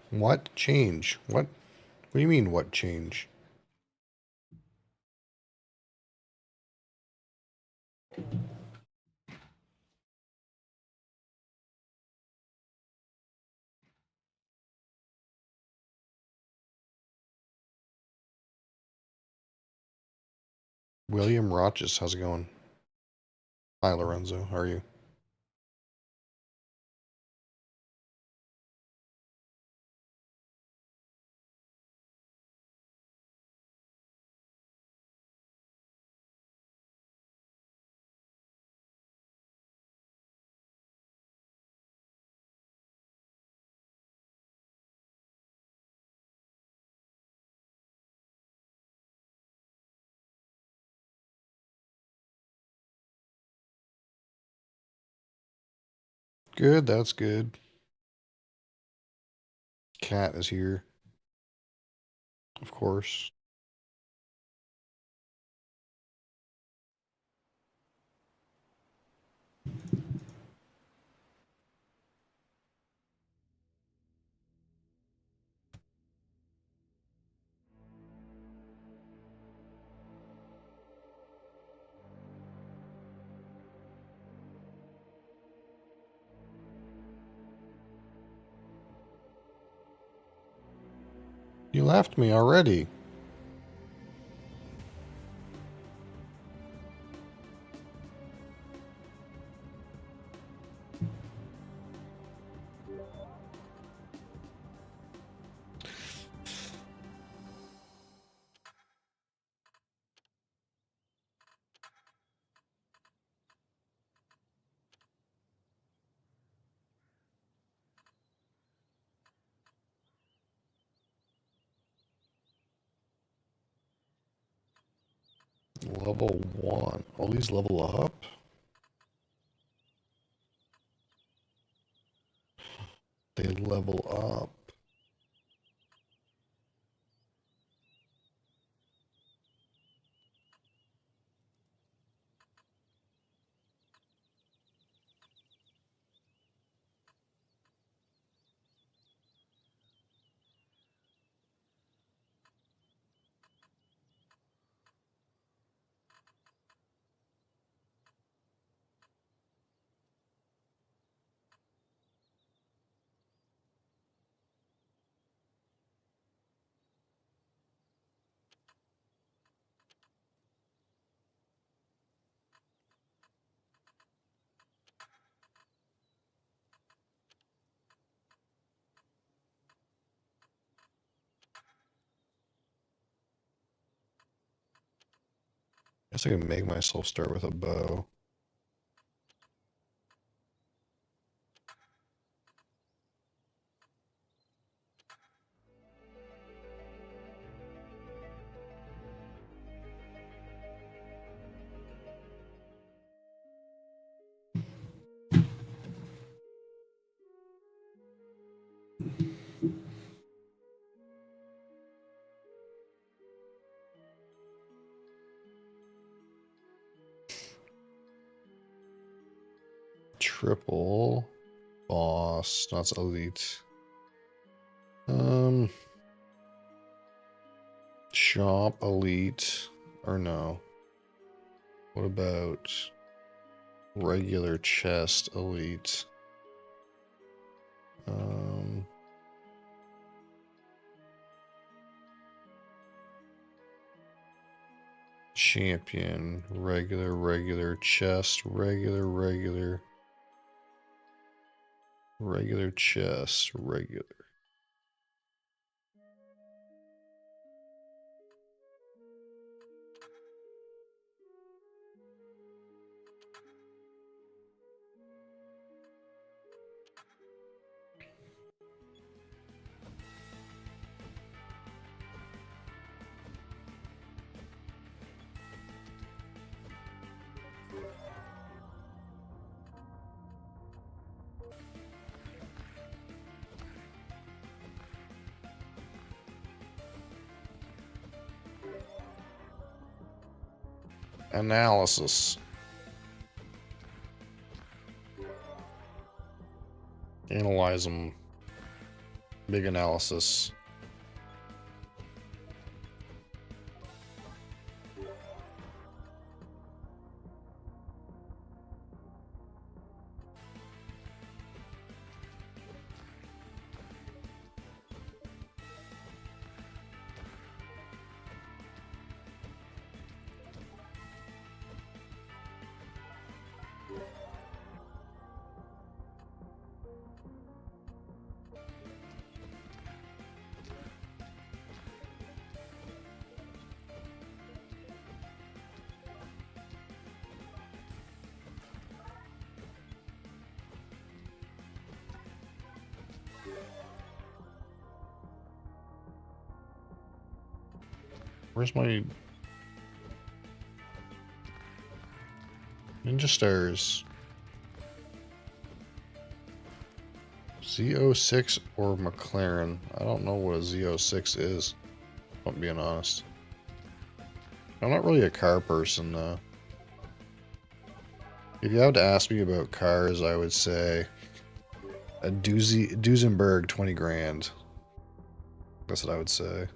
What change? What do you mean, what change? William Rogers, how's it going? Hi, Lorenzo. How are you? Good, that's good. Cat is here, of course. You left me already. Level 1. All these level up? They level up. Guess I can make myself start with a bow. Triple. Boss. That's elite. Um. Shop elite. Or no. What about regular chest elite? Um. Champion. Regular chest. Regular chest. Regular. Analysis. Analyze them. Big analysis. Where's my Ninja Stars? Z06 or McLaren? I don't know what a Z06 is, if I'm being honest. I'm not really a car person, though. If you had to ask me about cars, I would say a Duesenberg 20 grand. That's what I would say.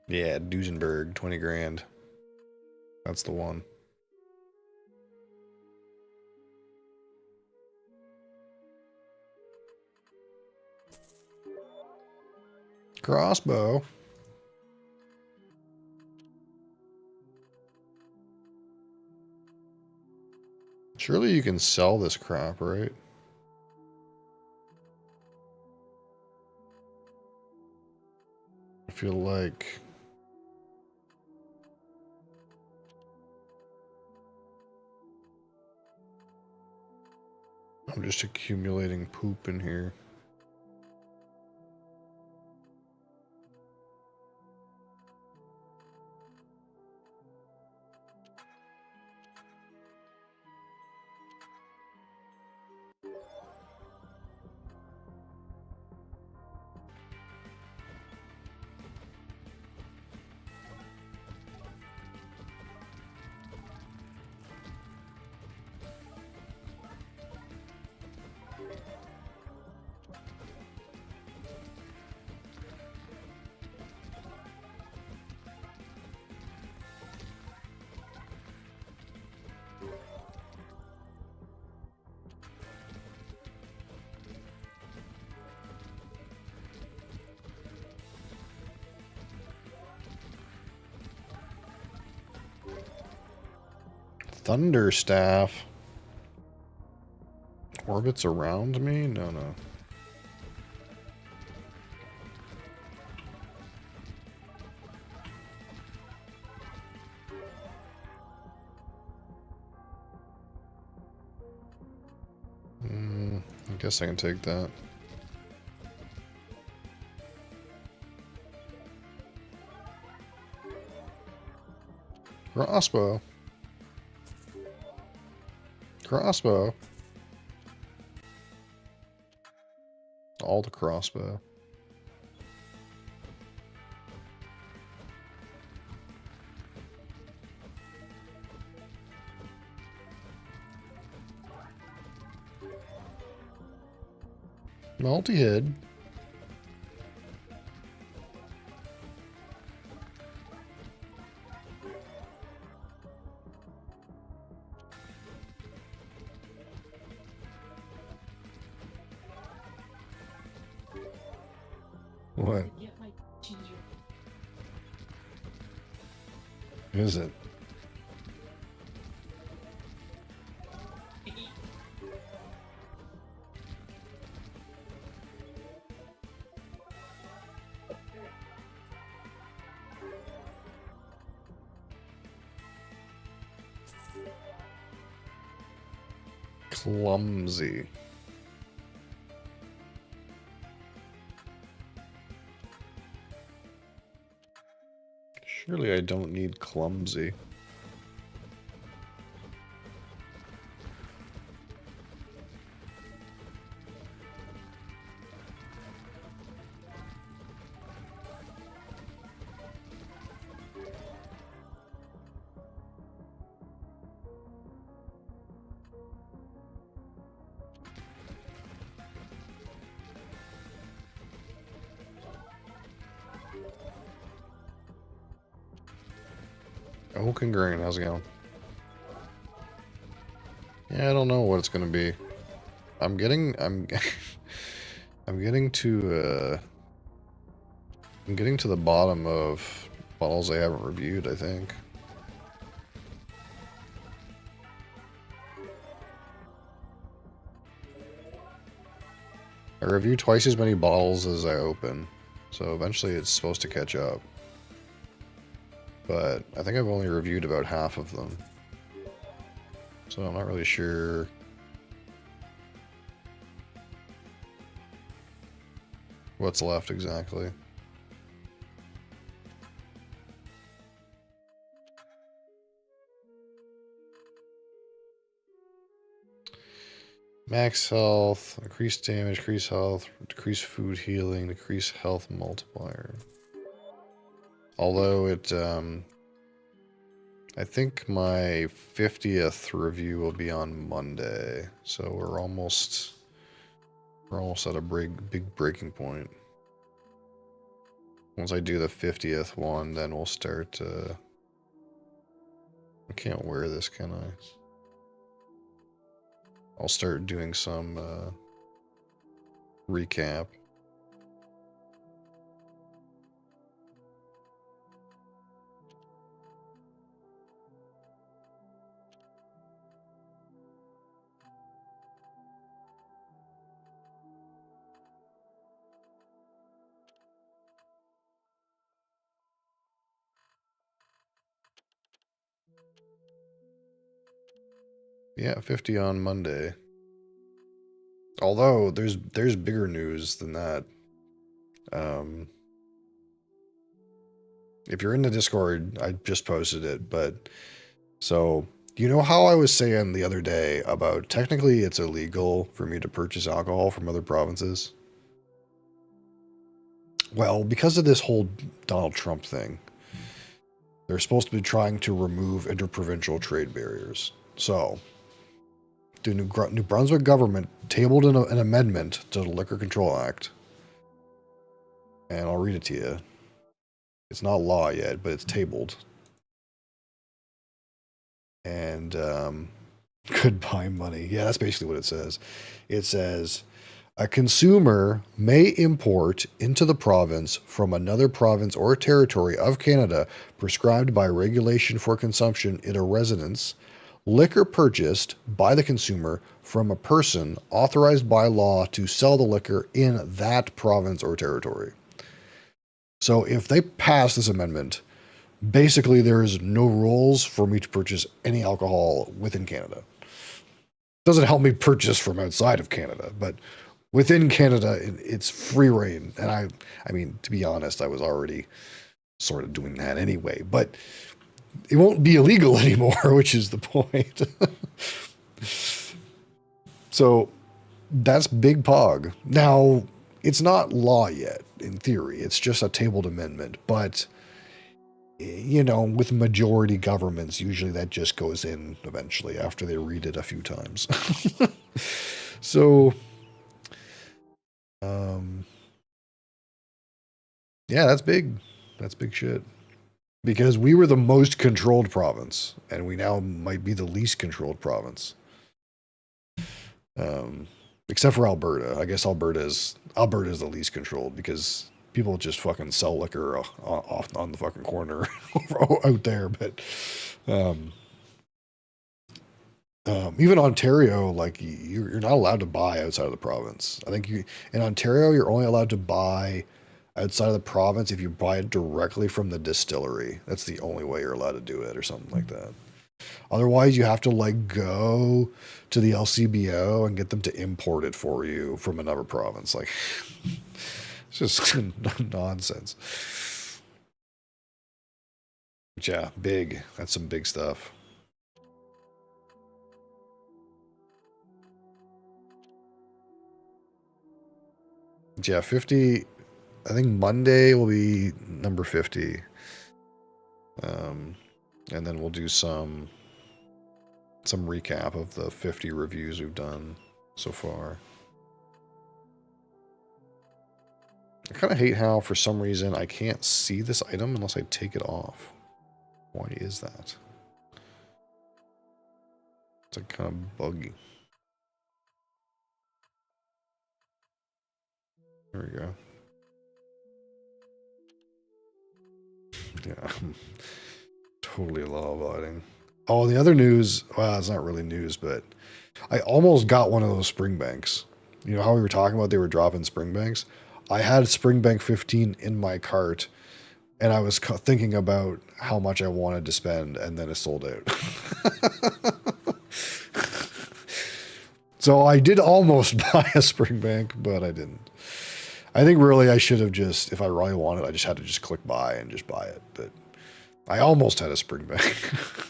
Yeah, Duesenberg 20 grand. That's the one. Crossbow. Surely you can sell this crap, right? I feel like... I'm just accumulating poop in here. Thunder staff. Orbits around me? No, no. I guess I can take that. Crossbow. Crossbow. All the crossbow. Multi-head. What? Is it? Clumsy. Surely I don't need clumsy. Oak and Grain, how's it going? Yeah, I don't know what it's gonna be. I'm getting I'm getting to the bottom of bottles I haven't reviewed, I think. I review twice as many bottles as I open, so eventually it's supposed to catch up. But I think I've only reviewed about half of them. So I'm not really sure what's left exactly. Max health, increased damage, decrease health, decrease food healing, decrease health multiplier. Although it, I think my 50th review will be on Monday, so we're almost at a big breaking point. Once I do the 50th one, then we'll start, I can't wear this, can I? I'll start doing some, recap. Yeah, 50 on Monday. Although there's bigger news than that. If you're in the Discord, I just posted it, but so you know how I was saying the other day about technically it's illegal for me to purchase alcohol from other provinces? Well, because of this whole Donald Trump thing, they're supposed to be trying to remove interprovincial trade barriers. So, the New Brunswick government tabled an amendment to the Liquor Control Act. And I'll read it to you. It's not law yet, but it's tabled. And goodbye money. Yeah, that's basically what it says. It says a consumer may import into the province from another province or territory of Canada prescribed by regulation for consumption in a residence liquor purchased by the consumer from a person authorized by law to sell the liquor in that province or territory. So if they pass this amendment, basically there is no rules for me to purchase any alcohol within Canada. Doesn't help me purchase from outside of Canada, but within Canada, it's free reign. And I mean, to be honest, I was already sort of doing that anyway, but it won't be illegal anymore, which is the point. So that's Big Pog. Now, it's not law yet, in theory. It's just a tabled amendment. But, you know, with majority governments, usually that just goes in eventually after they read it a few times. So, yeah, that's big. That's big shit. Because we were the most controlled province, and we now might be the least controlled province. Except for Alberta. I guess Alberta is the least controlled because people just fucking sell liquor off on the fucking corner out there. But even Ontario, like you're not allowed to buy outside of the province. I think in Ontario you're only allowed to buy outside of the province if you buy it directly from the distillery. That's the only way you're allowed to do it, or something like that. Otherwise, you have to like go to the LCBO and get them to import it for you from another province. Like, it's just nonsense. But yeah, big. That's some big stuff. But yeah, 50. I think Monday will be number 50. And then we'll do some recap of the 50 reviews we've done so far. I kind of hate how, for some reason, I can't see this item unless I take it off. Why is that? It's like kind of buggy. There we go. Yeah. Totally law-abiding. Oh, the other news, well, it's not really news, but I almost got one of those spring banks. You know how we were talking about they were dropping spring banks? I had Springbank 15 in my cart, and I was thinking about how much I wanted to spend, and then it sold out. So I did almost buy a Springbank, but I didn't. I think really I should have just, if I really wanted, I just had to just click buy and just buy it. But I almost had a Springbank.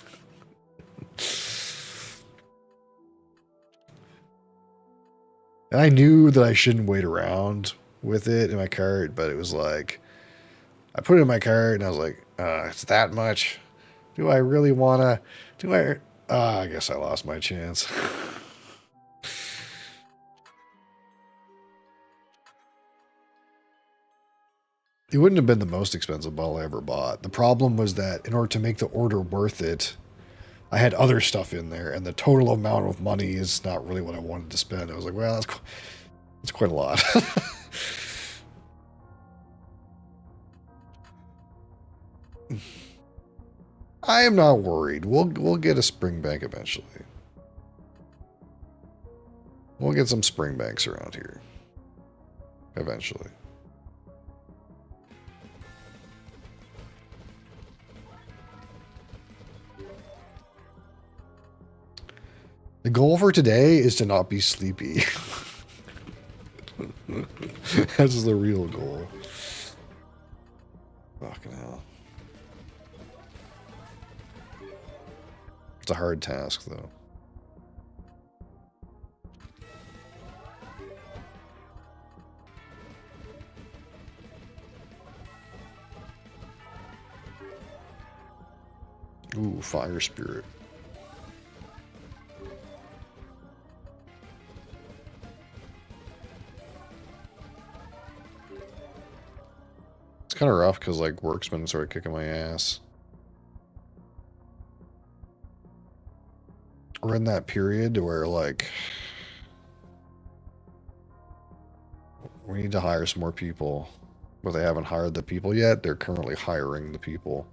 And I knew that I shouldn't wait around with it in my cart, but it was like, I put it in my cart and I was like, it's that much. Do I really want to? Do I? I guess I lost my chance. It wouldn't have been the most expensive bottle I ever bought. The problem was that in order to make the order worth it, I had other stuff in there, and the total amount of money is not really what I wanted to spend. I was like, well, that's quite a lot. I am not worried. We'll get a Springbank eventually. We'll get some Springbanks around here eventually. The goal for today is to not be sleepy. That's the real goal. Fucking hell. It's a hard task, though. Ooh, fire spirit. It's kind of rough because, like, work's been sort of kicking my ass. We're in that period where, like, we need to hire some more people, but they haven't hired the people yet. They're currently hiring the people.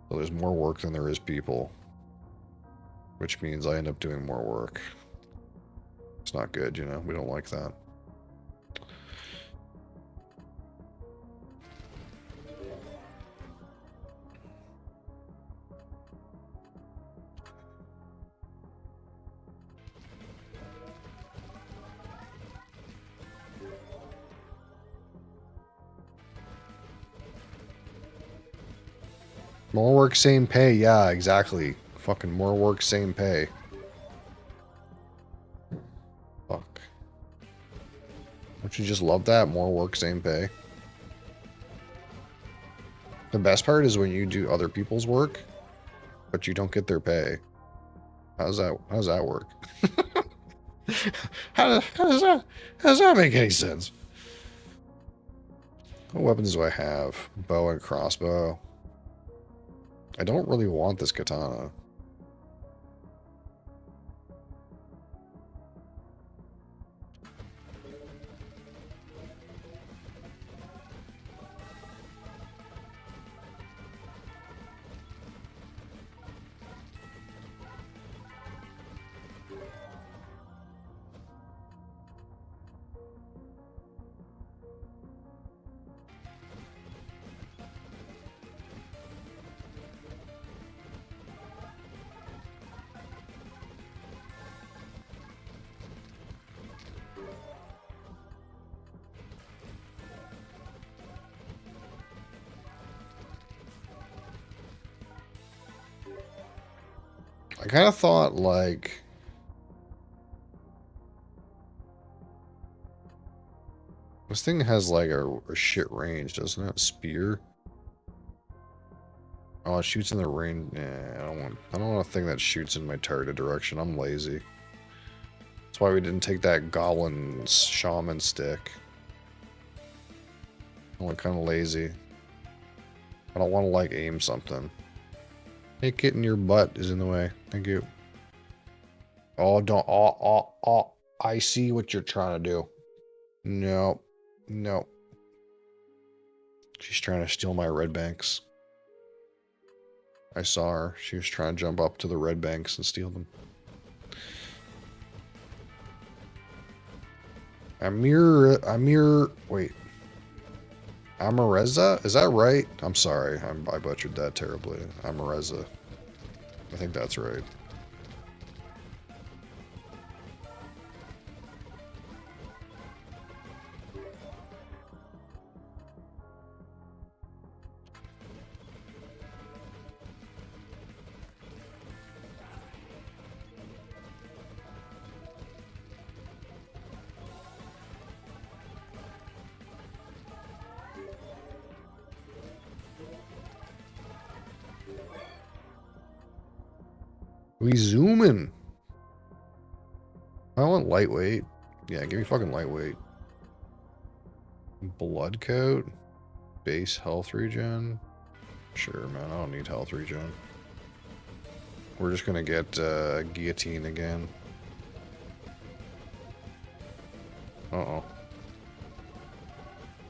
So there's more work than there is people, which means I end up doing more work. It's not good, you know? We don't like that. More work, same pay. Yeah, exactly. Fucking more work, same pay. Fuck. Don't you just love that? More work, same pay. The best part is when you do other people's work, but you don't get their pay. How's that work? how does that make any sense? What weapons do I have? Bow and crossbow. I don't really want this katana. I kind of thought, like... This thing has, like, a shit range, doesn't it? Spear? Oh, it shoots in the range. Yeah, I don't want a thing that shoots in my targeted direction. I'm lazy. That's why we didn't take that goblin shaman stick. I'm kind of lazy. I don't want to, like, aim something. Hey, kitten, your butt is in the way. Thank you. Oh, don't. Oh. I see what you're trying to do. No. No. She's trying to steal my red banks. I saw her. She was trying to jump up to the red banks and steal them. Wait. Amareza? Is that right? I'm sorry. I butchered that terribly. Amareza. I think that's right. We zooming. I want lightweight. Yeah, give me fucking lightweight. Blood coat. Base health regen. Sure, man. I don't need health regen. We're just gonna get guillotine again. Uh-oh.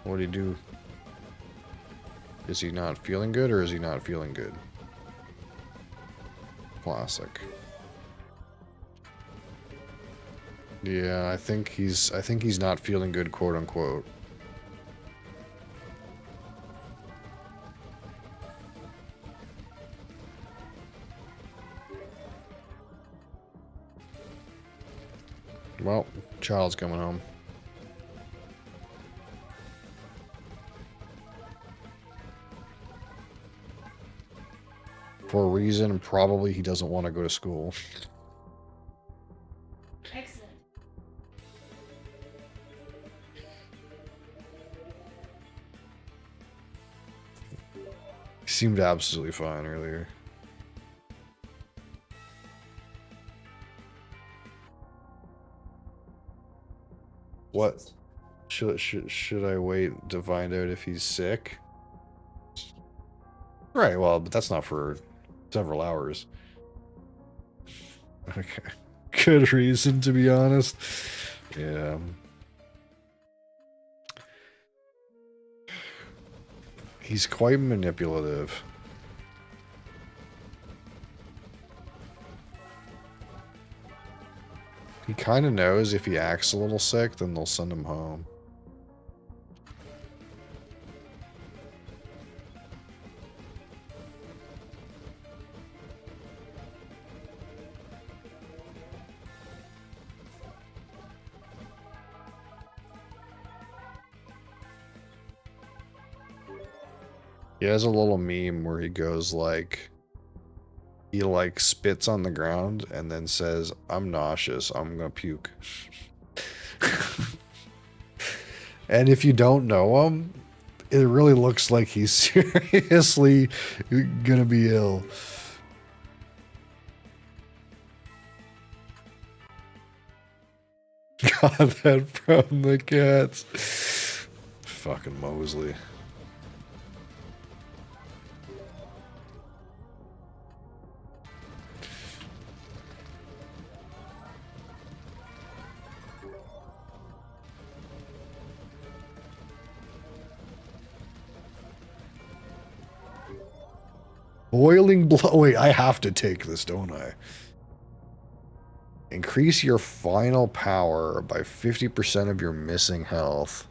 What did he do? Is he not feeling good or is he not feeling good? Classic. Yeah, I think he's not feeling good, quote unquote. Well, child's coming home. For a reason, probably he doesn't want to go to school. Excellent. He seemed absolutely fine earlier. What? Should I wait to find out if he's sick? Right, well, but that's not for several hours. Okay. Good reason, to be honest. Yeah. He's quite manipulative. He kind of knows if he acts a little sick, then they'll send him home. He has a little meme where he goes like, he like spits on the ground and then says, "I'm nauseous, I'm gonna puke." And if you don't know him, it really looks like he's seriously gonna be ill. Got that from the cats. Fucking Mosley. Boiling blood. Wait, I have to take this, don't I? Increase your final power by 50% of your missing health.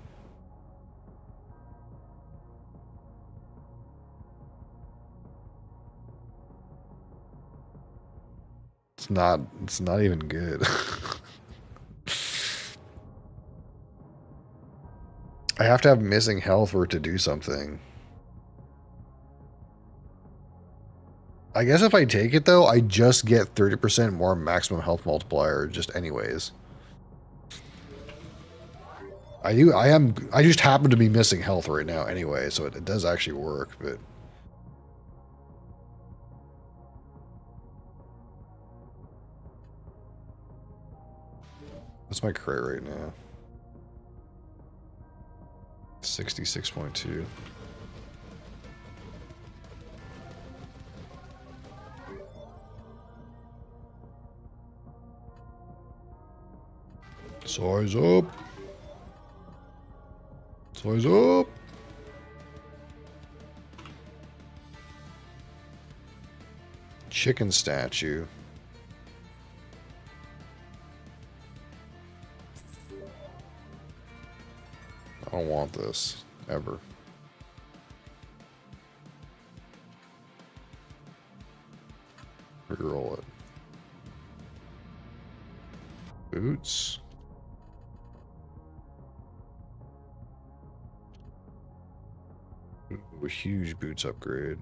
It's not even good. I have to have missing health for it to do something. I guess if I take it though, I just get 30% more maximum health multiplier just anyways. I just happen to be missing health right now anyway, so it does actually work, but what's my crit right now? 66.2. Size up. Size up. Chicken statue. I don't want this ever. Reroll it. Boots. Ooh, a huge boots upgrade.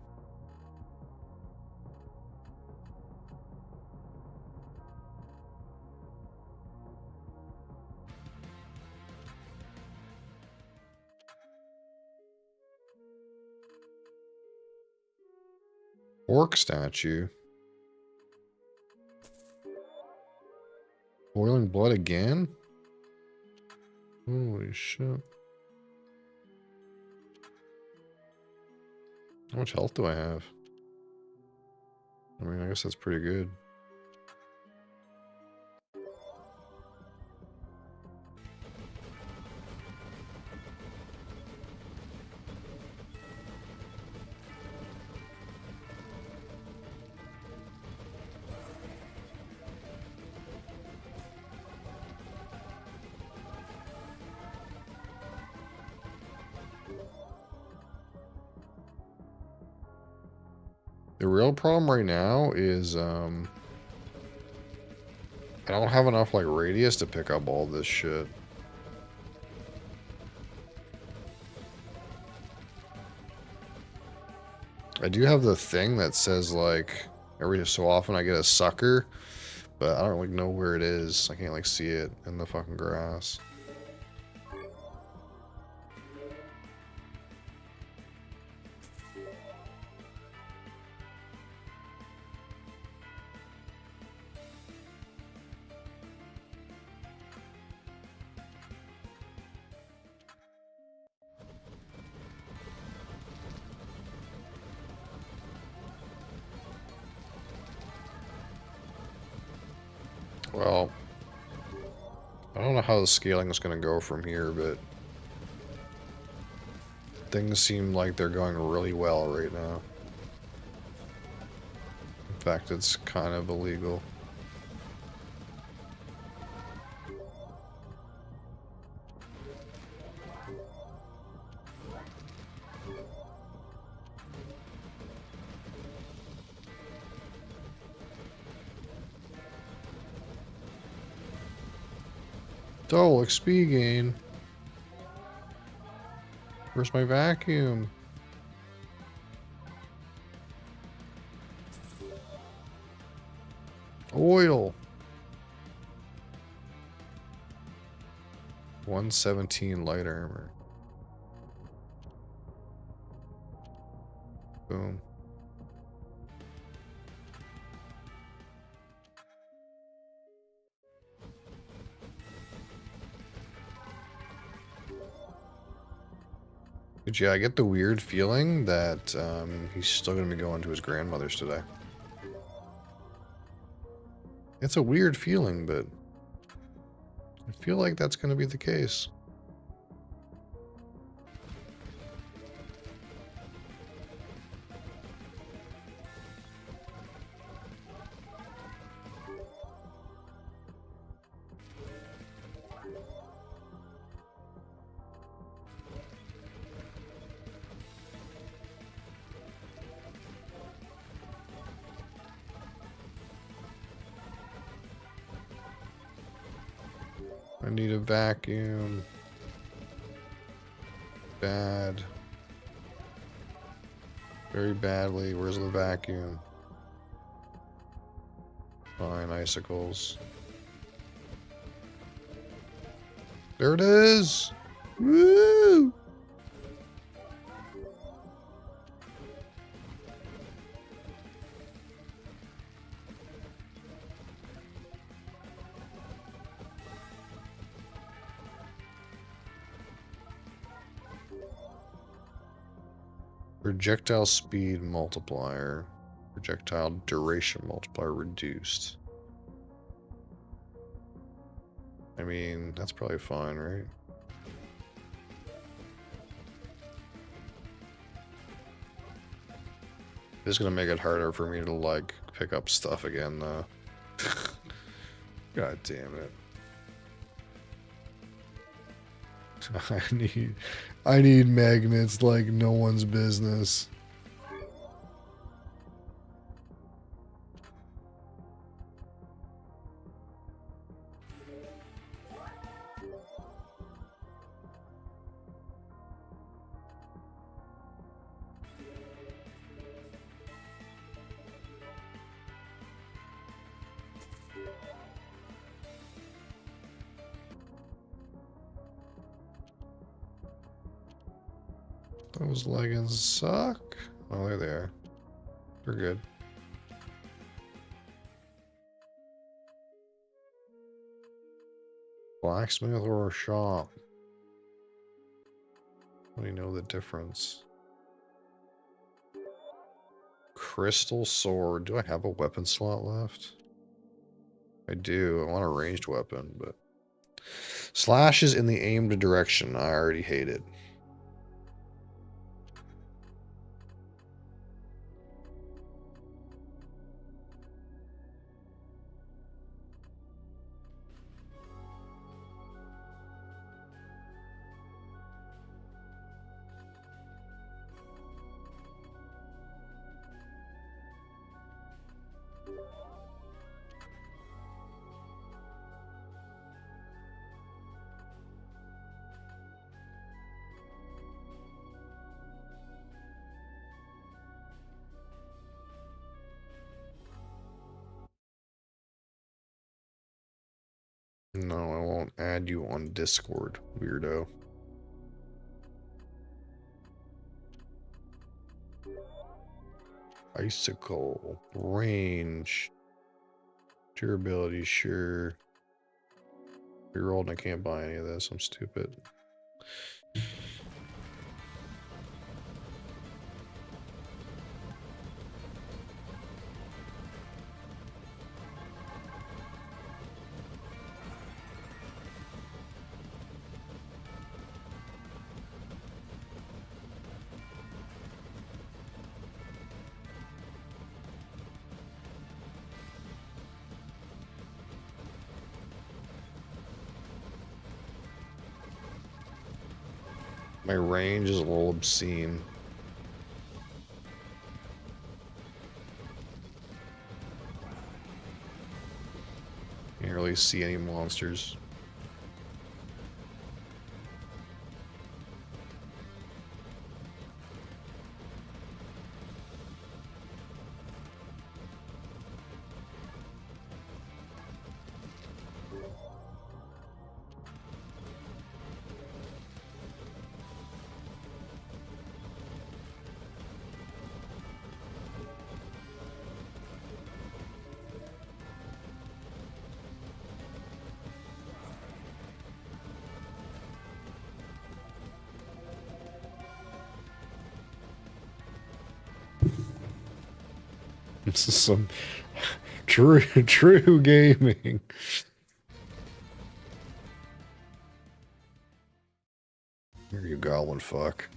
Orc statue. Boiling blood again? Holy shit. How much health do I have? I mean, I guess that's pretty good. The real problem right now is I don't have enough like radius to pick up all this shit. I do have the thing that says like every so often I get a sucker, but I don't like know where it is. I can't like see it in the fucking grass. Well, I don't know how the scaling is going to go from here, but things seem like they're going really well right now. In fact, it's kind of illegal. Double XP gain. Where's my vacuum? Oil. 117 light armor. Boom. But yeah, I get the weird feeling that he's still going to be going to his grandmother's today. It's a weird feeling, but I feel like that's going to be the case. I need a vacuum. Bad. Very badly. Where's the vacuum? Fine, icicles. There it is! Woo! Projectile speed multiplier. Projectile duration multiplier reduced. I mean, that's probably fine, right? It's gonna make it harder for me to, like, pick up stuff again, though. God damn it. I need magnets like no one's business. Those leggings suck. Oh, they're there. They're good. Blacksmith or a shop? How do you know the difference? Crystal sword. Do I have a weapon slot left? I do. I want a ranged weapon, but... Slash is in the aimed direction. I already hate it. No, I won't add you on Discord, weirdo. Icicle. Range. Durability, sure. You're old and I can't buy any of this. I'm stupid. My range is a little obscene. Can't really see any monsters. This is some true gaming. Here you goblin fuck.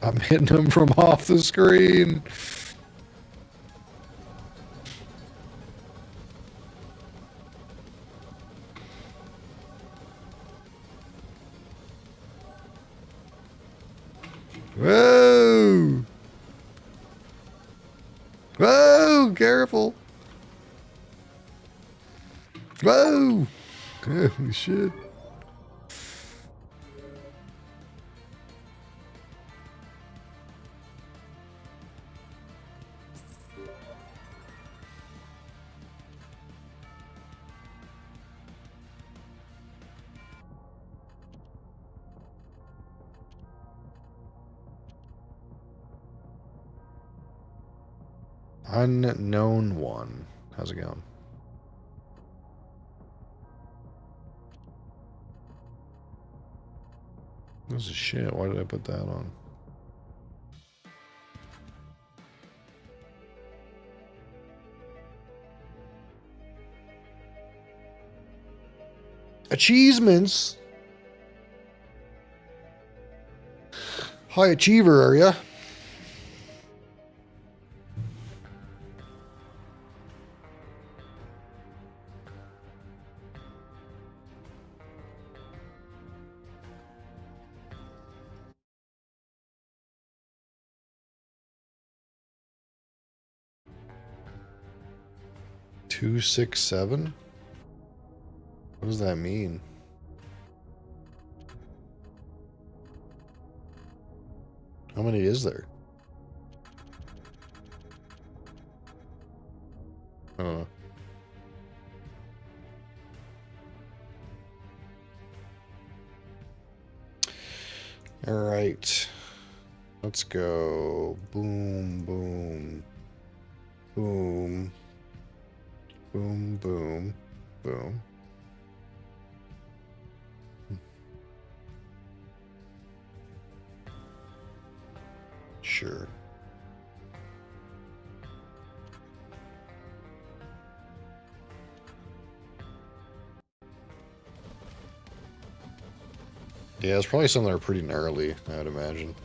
I'm hitting him from off the screen. Whoa! Whoa! Careful! Whoa! Holy shit. Unknown one. How's it going? This is shit. Why did I put that on? Achievements. High achiever, are ya? Two, 6, 7? What does that mean? How many is there? Uh, all right. Let's go. Boom, boom. Boom. Boom, boom. Boom. Sure. Yeah, it's probably some that are pretty gnarly, I would imagine.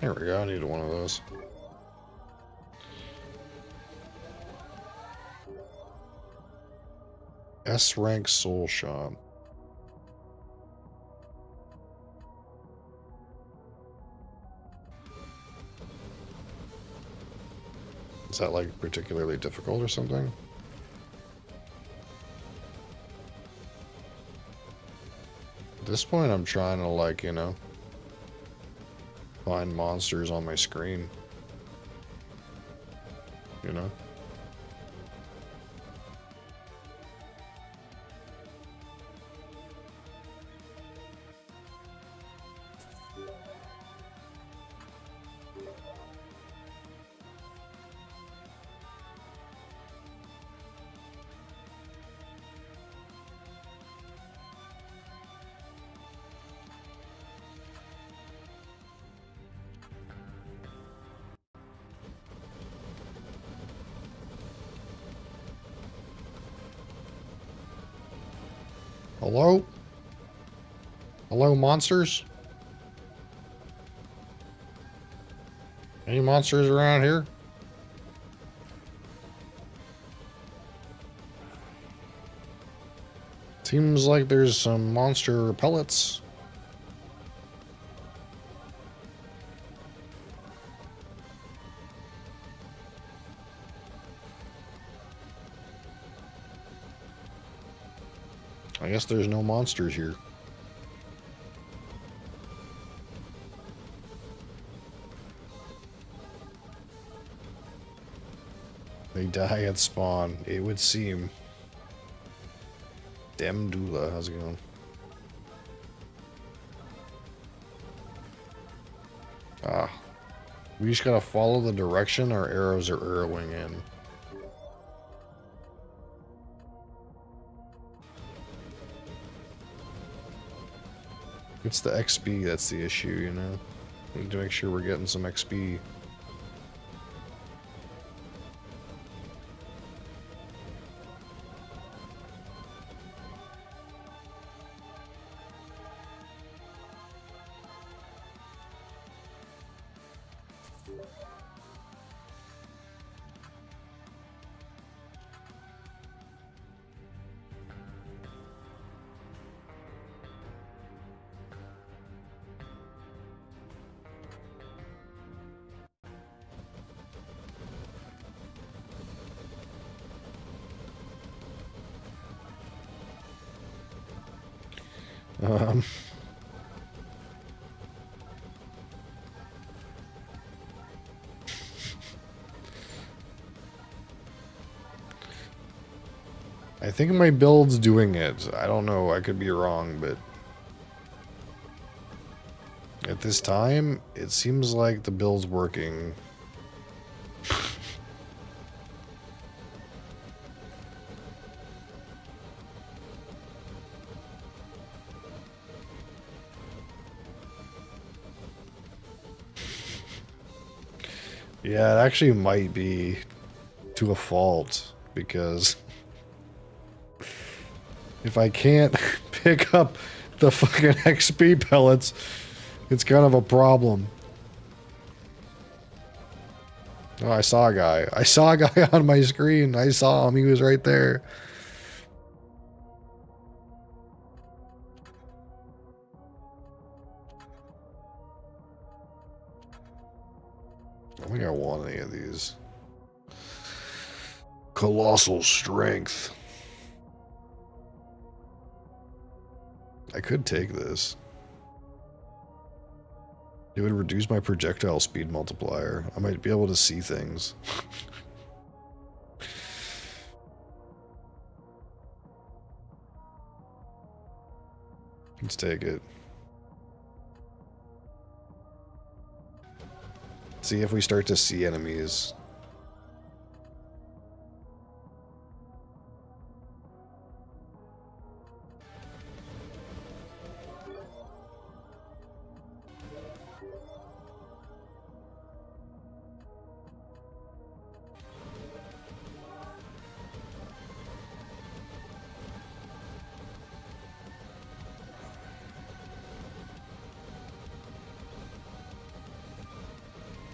There we go, I needed one of those. S-rank soul shot. Is that like particularly difficult or something? At this point I'm trying to like, you know, find monsters on my screen. You know? Hello? Hello, monsters? Any monsters around here? Seems like there's some monster pellets. I guess there's no monsters here. They die at spawn, it would seem. Demdula, how's it going? Ah. We just gotta follow the direction our arrows are arrowing in. It's the XP that's the issue, you know? We need to make sure we're getting some XP. Um, I think my build's doing it. I don't know, I could be wrong, but at this time, it seems like the build's working. Yeah, it actually might be to a fault, because if I can't pick up the fucking XP pellets, it's kind of a problem. Oh, I saw a guy. I saw a guy on my screen. I saw him. He was right there. I don't think I want any of these. Colossal strength. I could take this. It would reduce my projectile speed multiplier. I might be able to see things. Let's take it. See if we start to see enemies.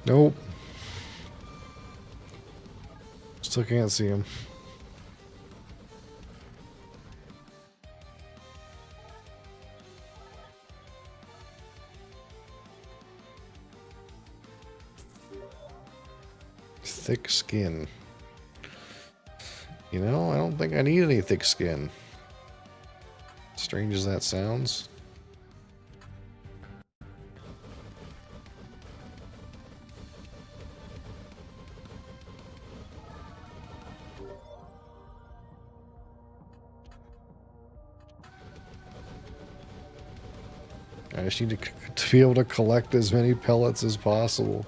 Nope. Still can't see him. Thick skin. You know, I don't think I need any thick skin. Strange as that sounds. I just need to be able to collect as many pellets as possible.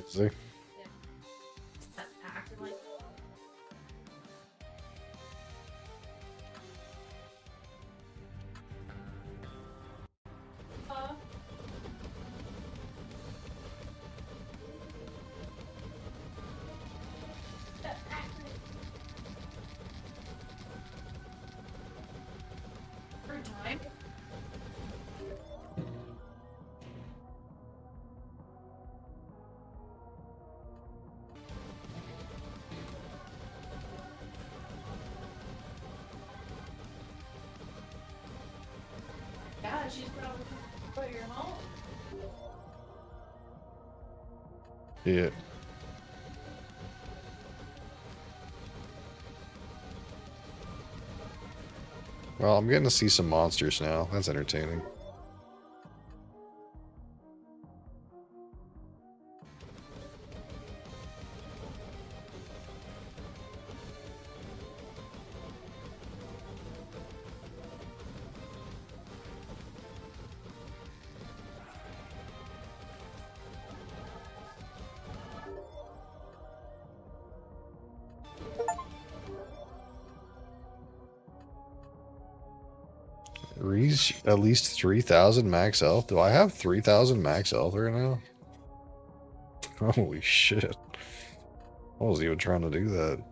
See? Yeah, she's probably put your home. Yeah. Well, I'm getting to see some monsters now. That's entertaining. Reach at least 3,000 max health. Do I have 3,000 max health right now? Holy shit. I wasn't even trying to do that.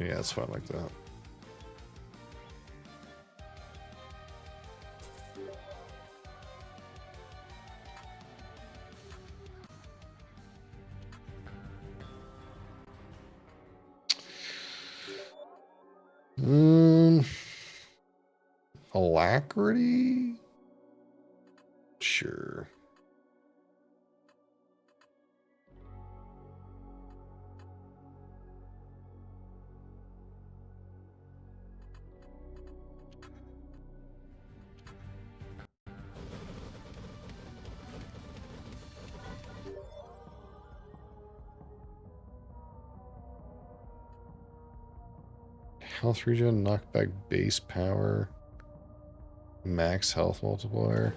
Yeah, it's fine like that. Alacrity? Sure. Health regen, knockback base power, max health multiplier.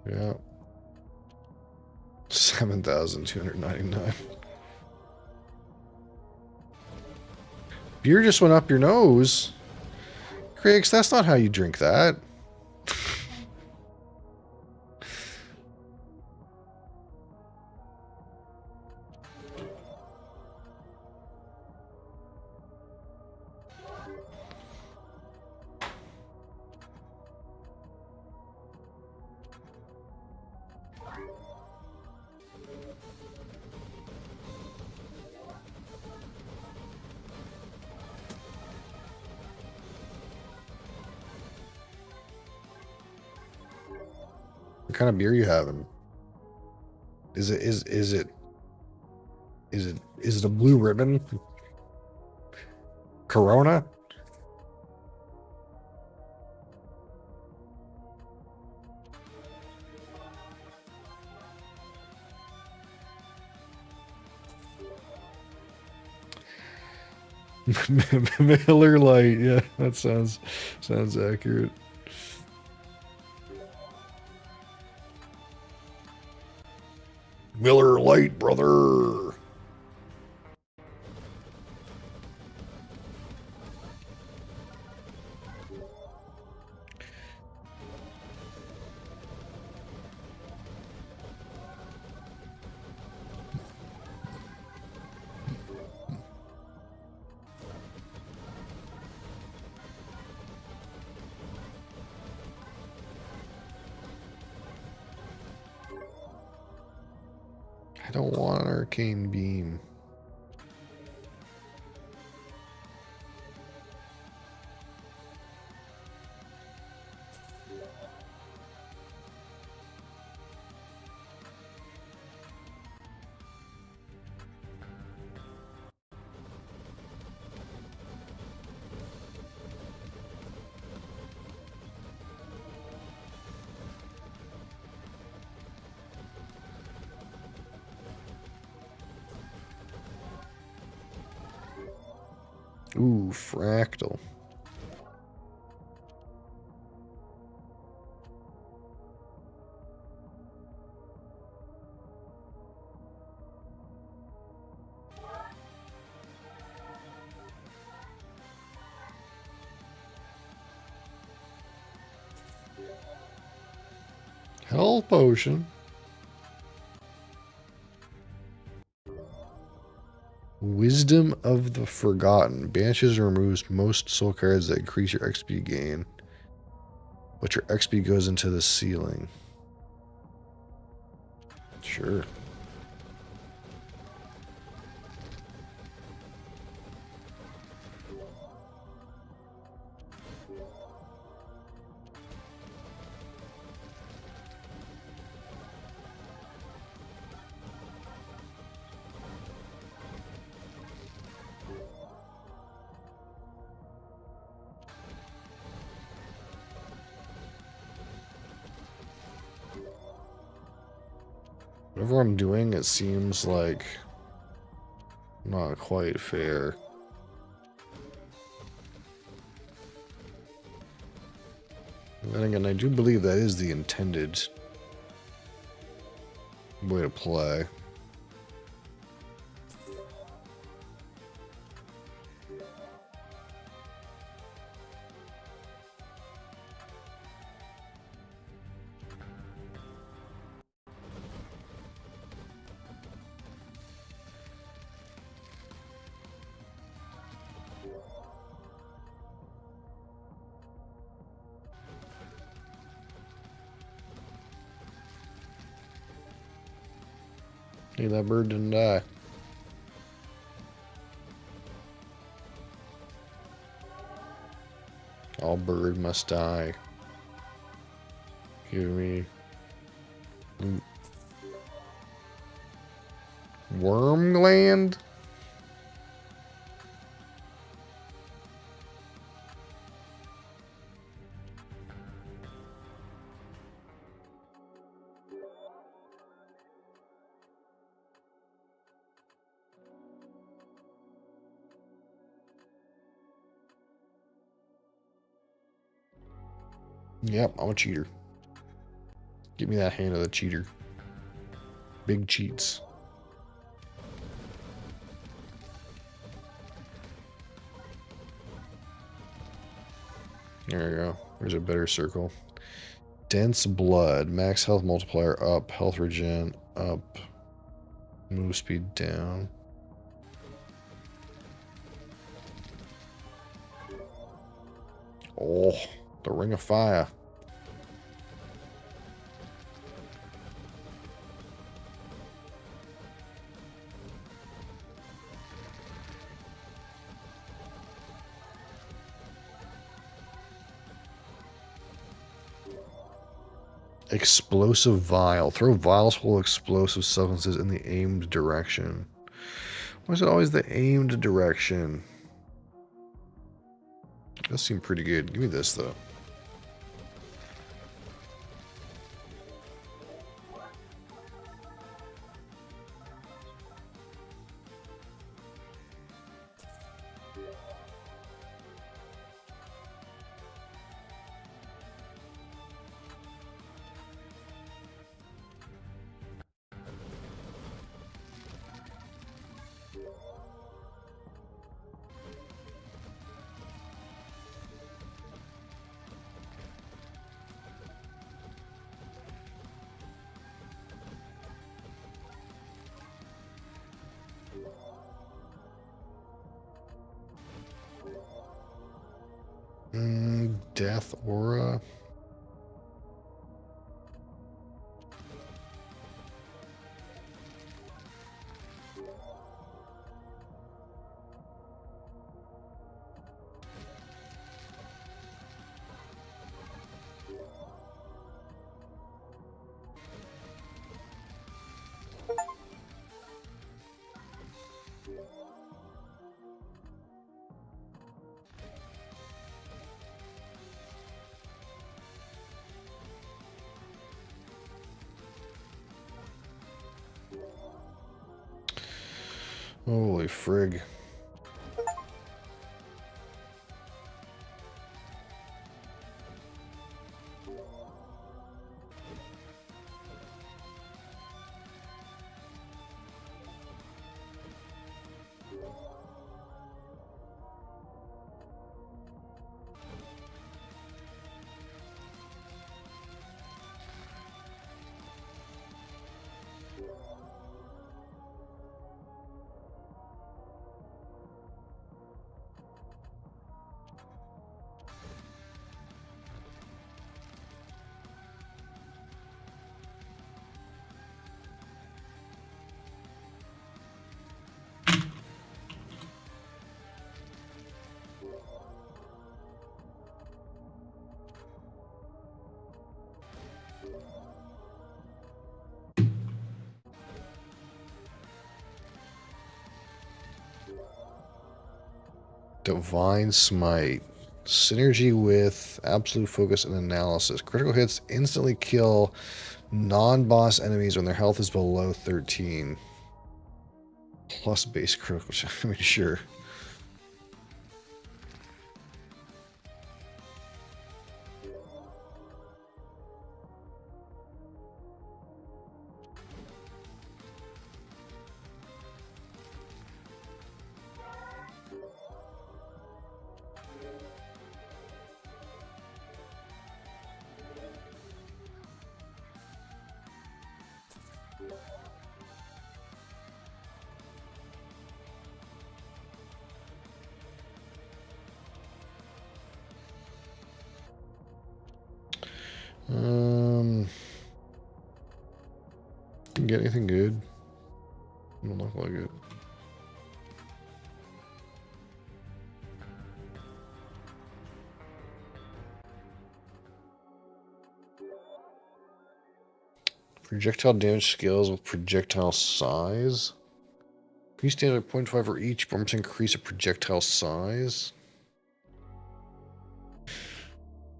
Yeah. 7,299. Beer just went up your nose. Craigs, that's not how you drink that. What kind of beer you having? Is it a blue ribbon? Corona? Miller Lite, yeah, that sounds accurate. Miller Lite, brother. I don't want an arcane beam. Ooh, fractal. Health potion. Wisdom of the Forgotten. Banishes or removes most soul cards that increase your XP gain. But your XP goes into the ceiling. Sure. Whatever I'm doing, it seems like not quite fair. And then again, I do believe that is the intended way to play. Hey, that bird didn't die. All bird must die. Give me worm gland. Yep, I'm a cheater. Give me that hand of the cheater. Big cheats. There you go. There's a better circle. Dense blood. Max health multiplier up. Health regen up. Move speed down. Oh, the ring of fire. Explosive vial. Throw vials full of explosive substances in the aimed direction. Why is it always the aimed direction? That seemed pretty good. Give me this, though. Death aura. Holy frig. Divine Smite. Synergy with absolute focus and analysis. Critical hits instantly kill non-boss enemies when their health is below 13. Plus base critical. I mean, sure. Didn't get anything good. Don't look like it. Projectile damage scales with projectile size. Can you stand at 0.5 for each permit to increase a projectile size?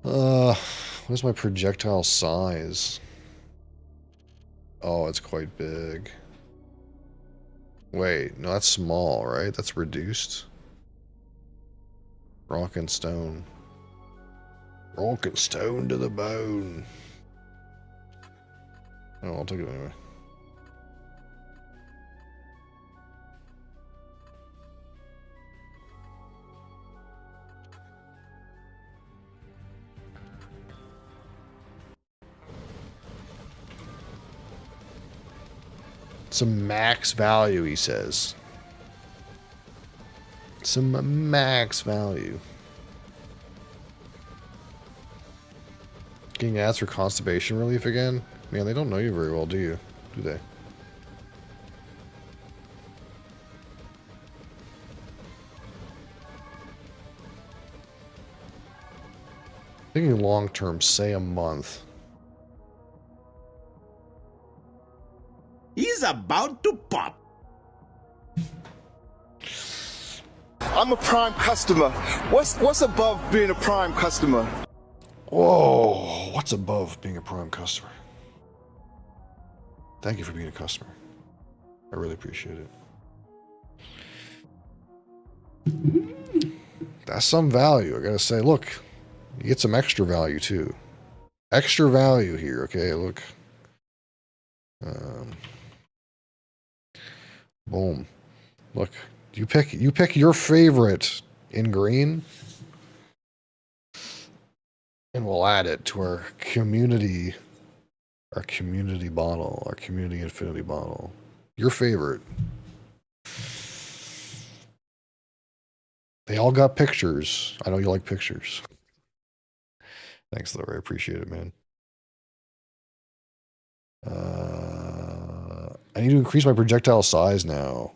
What's my projectile size? Oh, it's quite big. Wait, no, that's small, right? That's reduced. Rock and stone. Rock and stone to the bone. Oh, I'll take it anyway. Some max value, he says. Some max value. Getting ads for constipation relief again? Man, they don't know you very well, do you? Do they? Thinking long term, say a month. He's about to pop. I'm a Prime customer. What's above being a Prime customer? Whoa, what's above being a Prime customer? Thank you for being a customer. I really appreciate it. That's some value. I gotta say, look, you get some extra value too. Extra value here, okay? Look. Boom. Look, you pick your favorite in green, and we'll add it to our community bottle, our community infinity bottle. Your favorite. They all got pictures. I know you like pictures. Thanks, Larry. I appreciate it, man. I need to increase my projectile size now.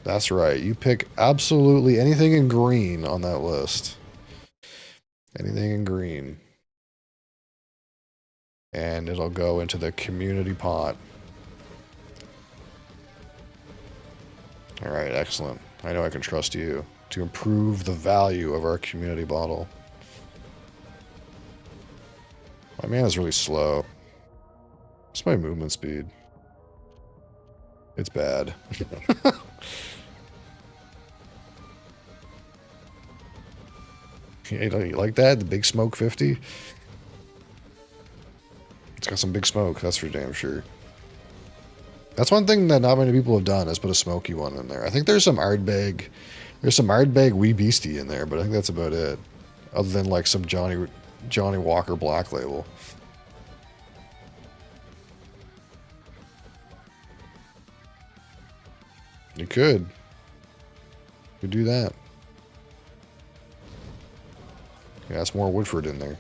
That's right. You pick absolutely anything in green on that list. Anything in green. And it'll go into the community pot. Alright, excellent. I know I can trust you to improve the value of our community bottle. My man is really slow. What's my movement speed? It's bad. Hey, don't you like that? The Big Smoke 50? It's got some big smoke, that's for damn sure. That's one thing that not many people have done, is put a smoky one in there. I think there's some Ardbeg Wee Beastie in there, but I think that's about it. Other than like some Johnny Walker Black Label. You could. You could do that. Yeah, that's more Woodford in there.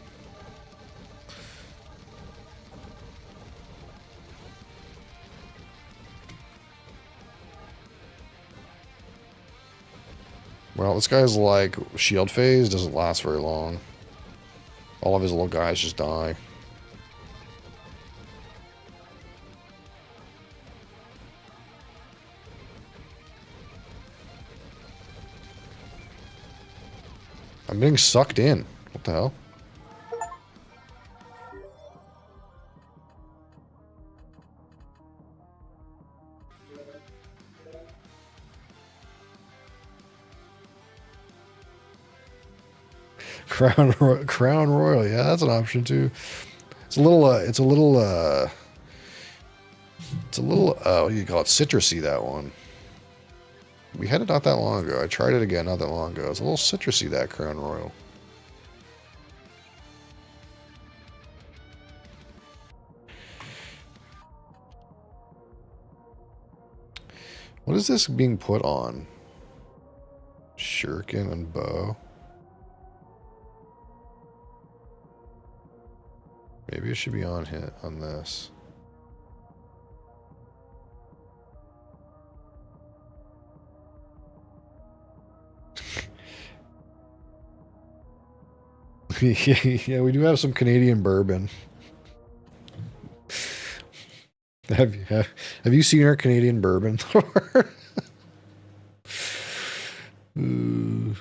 Well, this guy's like shield phase, doesn't last very long. All of his little guys just die. I'm being sucked in. What the hell? Crown Royal, yeah, that's an option too. It's a little, what do you call it? Citrusy, that one. We had it not that long ago. I tried it again not that long ago. It's a little citrusy, that Crown Royal. What is this being put on? Shuriken and bow. Maybe it should be on this. Yeah, we do have some Canadian bourbon. Have you seen our Canadian bourbon? Uh,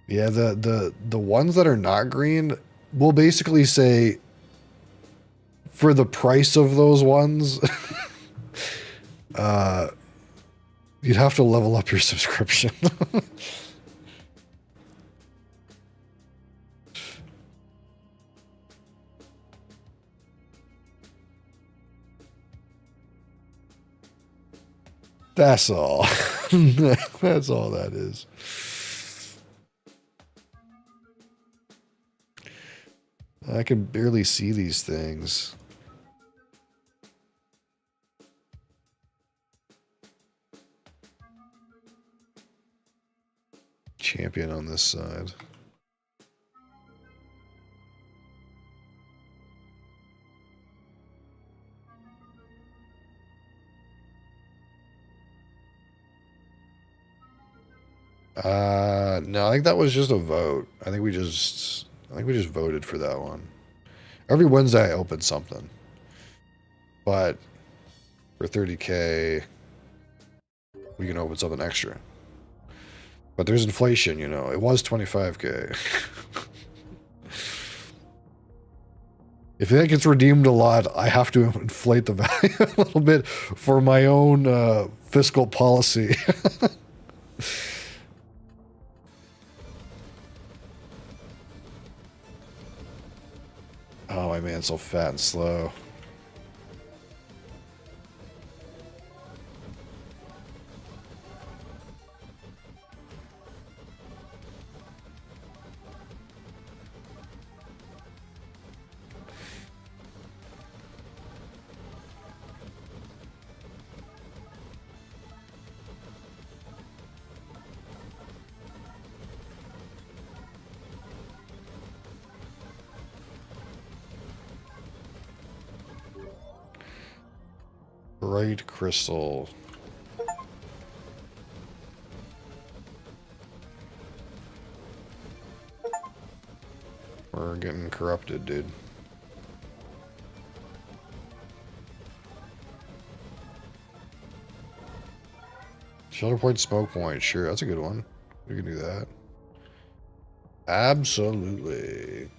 yeah, the ones that are not green will basically say for the price of those ones, you'd have to level up your subscription. That's all. That's all that is. I can barely see these things. Champion on this side. No, I think that was just a vote. I think we just voted for that one. Every Wednesday I open something. But for 30K, we can open something extra. But there's inflation, you know. It was 25K. If that gets redeemed a lot, I have to inflate the value a little bit for my own fiscal policy. Oh, my man's so fat and slow. Bright crystal. We're getting corrupted, dude. Shelter point, smoke point. Sure, that's a good one. We can do that. Absolutely.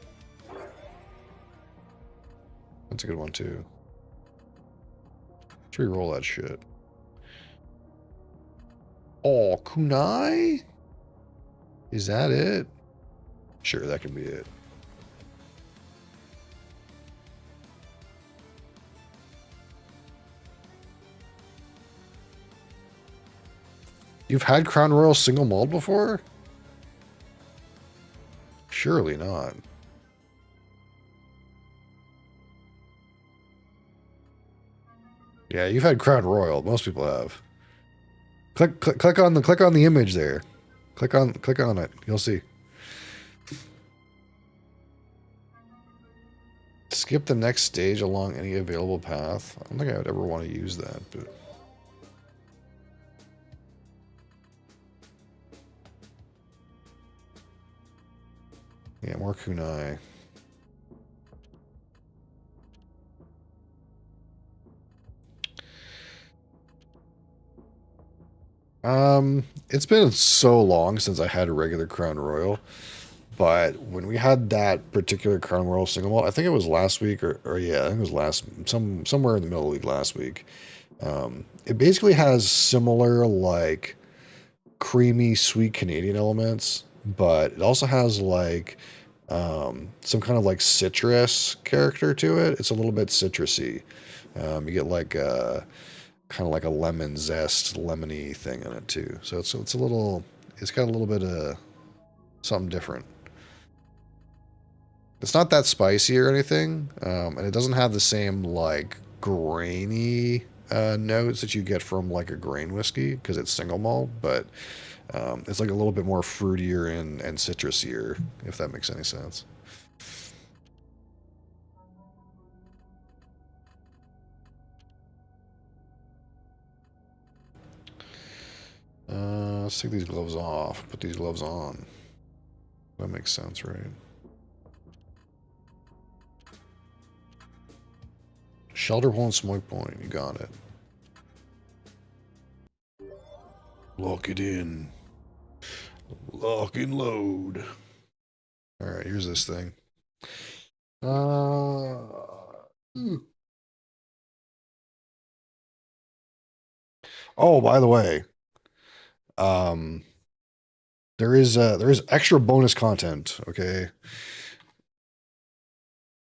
That's a good one, too. Let's re-roll that shit. Oh, kunai? Is that it? Sure, that can be it. You've had Crown Royal single malt before? Surely not. Yeah, you've had Crown Royal. Most people have. Click on the image there. Click on it. You'll see. Skip the next stage along any available path. I don't think I would ever want to use that, but yeah, more kunai. It's been so long since I had a regular Crown Royal, but when we had that particular Crown Royal single malt, I think it was last week or yeah, I think it was somewhere in the middle of the week last week. It basically has similar like creamy sweet Canadian elements, but it also has like some kind of like citrus character to it. It's a little bit citrusy. You get like kind of like a lemon zest, lemony thing in it too. So it's a little, it's got a little bit of something different. It's not that spicy or anything, and it doesn't have the same like grainy notes that you get from like a grain whiskey because it's single malt, but it's like a little bit more fruitier and citrusier, if that makes any sense. Let's take these gloves off. Put these gloves on. That makes sense, right? Shelter point, smoke point. You got it. Lock it in. Lock and load. All right, here's this thing. Uh, oh, by the way, um, there is extra bonus content. Okay,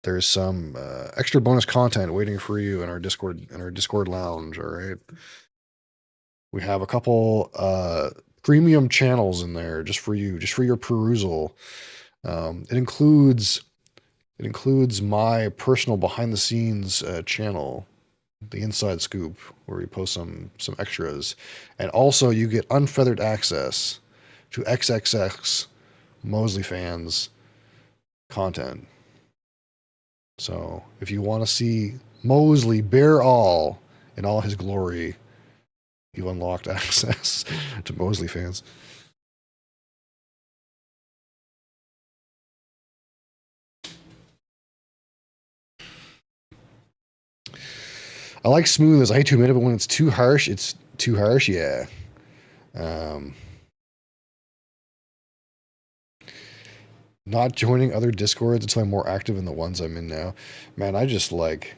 there's some extra bonus content waiting for you in our Discord lounge. All right, we have a couple premium channels in there just for you, just for your perusal. It includes my personal behind the scenes channel, the Inside Scoop, where we post some extras, and also you get unfeathered access to XXX Mosley fans content. So if you want to see Mosley bare all in all his glory, you've unlocked access to Mosley fans. I like smooth as I hate to admit it, but when it's too harsh, it's too harsh. Yeah. Um, Not joining other discords until I'm more active in the ones I'm in now. Man, I just like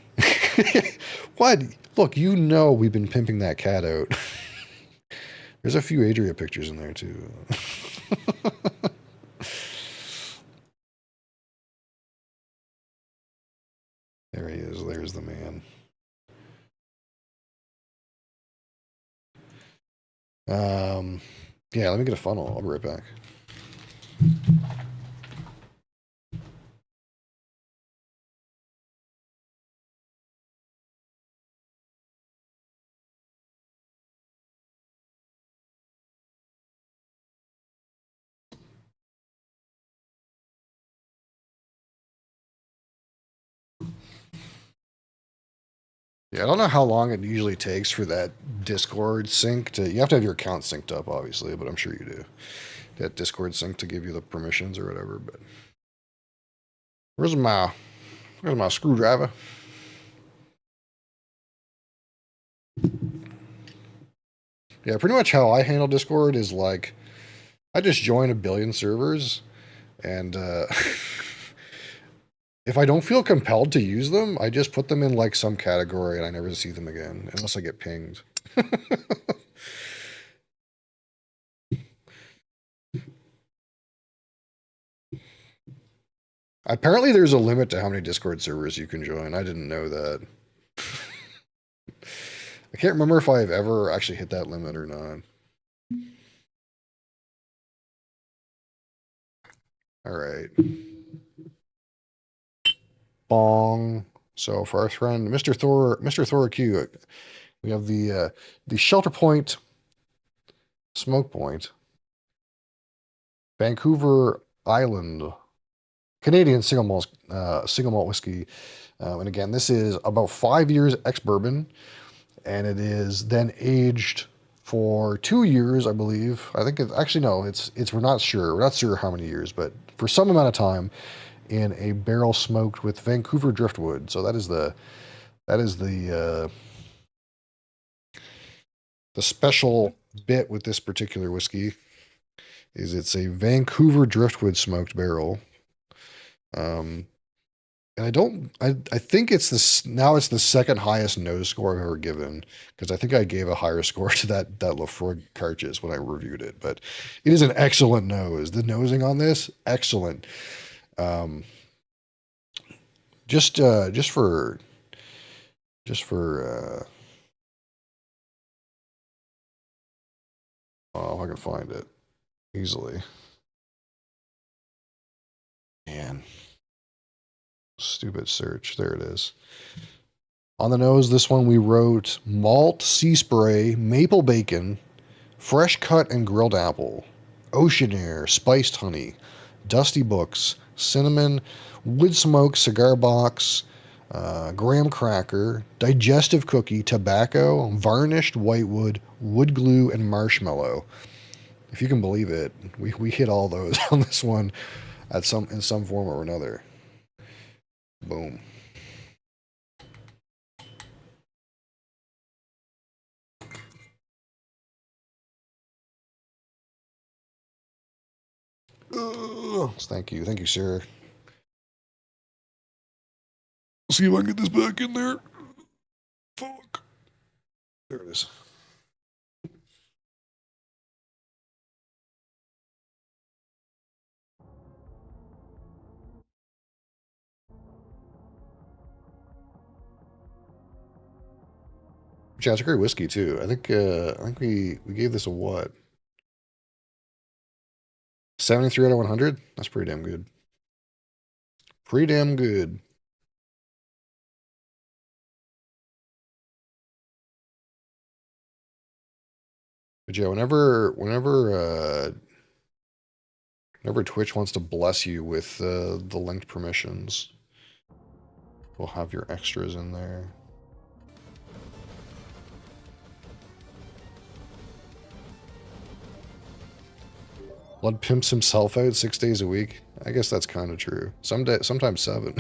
what? Look, you know we've been pimping that cat out. There's a few Adria pictures in there too. There he is. There's the man. Yeah, let me get a funnel. I'll be right back. Yeah, I don't know how long it usually takes for that Discord sync to. You have to have your account synced up, obviously, but I'm sure you do. That Discord sync to give you the permissions or whatever. But where's my screwdriver? Yeah, pretty much how I handle Discord is like I just join a billion servers, and if I don't feel compelled to use them, I just put them in like some category and I never see them again unless I get pinged. Apparently, there's a limit to how many Discord servers you can join. I didn't know that. I can't remember if I've ever actually hit that limit or not. All right. Bong. So for our friend Mr. Thor Q, we have the Shelter Point Smoke Point, Vancouver Island, Canadian single malt whiskey. And again, this is about 5 years ex bourbon, and it is then aged for 2 years, I believe. I think it actually no, it's we're not sure. We're not sure how many years, but for some amount of time in a barrel smoked with Vancouver driftwood. So that is the special bit with this particular whiskey is it's a Vancouver driftwood smoked barrel. Um, and I think it's this now it's the second highest nose score I've ever given because I think I gave a higher score to that Lafroig cartridge when I reviewed it, but it is an excellent nose. The nosing on this, excellent. Um, just uh, just for just for oh, if I can find it easily. Man, Stupid search. There it is. On the nose, this one we wrote malt, sea spray, maple bacon, fresh cut and grilled apple, ocean air, spiced honey, dusty books, cinnamon, wood smoke, cigar box, graham cracker, digestive cookie, tobacco, varnished whitewood, wood glue, and marshmallow. If you can believe it, we hit all those on this one in some form or another. Boom. Thank you, sir. See if I can get this back in there. Fuck. There it is. Yeah, it's a great whiskey too. I think we gave this a what? 73 out of 100? That's pretty damn good. Pretty damn good. But yeah, whenever Twitch wants to bless you with the linked permissions, we'll have your extras in there. Blood pimps himself out 6 days a week. I guess that's kind of true. Sometimes 7.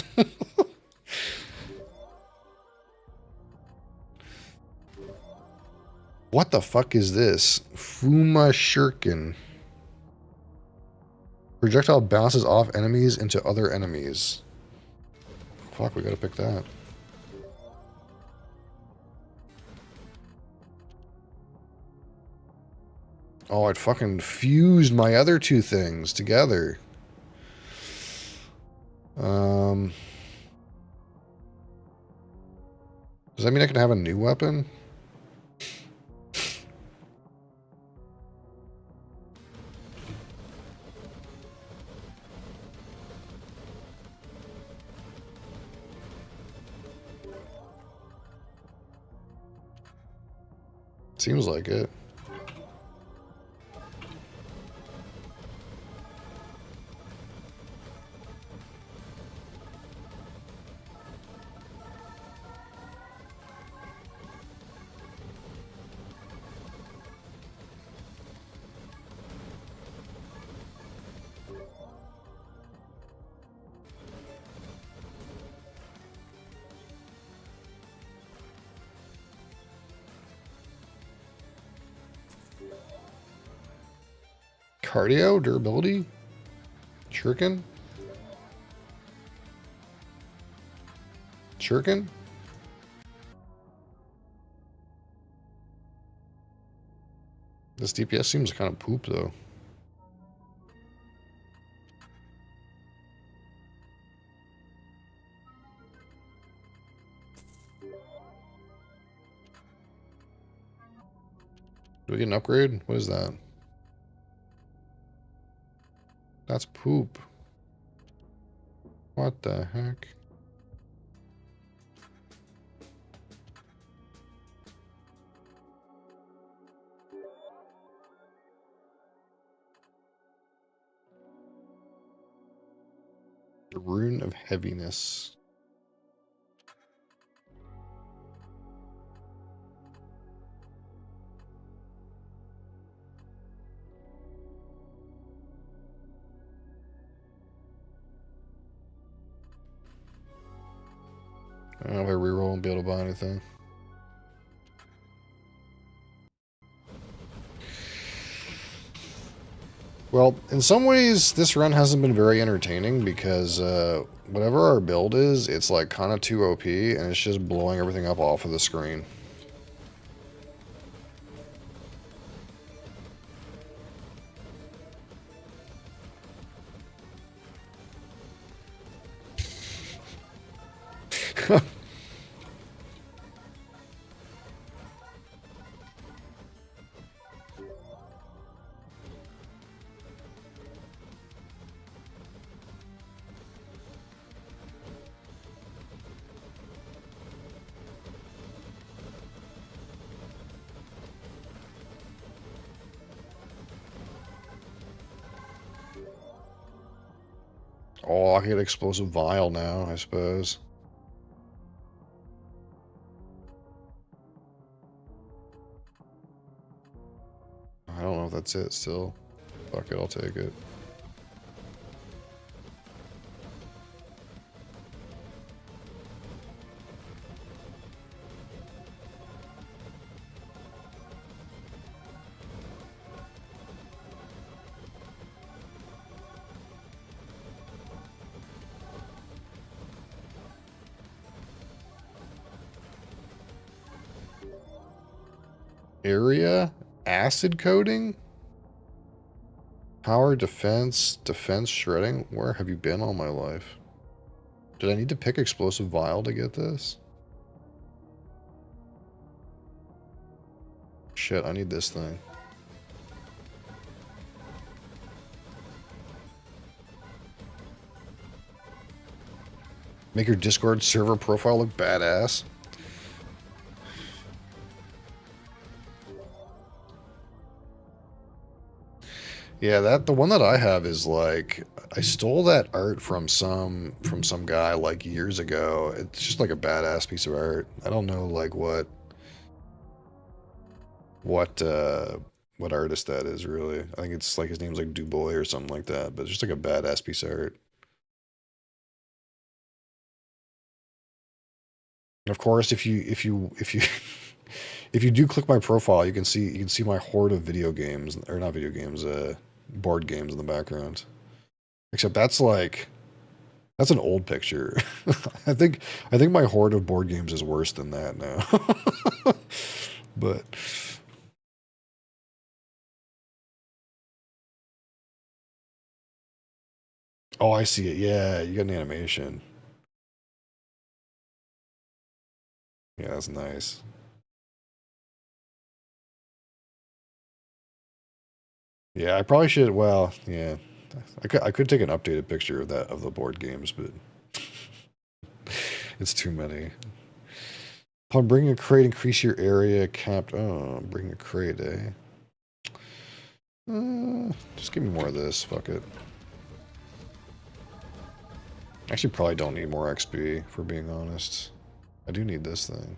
What the fuck is this? Fuma Shuriken. Projectile bounces off enemies into other enemies. Fuck, we gotta pick that. Oh, it fucking fused my other two things together. Does that mean I can have a new weapon? Seems like it. Cardio? Durability? Shuriken? Shuriken? This DPS seems kind of poop, though. Do we get an upgrade? What is that? That's poop. What the heck? The Rune of Heaviness. I don't know if I reroll and be able to buy anything. Well, in some ways, this run hasn't been very entertaining because whatever our build is, it's like kind of too OP and it's just blowing everything up off of the screen. Oh, I can get explosive vial now, I suppose. I don't know if that's it still. Fuck it, I'll take it. Area? Acid coating? Power, defense, defense shredding? Where have you been all my life? Did I need to pick explosive vial to get this? Shit, I need this thing. Make your Discord server profile look badass. Yeah, the one that I have is like I stole that art from some guy like years ago. It's just like a badass piece of art. I don't know like what what artist that is really. I think it's like his name's like Dubois or something like that, but it's just like a badass piece of art. And of course, if you if you do click my profile, you can see my horde of video games, or not video games, board games in the background. Except that's an old picture. I think my horde of board games is worse than that now. But oh, I see it. Yeah, you got an animation. Yeah, that's nice. Yeah, I probably should. Well, yeah, I could take an updated picture of that of the board games, but it's too many. Upon bringing a crate, increase your area capped. Oh, bring a crate, eh? Just give me more of this. Fuck it. Actually, probably don't need more XP, for being honest. I do need this thing.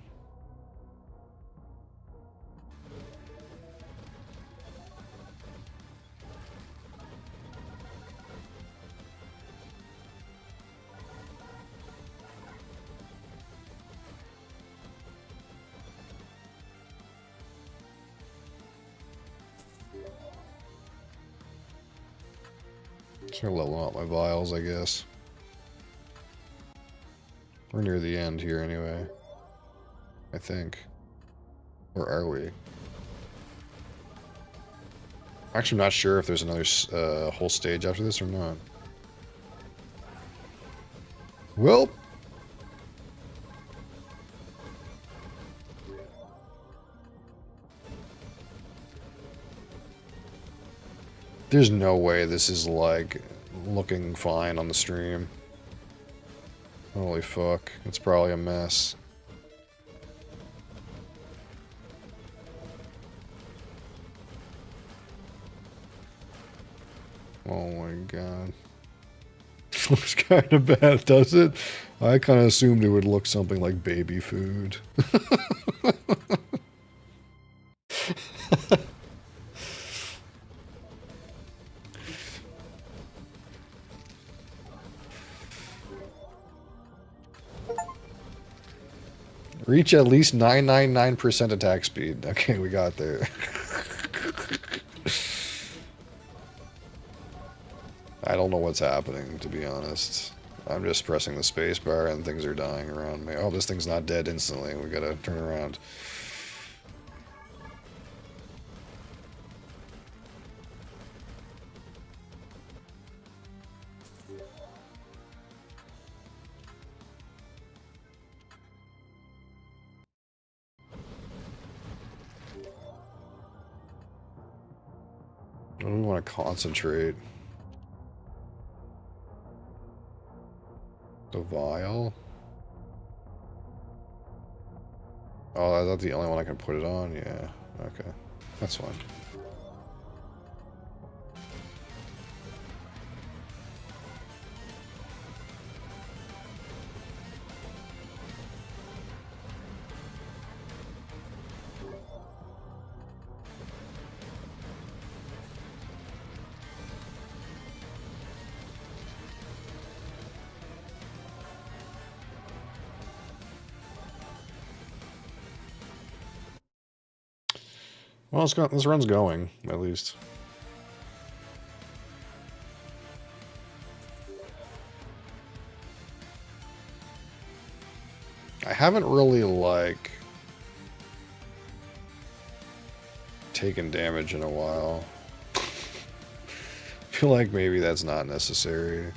Just gonna level out my vials, I guess. We're near the end here anyway. I think. Or are we? Actually, I'm not sure if there's another whole stage after this or not. Well, there's no way this is like looking fine on the stream. Holy fuck, it's probably a mess. Oh my god. Looks kind of bad, does it? I kind of assumed it would look something like baby food. Reach at least 999% attack speed. Okay, we got there. I don't know what's happening, to be honest. I'm just pressing the space bar and things are dying around me. Oh, this thing's not dead instantly. We gotta turn around. I don't want to concentrate. The vial? Oh, that's the only one I can put it on? Yeah, okay. That's fine. Well, this run's going, at least. I haven't really, like, taken damage in a while. I feel like maybe that's not necessary.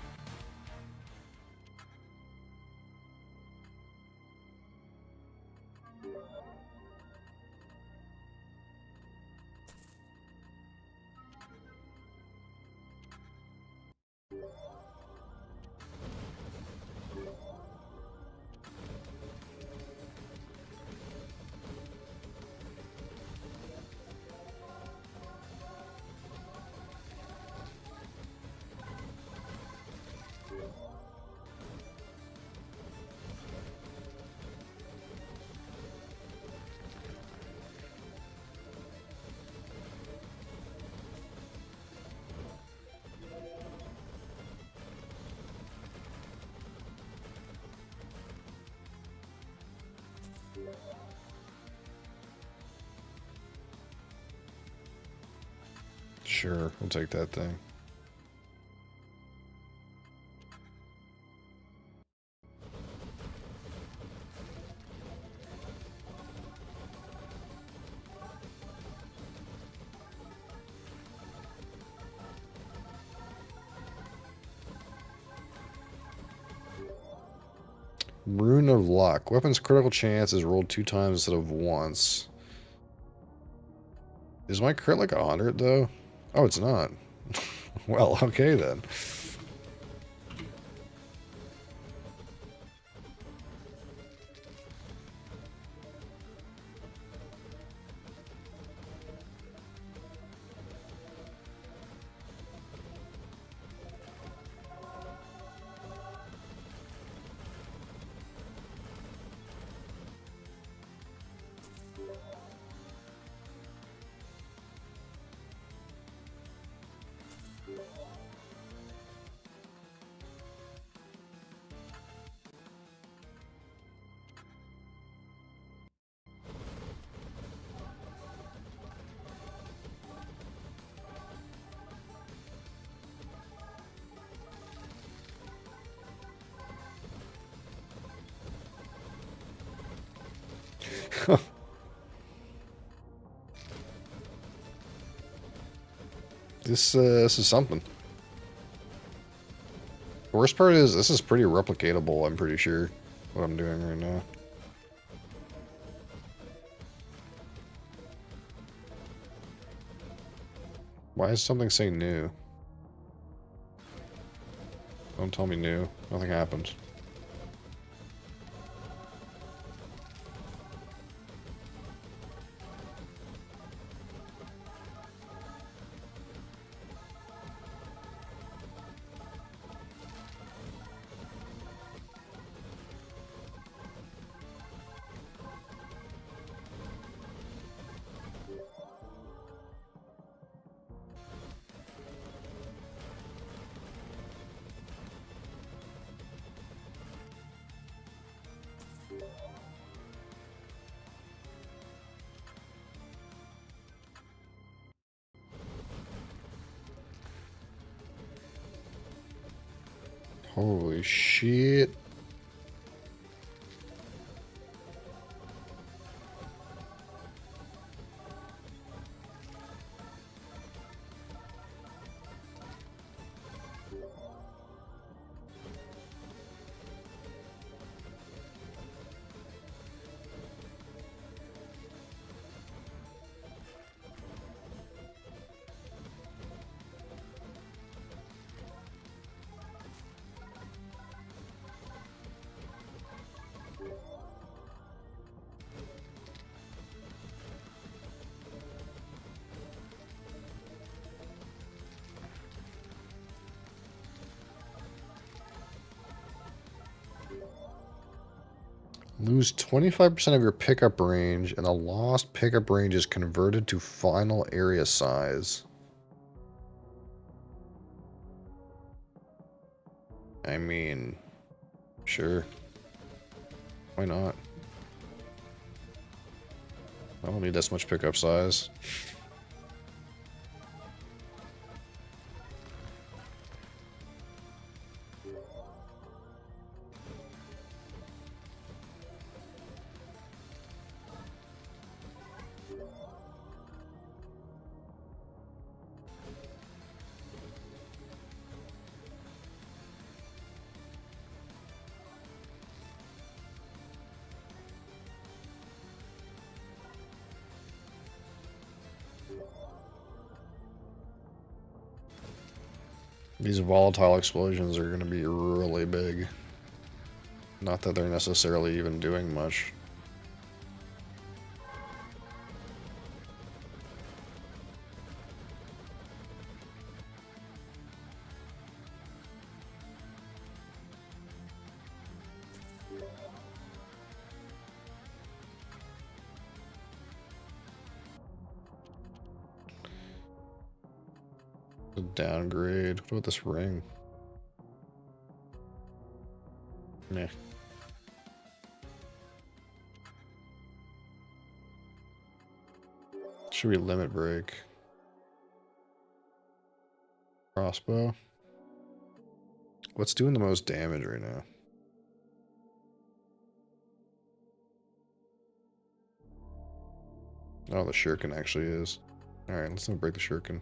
Sure, we'll take that thing. Rune of Luck. Weapon's critical chance is rolled 2 times instead of once. Is my crit like 100 though? Oh, it's not. Well, okay then. This is something. The worst part is this is pretty replicatable, I'm pretty sure, what I'm doing right now. Why is something saying new? Don't tell me new. Nothing happens. Holy shit. Lose 25% of your pickup range, and the lost pickup range is converted to final area size. I mean, sure. Why not? I don't need this much pickup size. These volatile explosions are going to be really big. Not that they're necessarily even doing much. A downgrade. What about this ring? Nah. Should we limit break? Crossbow. What's doing the most damage right now? Oh, the shuriken actually is. Alright, let's not break the shuriken.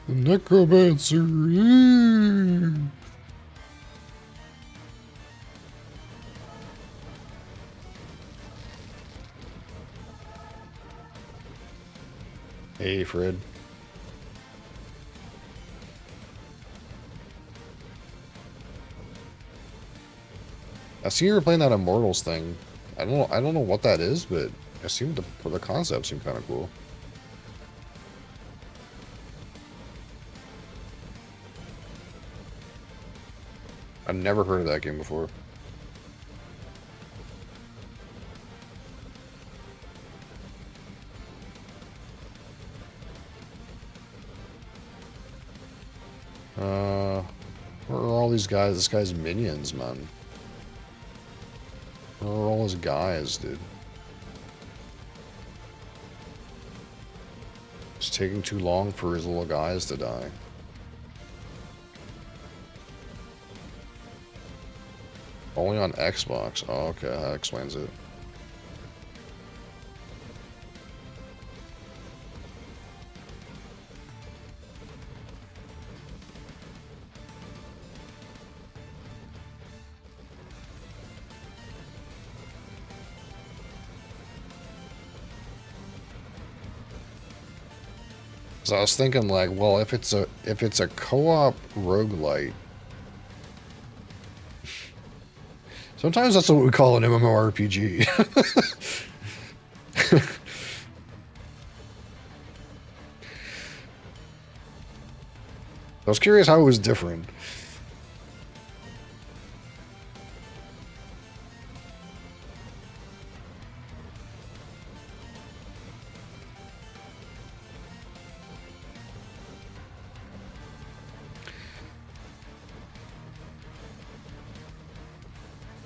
The necromancer! Yeah. Hey, Fred. I see you were playing that Immortals thing. I don't know what that is, but I seem the concept seemed kind of cool. I've never heard of that game before. Where are all these guys? This guy's minions, man. Where are all his guys, dude? It's taking too long for his little guys to die. Only on Xbox. Oh, okay, that explains it. So I was thinking, like, well, if it's a co-op roguelite, sometimes that's what we call an MMORPG. I was curious how it was different.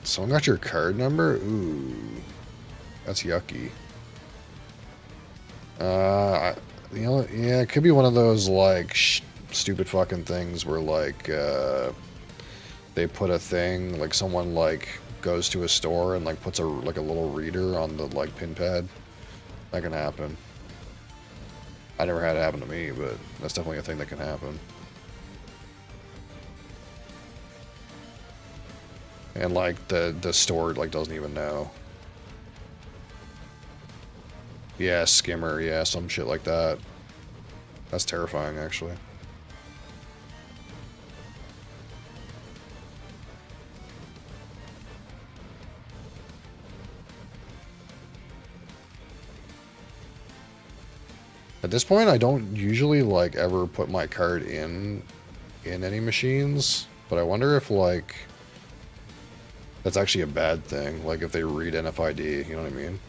Someone got your card number? Ooh. That's yucky. You know, yeah, it could be one of those, like, stupid fucking things where, like, they put a thing, like, someone, like, goes to a store and, like, puts a little reader on the, like, pin pad. That can happen. I never had it happen to me, but that's definitely a thing that can happen. And, like, the store, like, doesn't even know. Yeah, skimmer, yeah, some shit like that. That's terrifying, actually. At this point, I don't usually, like, ever put my card in any machines, but I wonder if, like, that's actually a bad thing, like, if they read NFID, you know what I mean?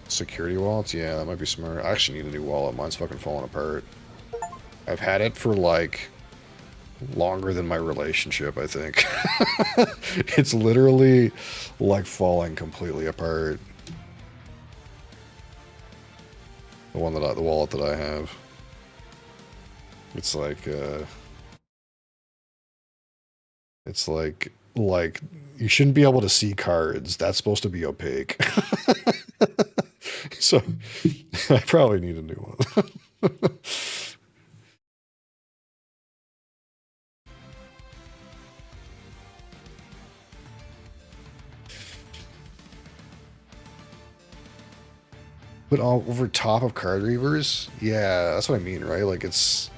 Security wallets? Yeah, that might be smart. I actually need a new wallet. Mine's fucking falling apart. I've had it for, like, longer than my relationship, I think. It's literally, like, falling completely apart. The wallet that I have. It's like, it's like, you shouldn't be able to see cards. That's supposed to be opaque. So, I probably need a new one. But all over top of card reavers? Yeah, that's what I mean, right? Like, it's...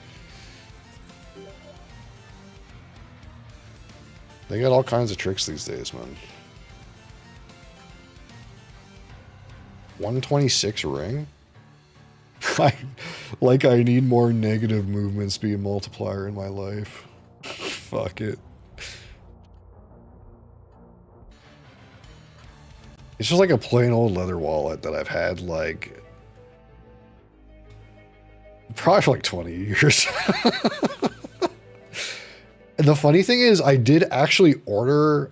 They got all kinds of tricks these days, man. 126 ring? I need more negative movement speed multiplier in my life. Fuck it. It's just like a plain old leather wallet that I've had, like, probably for like 20 years. And the funny thing is, I did actually order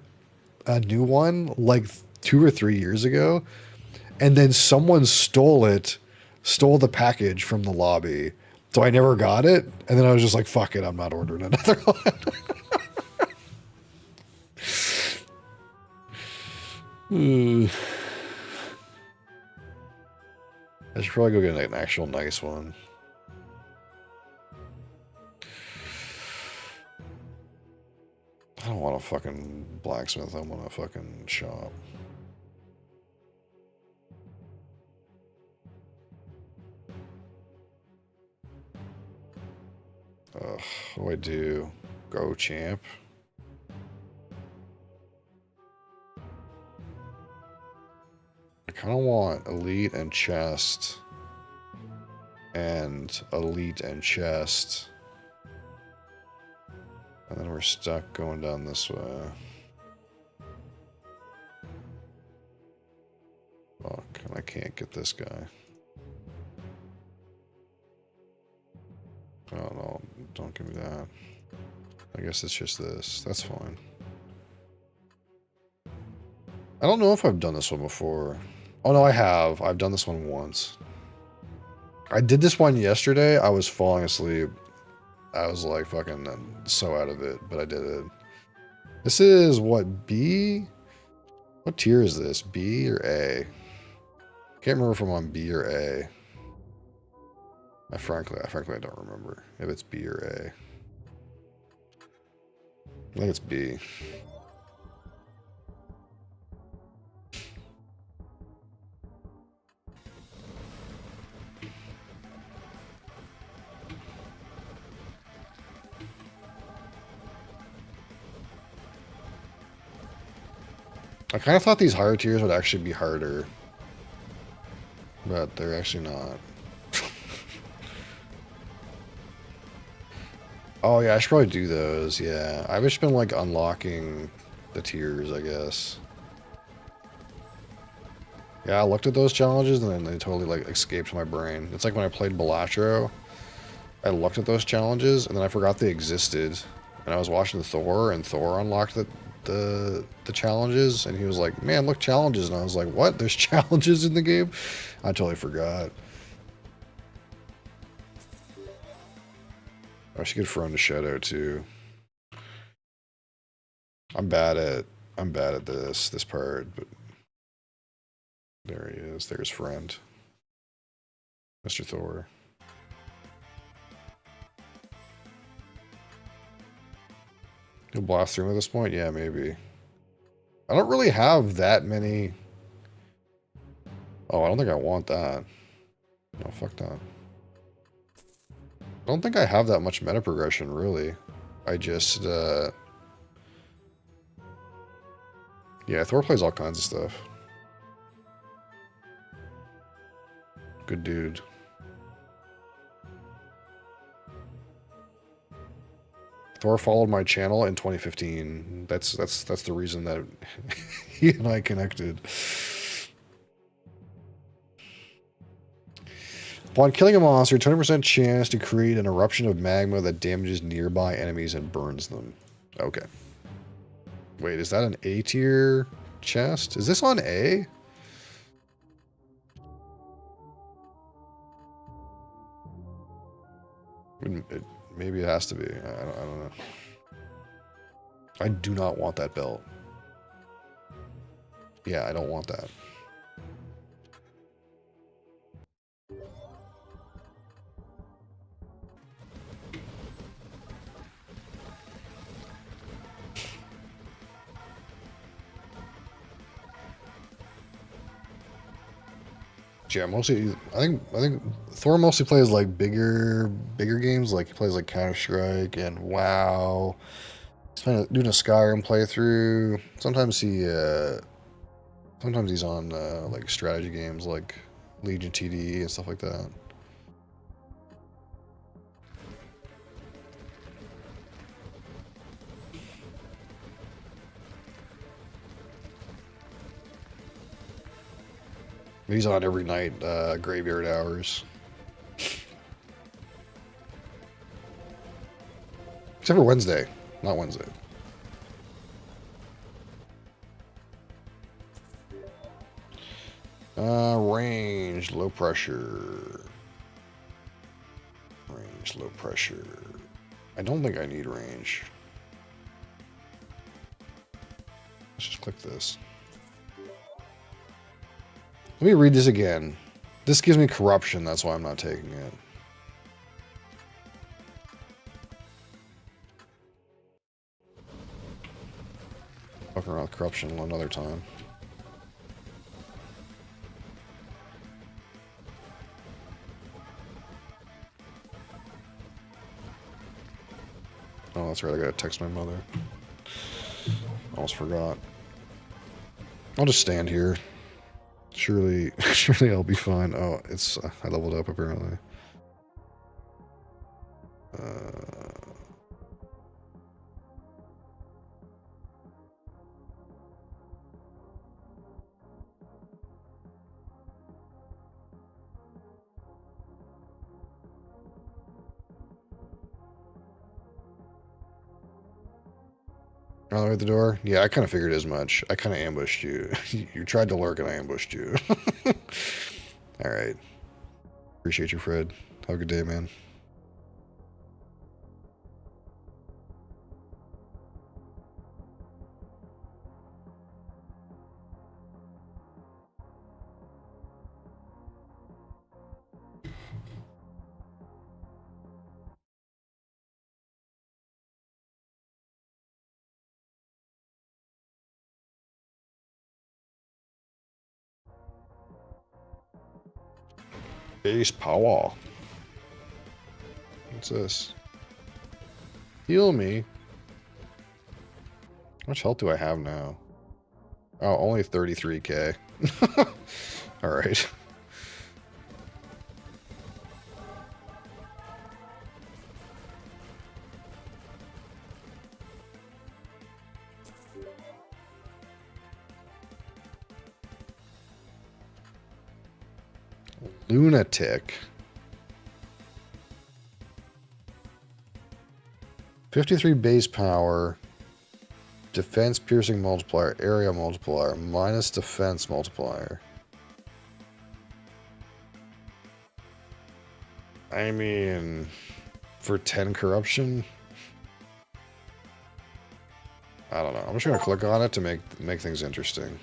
a new one like 2 or 3 years ago, and then someone stole the package from the lobby. So I never got it, and then I was just like, fuck it, I'm not ordering another one. I should probably go get an actual nice one. I don't want a fucking blacksmith, I want a fucking shop. Ugh, what do I do? Go champ? I kind of want elite and chest. And elite and chest. And then we're stuck going down this way. Fuck, and I can't get this guy. Oh no, don't give me that. I guess it's just this. That's fine. I don't know if I've done this one before. Oh no, I have. I've done this one once. I did this one yesterday. I was falling asleep. I was like fucking so out of it, but I did it. This is what, B? What tier is this? B or A? Can't remember if I'm on B or A. Frankly, I don't remember if it's B or A. I think it's B. I kind of thought these higher tiers would actually be harder, but they're actually not. Oh yeah, I should probably do those, yeah. I've just been like unlocking the tiers, I guess. Yeah, I looked at those challenges and then they totally like escaped my brain. It's like when I played Balatro I looked at those challenges and then I forgot they existed. And I was watching Thor, and Thor unlocked the challenges, and he was like, "Man, look, challenges!" And I was like, "What? There's challenges in the game?" I totally forgot. I should get Friend to Shadow too. I'm bad at this part, but there he is. There's Friend, Mr. Thor. He'll blast through him at this point? Yeah, maybe. I don't really have that many. Oh, I don't think I want that. No, fuck that. I don't think I have that much meta progression, really. I just, yeah, Thor plays all kinds of stuff. Good dude. Thor followed my channel in 2015. That's the reason that he and I connected. Upon killing a monster, 20% chance to create an eruption of magma that damages nearby enemies and burns them. Okay. Wait, is that an A tier chest? Is this on A? Maybe it has to be. I don't know. I do not want that belt. Yeah, I don't want that. Yeah, mostly. I think Thor mostly plays like bigger games. Like he plays like Counter Strike and WoW. He's kind of doing a Skyrim playthrough. Sometimes he's on like strategy games like Legion TD and stuff like that. He's on every night, graveyard hours. Except for Wednesday. Not Wednesday. Range, low pressure. Range, low pressure. I don't think I need range. Let's just click this. Let me read this again. This gives me corruption, that's why I'm not taking it. Fucking around with corruption another time. Oh, that's right, I gotta text my mother. Almost forgot. I'll just stand here. Surely I'll be fine. Oh, it's I leveled up apparently. On the way at the door? Yeah, I kind of figured as much. I kind of ambushed you. You tried to lurk and I ambushed you. All right. Appreciate you, Fred. Have a good day, man. Base power. What's this? Heal me. How much health do I have now? Oh, only 33k. All right. Lunatic. 53 base power, defense piercing multiplier, area multiplier, minus defense multiplier. I mean, for 10 corruption? I don't know. I'm just gonna click on it to make things interesting.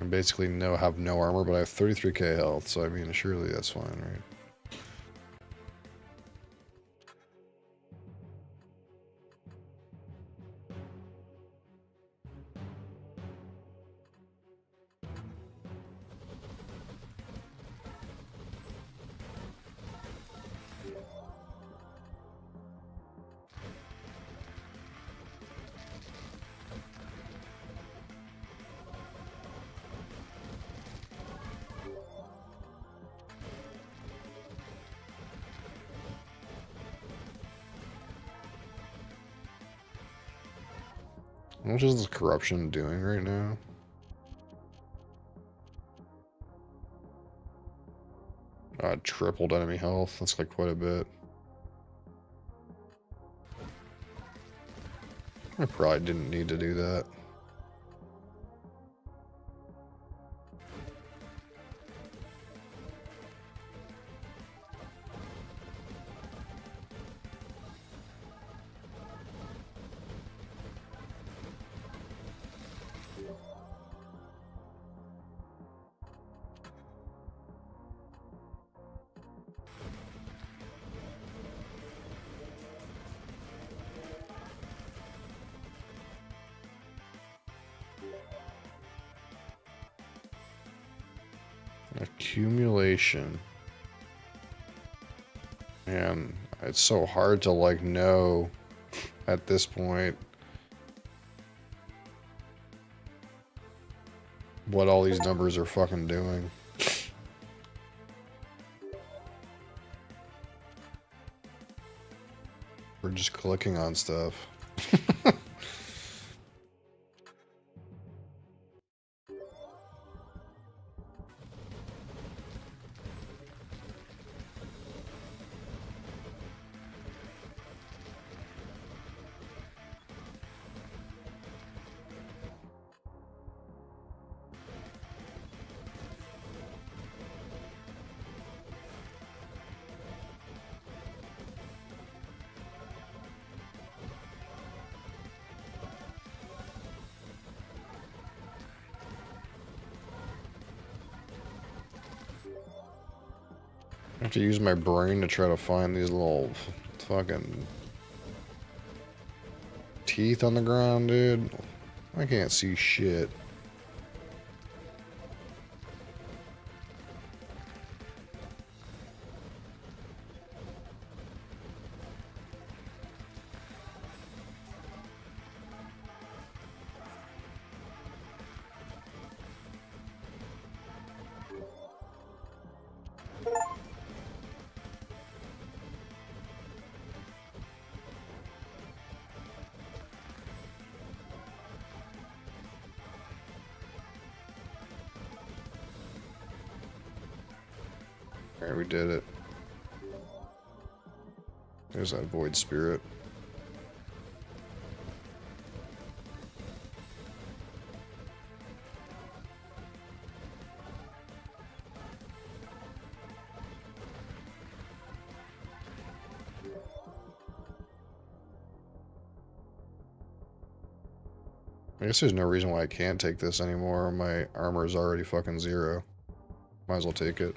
I basically have no armor, but I have 33k health, so I mean, surely that's fine, right? How much is this corruption doing right now? Tripled enemy health. That's like quite a bit. I probably didn't need to do that. Accumulation. Man, it's so hard to like know at this point what all these numbers are fucking doing. We're just clicking on stuff. I have to use my brain to try to find these little fucking teeth on the ground, dude. I can't see shit. Alright, we did it. There's that void spirit. I guess there's no reason why I can't take this anymore. My armor is already fucking 0. Might as well take it.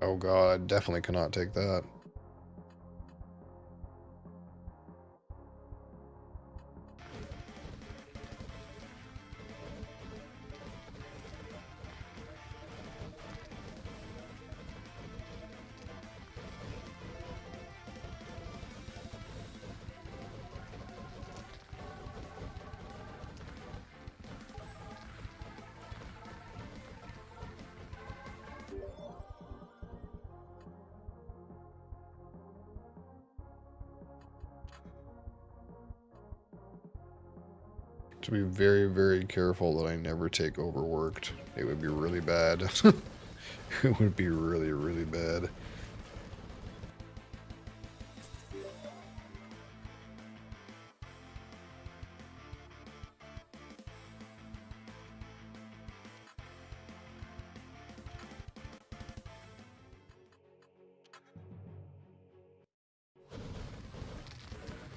Oh god, I definitely cannot take that. To be very, very careful that I never take overworked. It would be really bad. It would be really, really bad.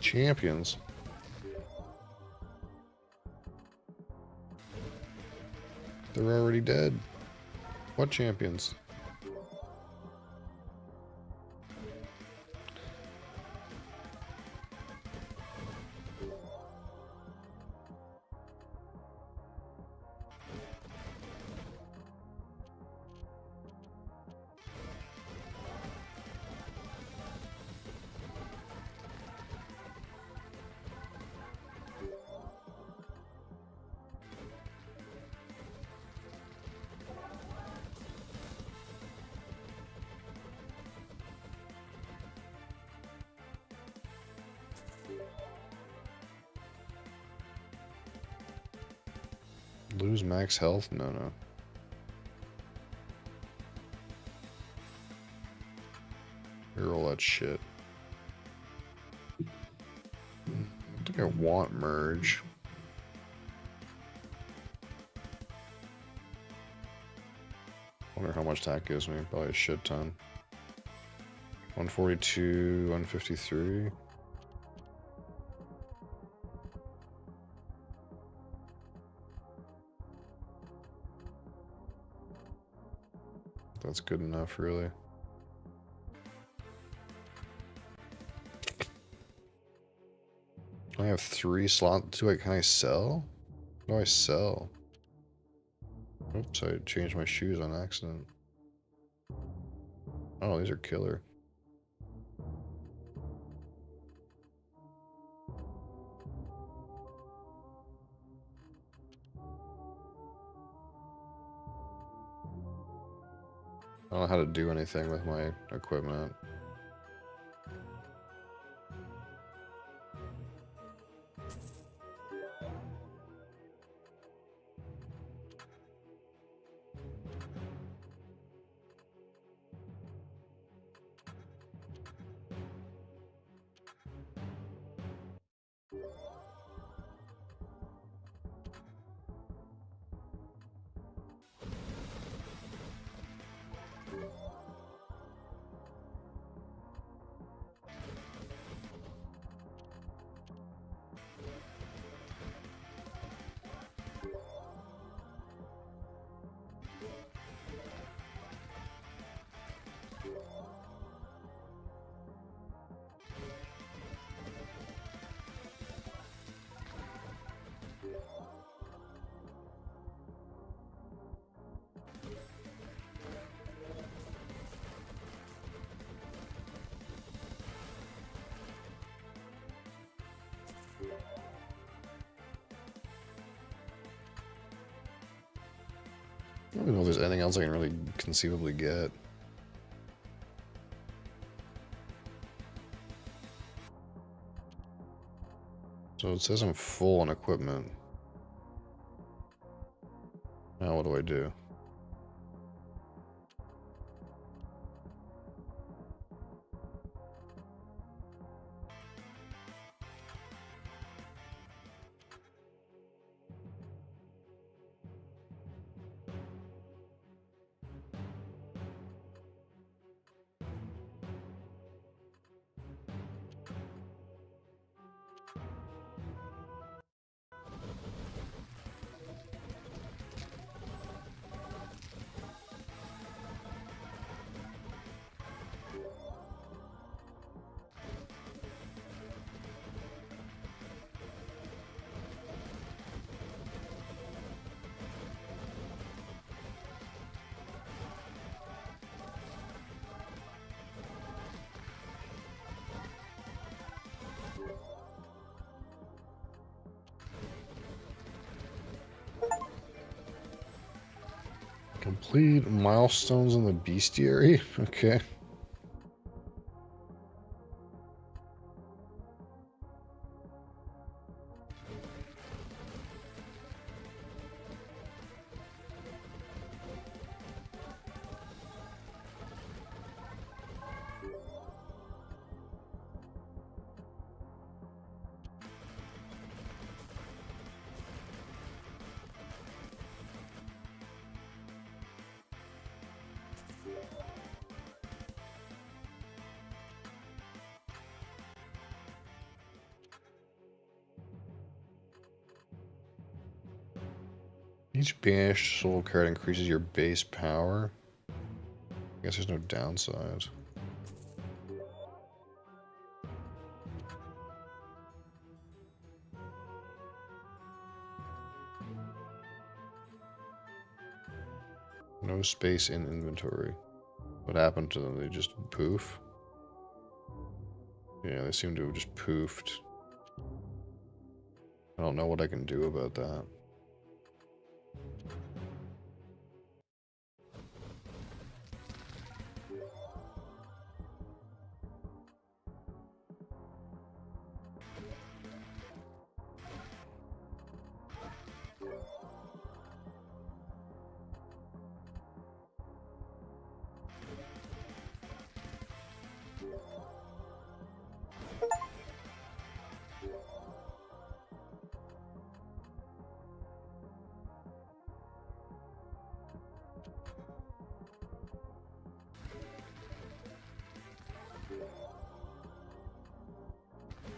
Champions. They're already dead. What champions? Lose max health? No, no. Reroll that shit. I think I want merge. Wonder how much that gives me. Probably a shit ton. 142, 153. That's good enough, really. I have 3 slots. Can I sell? What do I sell? Oops, I changed my shoes on accident. Oh, these are killer. I don't know how to do anything with my equipment. I don't even know if there's anything else I can really conceivably get. So it says I'm full on equipment. Now what do I do? Complete milestones in the bestiary? Okay. Each banished soul card increases your base power. I guess there's no downside. No space in inventory. What happened to them? They just poof? Yeah, they seem to have just poofed. I don't know what I can do about that.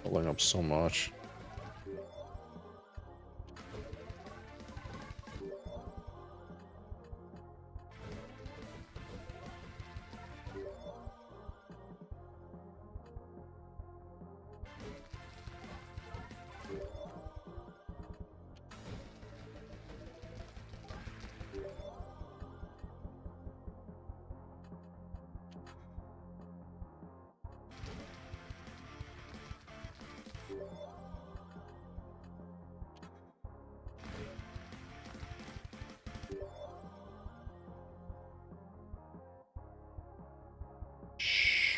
Leveling up so much.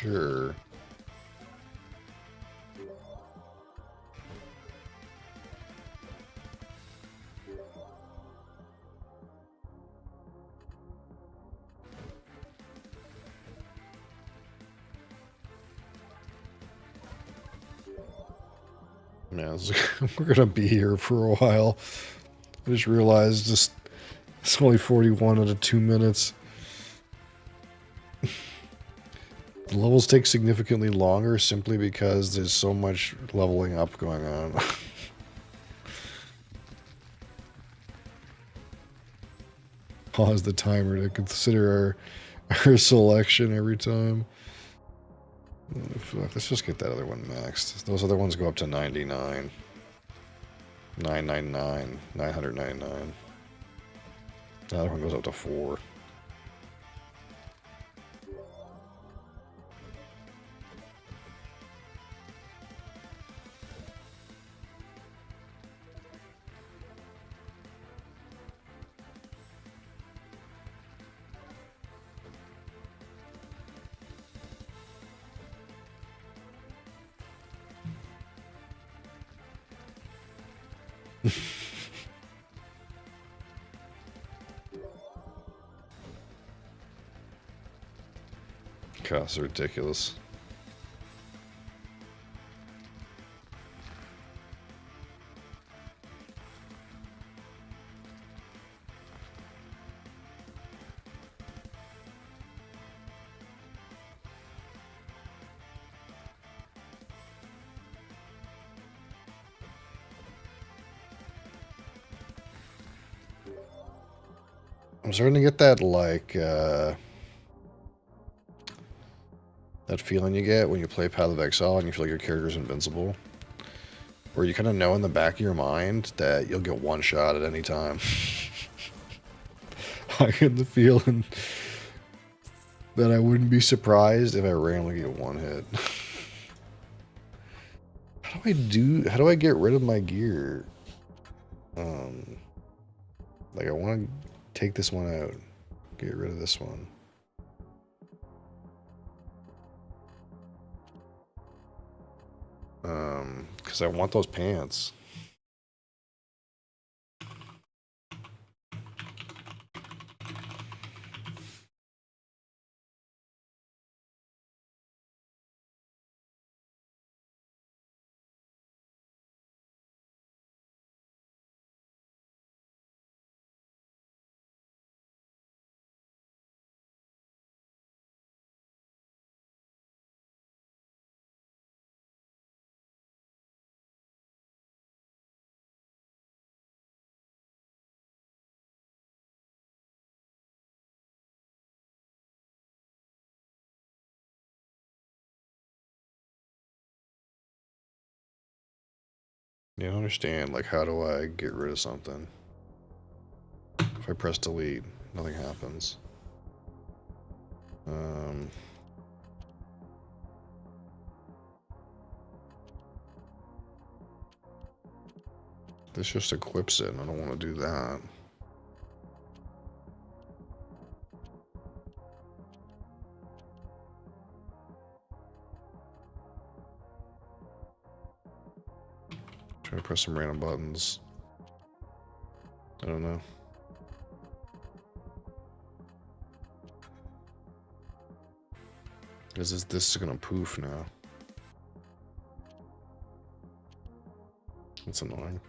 Sure. Man, we're gonna be here for a while. I just realized it's only 41 out of 2 minutes. The levels take significantly longer simply because there's so much leveling up going on. Pause the timer to consider our selection every time. Let's just get that other one maxed. Those other ones go up to 99. 999. 999. The other one goes up to 4. Costs are ridiculous. I'm starting to get that, like, that feeling you get when you play Path of Exile and you feel like your character's invincible. Where you kind of know in the back of your mind that you'll get one shot at any time. I get the feeling that I wouldn't be surprised if I randomly get one hit. How do I get rid of my gear? Like, I want to take this one out. get rid of this one. Because I want those pants. You don't understand, like, how do I get rid of something? If I press delete, nothing happens. This just equips it, and I don't want to do that. Try to press some random buttons. I don't know. This is gonna poof now. That's annoying.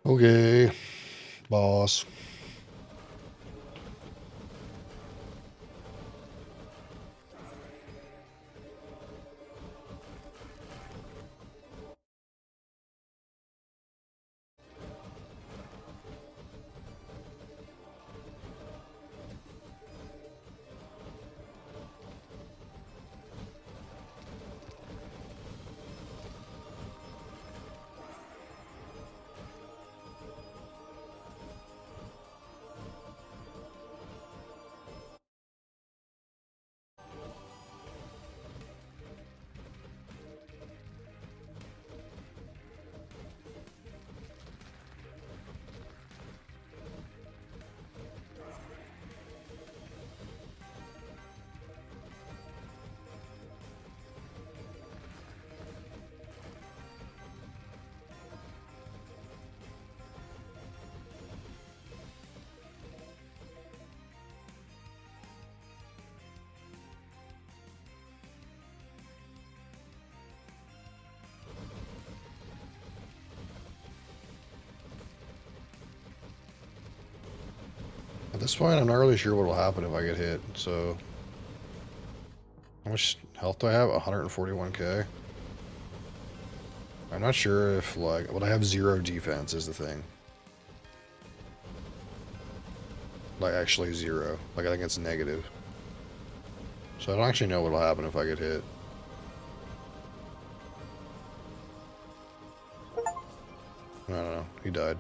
Okay, boss. At this point, I'm not really sure what will happen if I get hit, so... How much health do I have? 141k? I'm not sure if, like... Well, I have 0 defense is the thing. Like, actually 0. Like, I think it's negative. So I don't actually know what will happen if I get hit. I don't know. He died.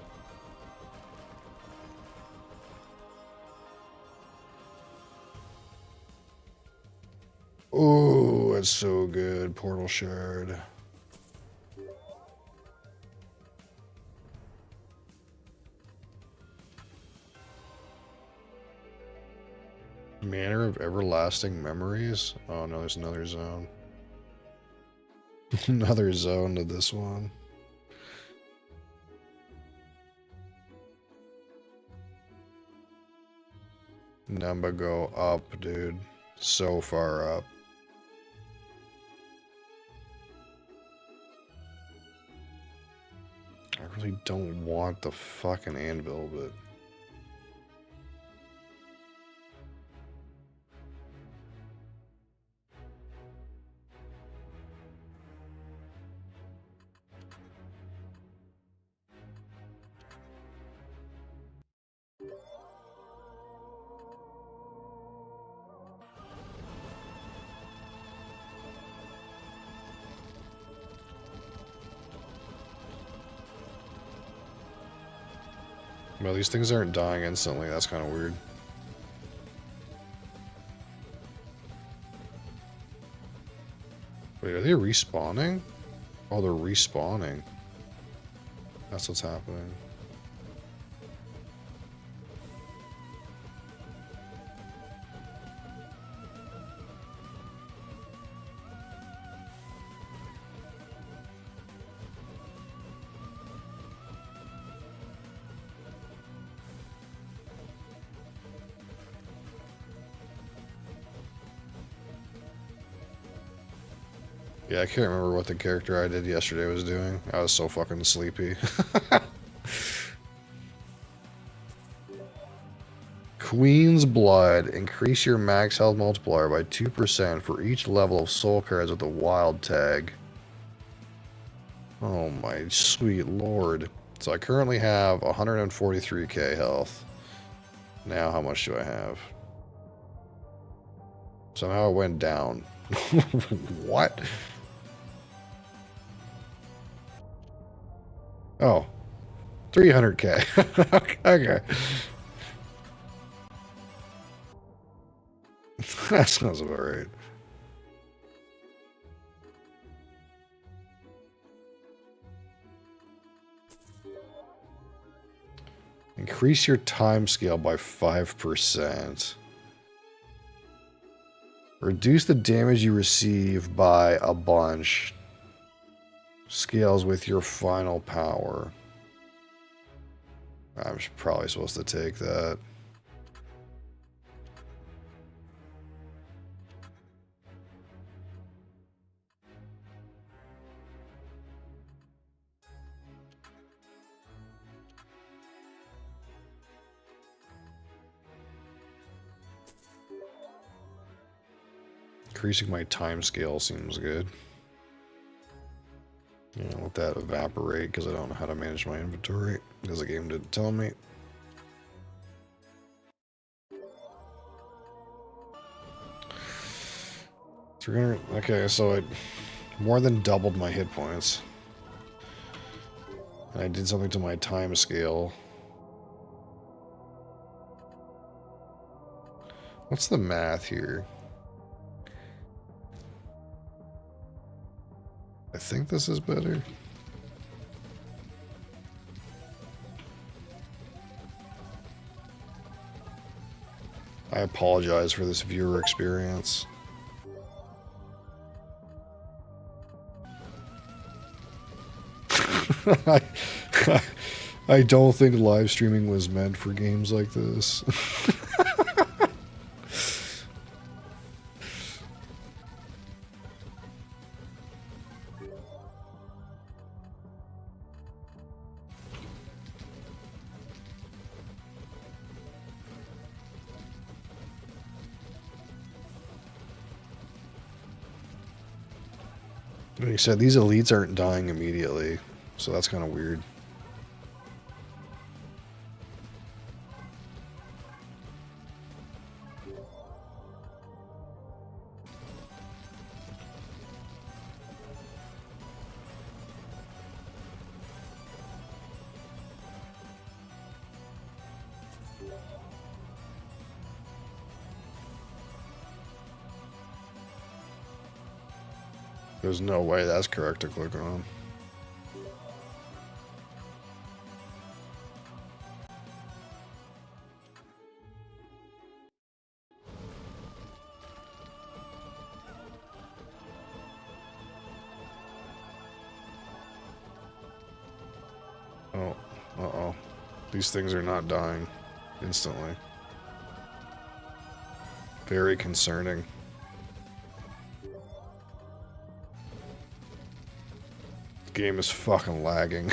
Oh, that's so good. Portal shard. Manor of everlasting memories? Oh no, there's another zone. Another zone to this one. Number go up, dude. So far up. I really don't want the fucking anvil, but... Well, these things aren't dying instantly. That's kind of weird. Wait, are they respawning? Oh, they're respawning. That's what's happening. Yeah, I can't remember what the character I did yesterday was doing. I was so fucking sleepy. Queen's Blood. Increase your max health multiplier by 2% for each level of soul cards with a wild tag. Oh my sweet lord. So I currently have 143k health. Now how much do I have? Somehow it went down. What? Oh. 300k. Okay. That sounds about right. Increase your time scale by 5%. Reduce the damage you receive by a bunch. Scales with your final power. I'm probably supposed to take that. Increasing my time scale seems good. Let that evaporate because I don't know how to manage my inventory because the game didn't tell me. Okay, so it more than doubled my hit points. And I did something to my time scale. What's the math here? I think this is better. I apologize for this viewer experience. I don't think live streaming was meant for games like this. Like you said, these elites aren't dying immediately, so that's kind of weird. There's no way that's correct to click on. Oh, uh-oh. These things are not dying instantly. Very concerning. The game is fucking lagging.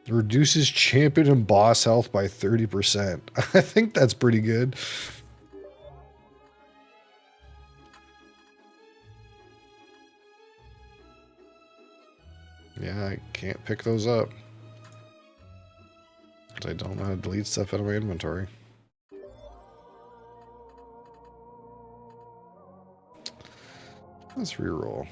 Reduces champion and boss health by 30%. I think that's pretty good. Yeah, I can't pick those up. I don't know how to delete stuff out of my inventory. Let's reroll.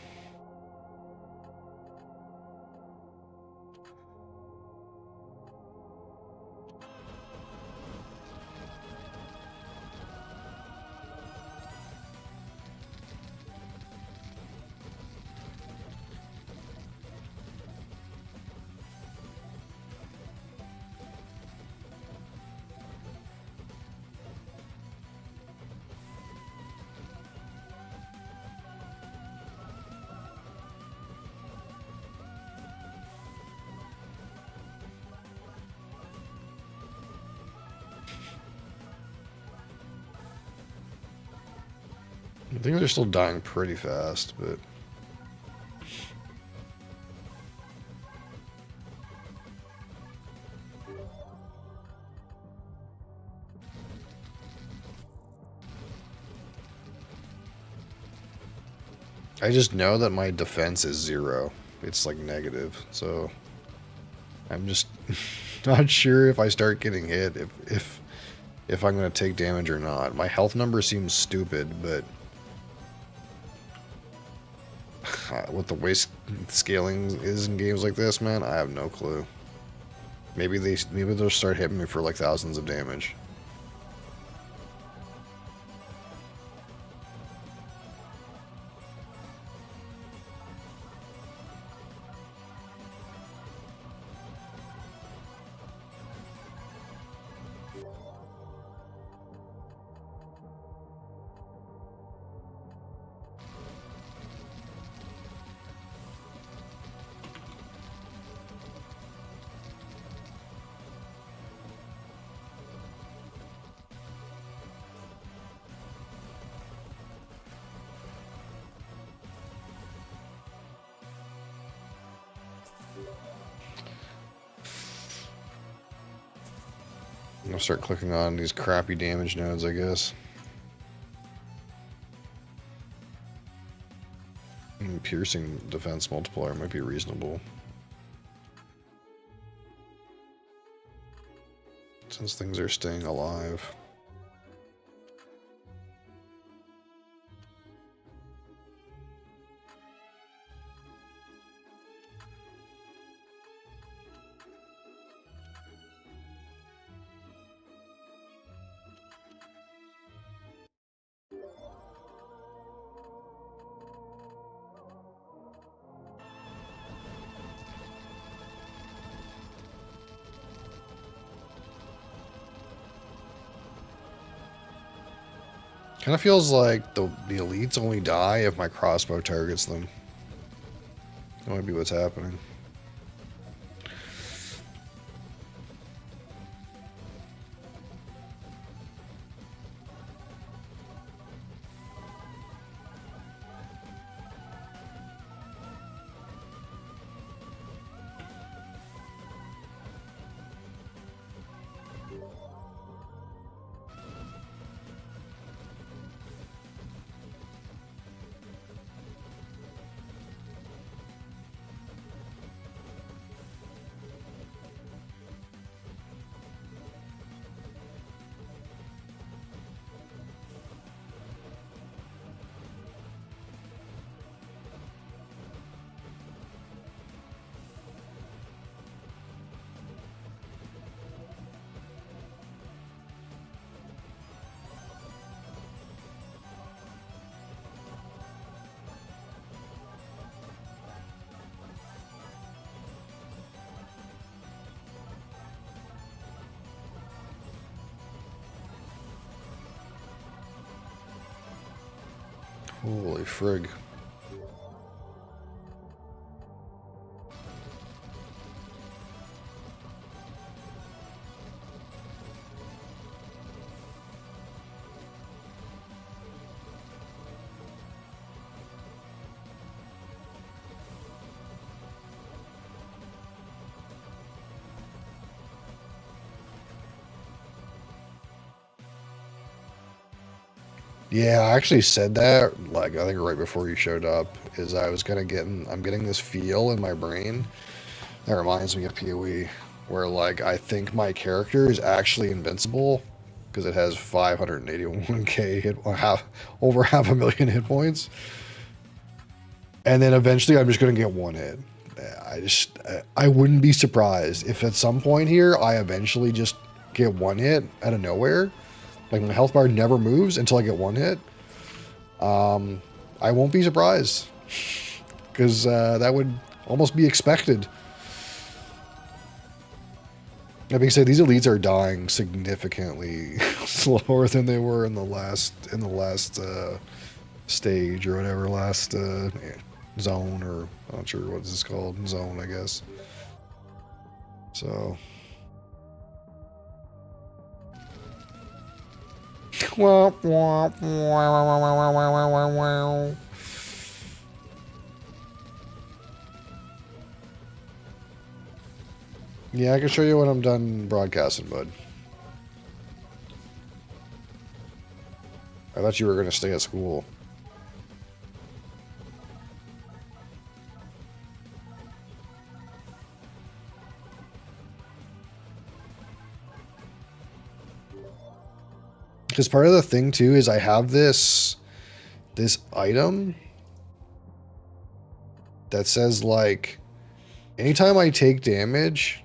I think they're still dying pretty fast, but... I just know that my defense is 0. It's like negative, so... I'm just not sure if I start getting hit, if I'm going to take damage or not. My health number seems stupid, but... what the way scaling is in games like this, man, I have no clue. Maybe they'll start hitting me for like thousands of damage. I'll start clicking on these crappy damage nodes, I guess. Piercing defense multiplier might be reasonable. Since things are staying alive. Kind of feels like the elites only die if my crossbow targets them. That might be what's happening. Holy frig. Yeah, I actually said that, like, I think right before you showed up, is I was gonna I'm getting this feel in my brain that reminds me of PoE, where, like, I think my character is actually invincible, because it has 581k over half a million hit points. And then eventually I'm just gonna get one hit. I wouldn't be surprised if at some point here, I eventually just get one hit out of nowhere. Like, my health bar never moves until I get one hit. I won't be surprised, because that would almost be expected. That being said, these elites are dying significantly slower than they were in the last stage or whatever, last zone, or I'm not sure what this is called, zone, I guess. So. Yeah, I can show you when I'm done broadcasting, bud. I thought you were going to stay at school. Because part of the thing too is I have this item that says, like, anytime I take damage,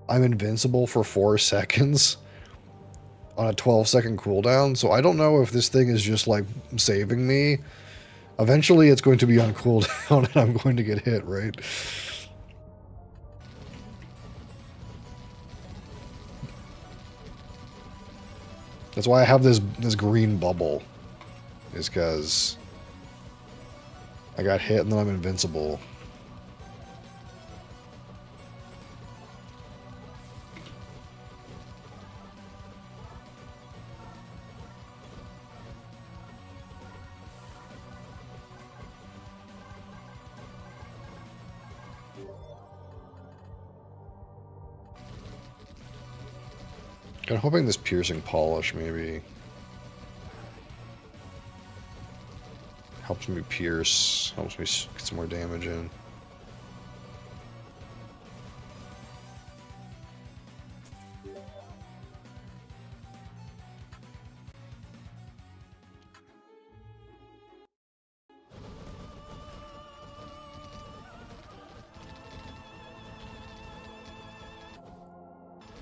I'm invincible for 4 seconds on a 12-second cooldown. So I don't know if this thing is just, like, saving me. Eventually it's going to be on cooldown and I'm going to get hit, right? That's why I have this green bubble, is because I got hit and then I'm invincible. I'm hoping this piercing polish maybe helps me pierce, helps me get some more damage in.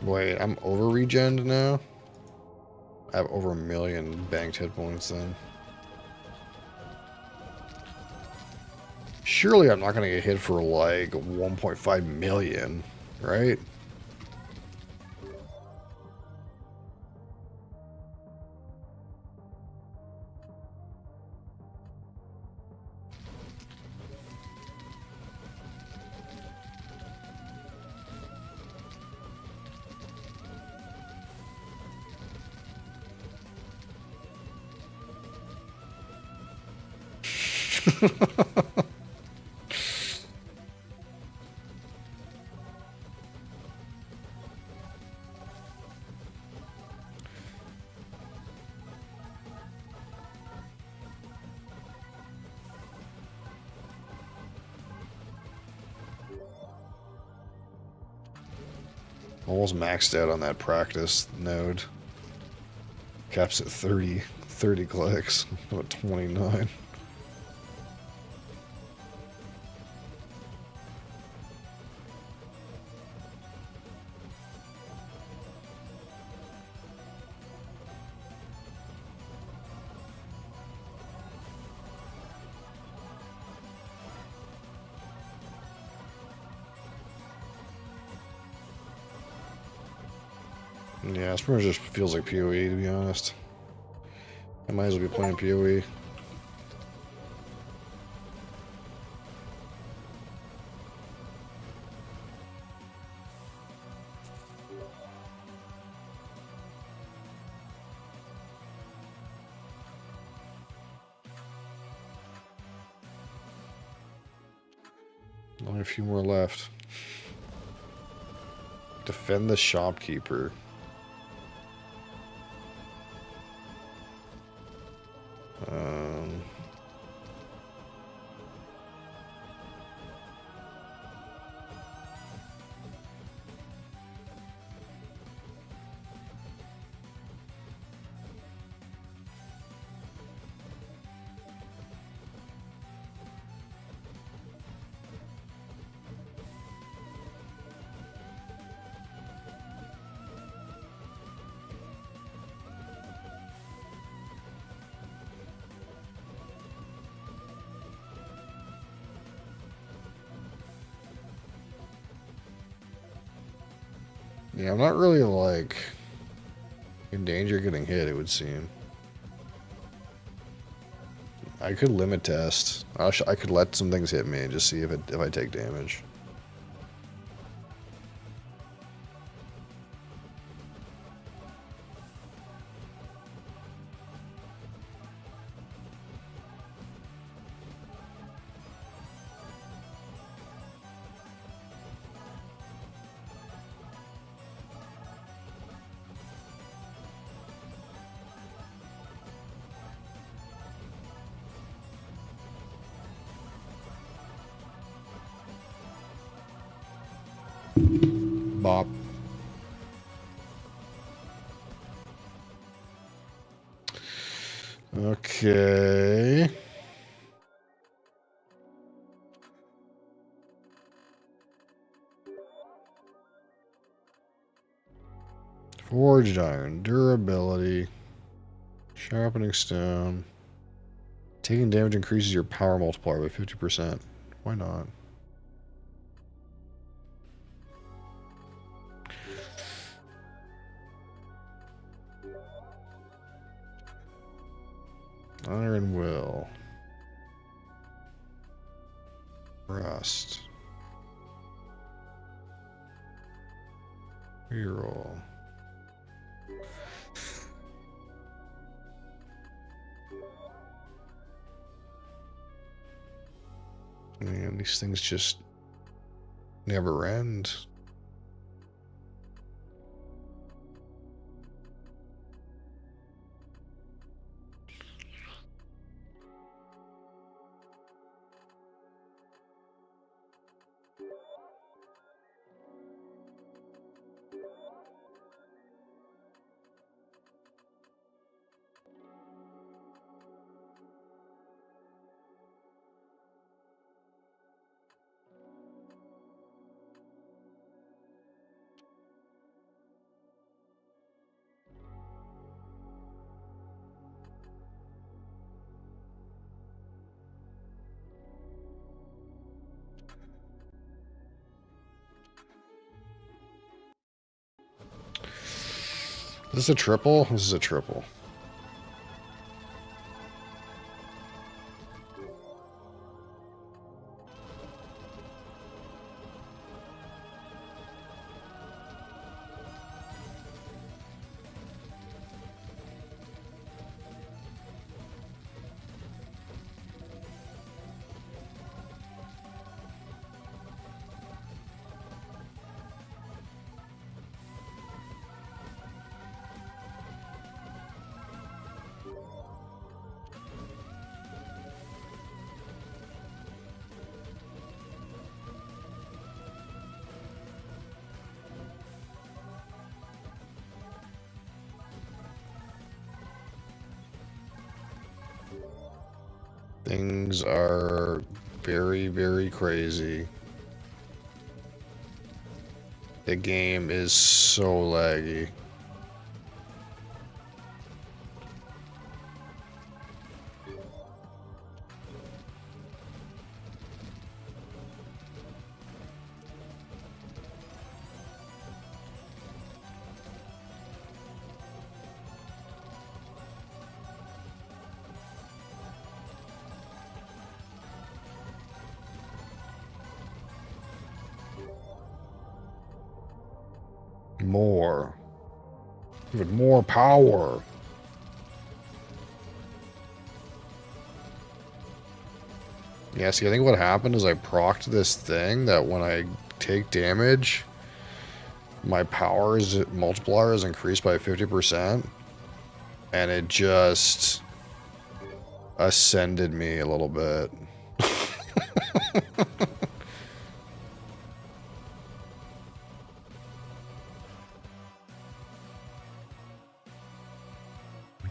Wait, I'm over regened now? I have over 1 million banked hit points then. Surely I'm not going to get hit for like 1.5 million, right? Almost maxed out on that practice node. Caps at 30 clicks. I'm at 29. Yeah, this pretty much just feels like PoE, to be honest. I might as well be playing PoE. Only a few more left. Defend the shopkeeper. Um... Yeah, I'm not really, like, in danger of getting hit, it would seem. I could limit test. I could let some things hit me and just see if I take damage. Bop. Okay. Forged iron, durability, sharpening stone. Taking damage increases your power multiplier by 50%. Why not? Honor and will. Rust. Reroll. Man, these things just never end. Is this a triple? This is a triple. Things are very, very crazy. The game is so laggy. More. Even more power. Yeah, see, I think what happened is I procced this thing that when I take damage, my multiplier is increased by 50%, and it just ascended me a little bit.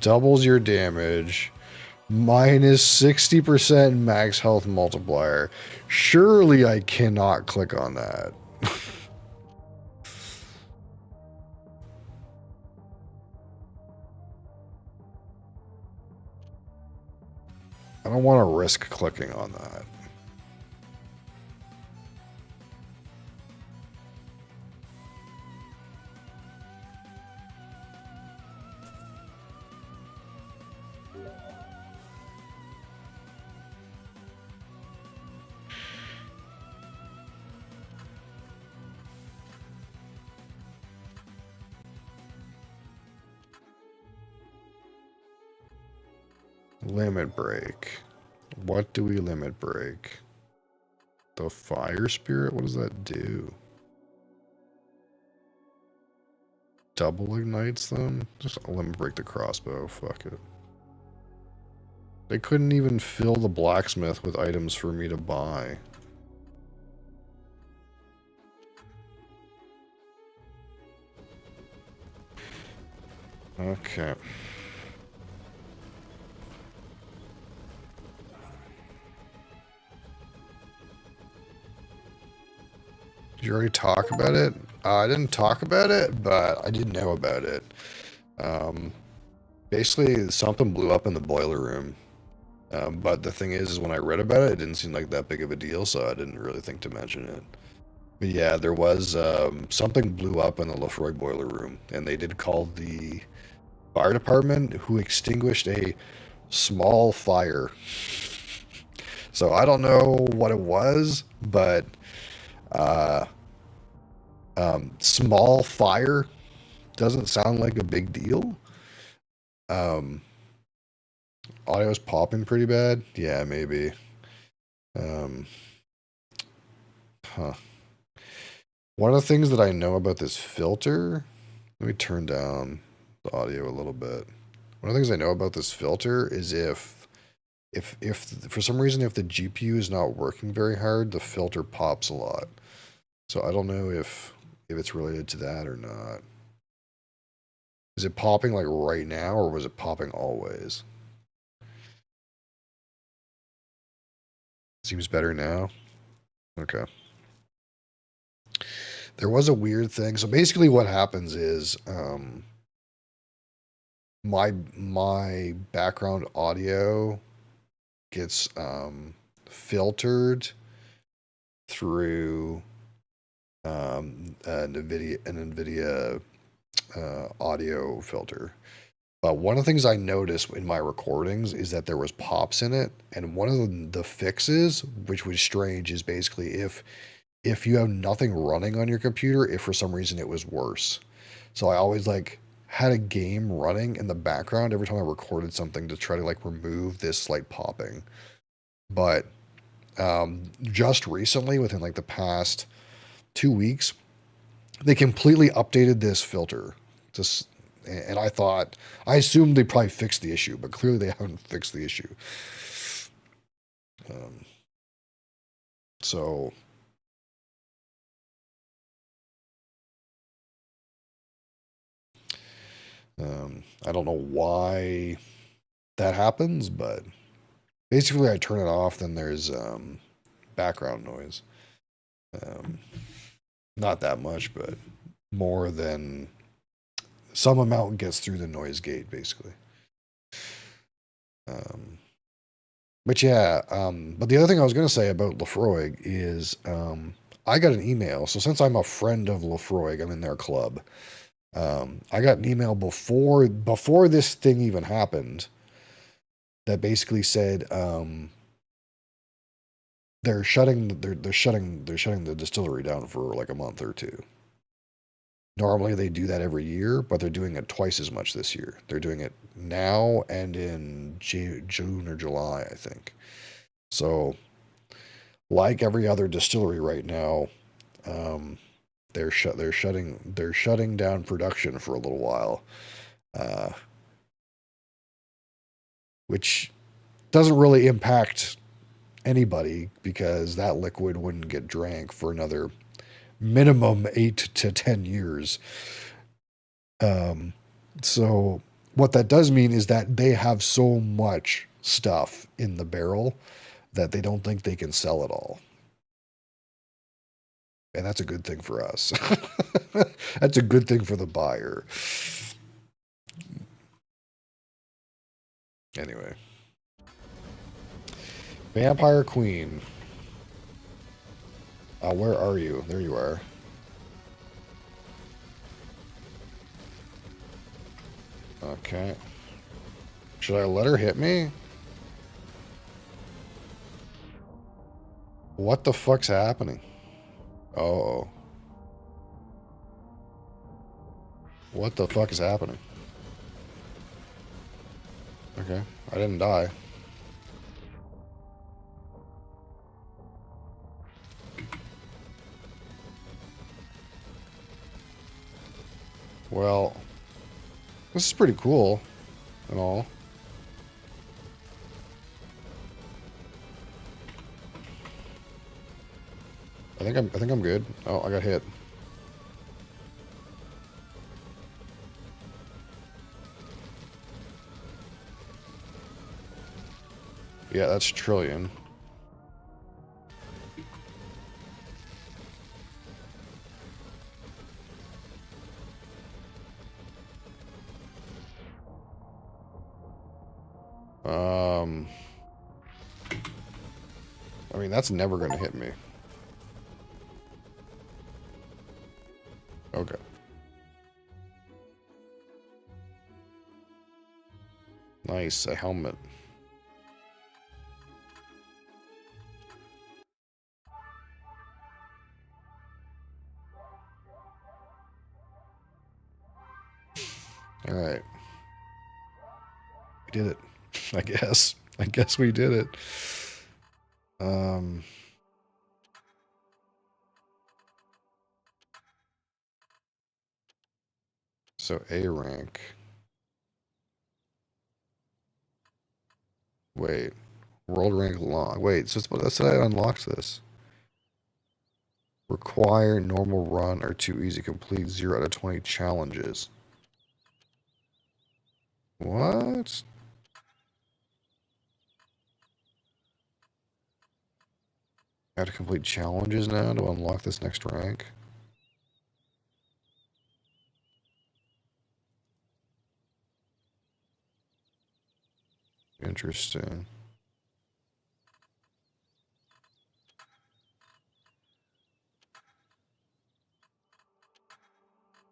Doubles your damage, minus 60% max health multiplier. Surely I cannot click on that. I don't want to risk clicking on that. Limit break. What do we limit break? The fire spirit? What does that do? Double ignites them? Just limit break the crossbow. Fuck it. They couldn't even fill the blacksmith with items for me to buy. Okay. Did you already talk about it? I didn't talk about it, but I did know about it. Basically, something blew up in the boiler room. But the thing is when I read about it, it didn't seem like that big of a deal, so I didn't really think to mention it. But yeah, there was something blew up in the Lefroy boiler room, and they did call the fire department, who extinguished a small fire. So I don't know what it was, but small fire doesn't sound like a big deal. Audio's popping pretty bad. Yeah, maybe. Huh. One of the things that I know about this filter, let me turn down the audio a little bit. One of the things I know about this filter is if for some reason, if the GPU is not working very hard, the filter pops a lot. So I don't know if it's related to that or not. Is it popping like right now, or was it popping always? Seems better now. Okay. There was a weird thing. So basically what happens is my background audio gets filtered through an NVIDIA audio filter. But one of the things I noticed in my recordings is that there was pops in it, and one of the fixes, which was strange, is basically if you have nothing running on your computer, if for some reason it was worse. So I always like had a game running in the background every time I recorded something to try to like remove this slight popping. But just recently, within like the past 2 weeks, they completely updated this filter. Just, and I assumed they probably fixed the issue, but clearly they haven't fixed the issue. So I don't know why that happens, but basically I turn it off, then there's background noise. Not that much, but more than some amount gets through the noise gate, basically. But yeah, but the other thing I was going to say about Lefroy is I got an email. So since I'm a friend of Lefroy, I'm in their club. I got an email before this thing even happened that basically said they're shutting the distillery down for like a month or two. Normally they do that every year, but they're doing it twice as much this year. They're doing it now and in June or July, I think. So like every other distillery right now, um, they're shutting down production for a little while, uh, which doesn't really impact anybody because that liquid wouldn't get drank for another minimum 8 to 10 years. Um, so what that does mean is that they have so much stuff in the barrel that they don't think they can sell it all. And that's a good thing for us. That's a good thing for the buyer. Anyway. Vampire Queen. Where are you? There you are. Okay. Should I let her hit me? What the fuck's happening? Oh. What the fuck is happening? Okay. I didn't die. Well, this is pretty cool and all. I think I'm good. Oh, I got hit. Yeah, that's trillion. I mean, that's never going to hit me. Okay. Nice, a helmet. All right. We did it. I guess. I guess we did it. So A rank. Wait. World rank long. Wait, so that's how I unlocked this. Require normal run or too easy. Complete 0 out of 20 challenges. What? I have to complete challenges now to unlock this next rank? Interesting.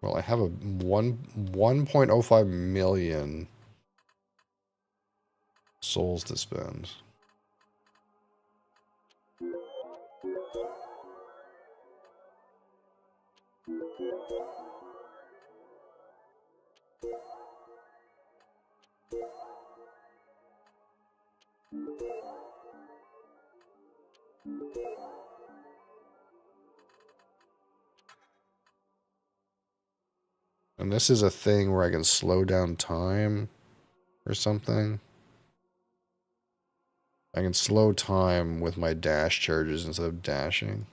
Well, I have a 1.05 million souls to spend. And this is a thing where I can slow down time or something. I can slow time with my dash charges instead of dashing.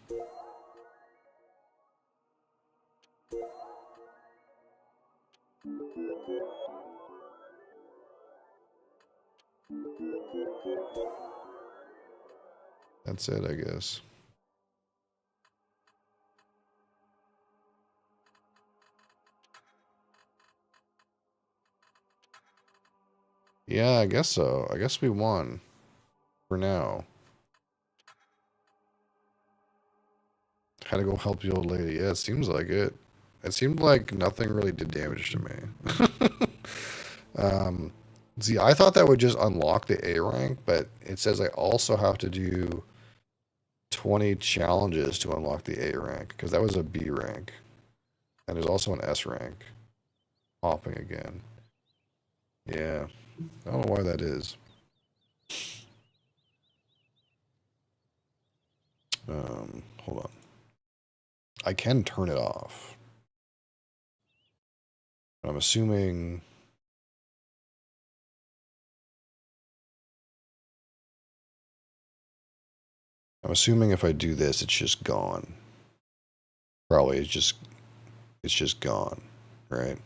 That's it, I guess. Yeah, I guess so. I guess we won. For now. Had to go help the old lady. Yeah, it seems like it. It seemed like nothing really did damage to me. See, I thought that would just unlock the A rank, but it says I also have to do 20 challenges to unlock the A rank, because that was a B rank. And there's also an S rank. Hopping again. Yeah. I don't know why that is. Hold on. I can turn it off. I'm assuming... if I do this, it's just gone. Probably it's just gone, right?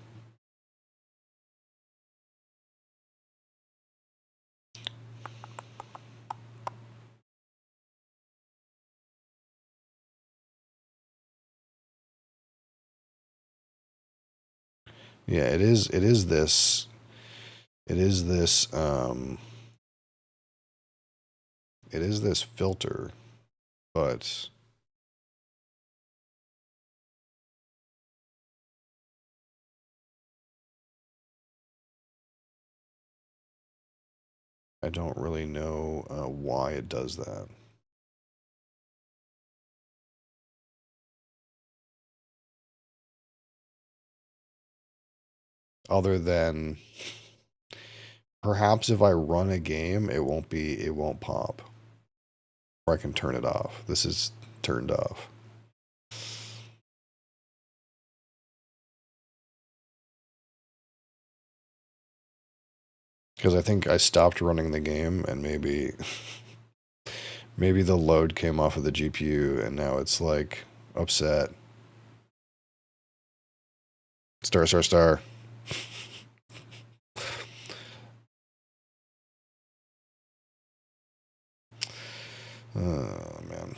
Yeah, it is this filter, but I don't really know why it does that. Other than perhaps if I run a game, it won't pop. Or I can turn it off. This is turned off. Because I think I stopped running the game and maybe maybe the load came off of the GPU and now it's like upset. Star, star, star. Oh, man.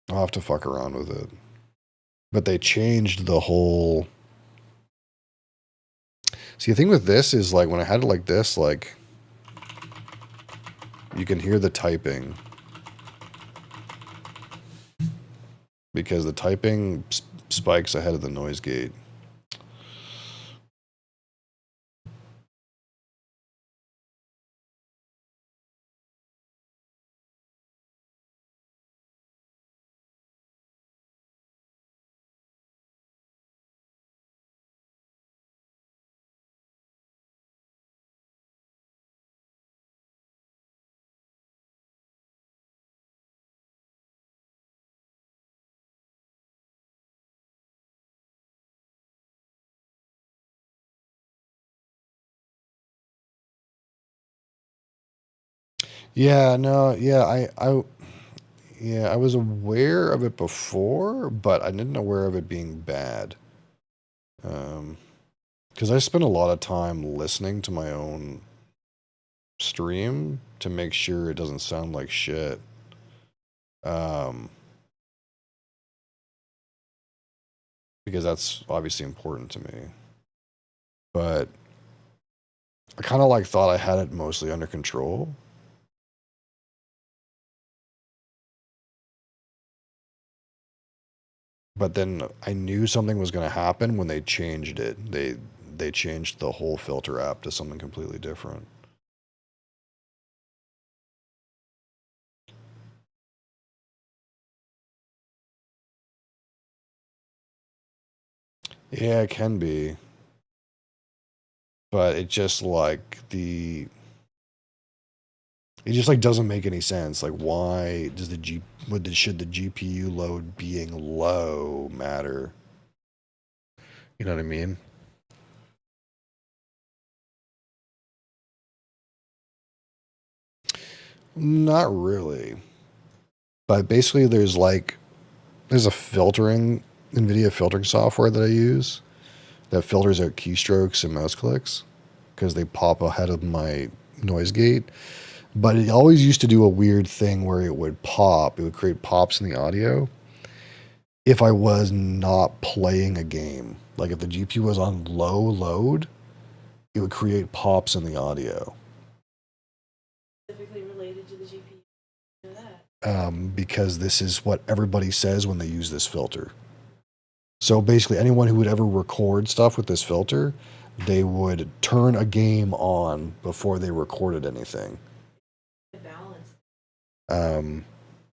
I'll have to fuck around with it. But they changed the whole... See, the thing with this is, like, when I had it like this, like... You can hear the typing. Because the typing spikes ahead of the noise gate. Yeah, no, yeah, I was aware of it before, but I didn't aware of it being bad. Because I spend a lot of time listening to my own stream to make sure it doesn't sound like shit. Because that's obviously important to me. But I kind of like thought I had it mostly under control. But then I knew something was going to happen when they changed it. They changed the whole filter app to something completely different. Yeah, it can be. But it just like it just like doesn't make any sense. Like why does should the GPU load being low matter? You know what I mean? Not really. But basically there's a filtering NVIDIA filtering software that I use that filters out keystrokes and mouse clicks because they pop ahead of my noise gate. But it always used to do a weird thing where it would pop. It would create pops in the audio if I was not playing a game. Like if the GPU was on low load, it would create pops in the audio. Specifically related to the GPU. Because this is what everybody says when they use this filter. So basically, anyone who would ever record stuff with this filter, they would turn a game on before they recorded anything. Balance.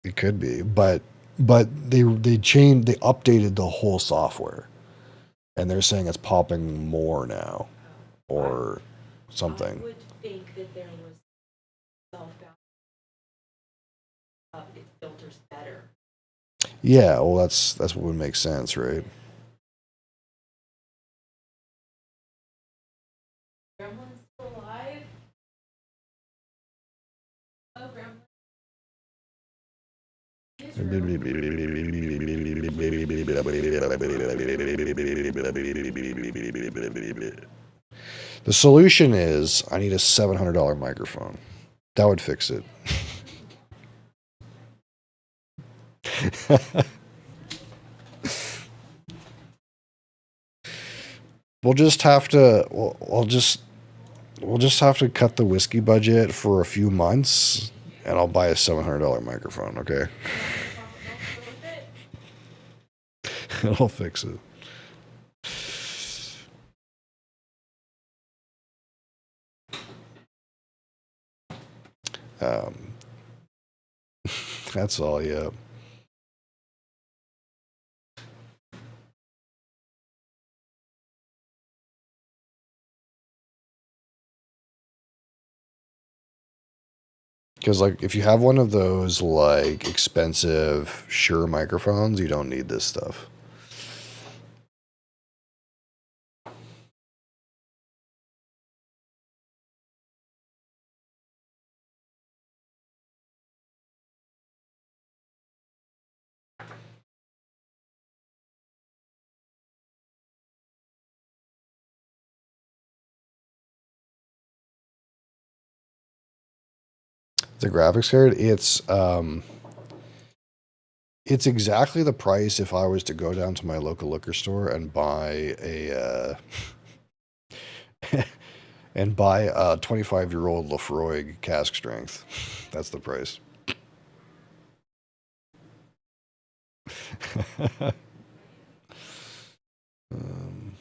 It could be, but they updated the whole software, and they're saying it's popping more now, or something. I would think that there was self-balance. It's Yeah, well, that's what would make sense, right? Gremlin's still alive? Oh, Gremlin. His room. The solution is I need a $700 microphone. That would fix it. We'll just have to. We'll just have to cut the whiskey budget for a few months, and I'll buy a $700 microphone. Okay, Don't go with it. it'll fix it. Um, that's all. Yeah. Because like if you have one of those like expensive Shure microphones, you don't need this stuff. The graphics card, it's exactly the price if I was to go down to my local liquor store and buy a and buy a 25-year-old Lafroig cask strength. That's the price. um,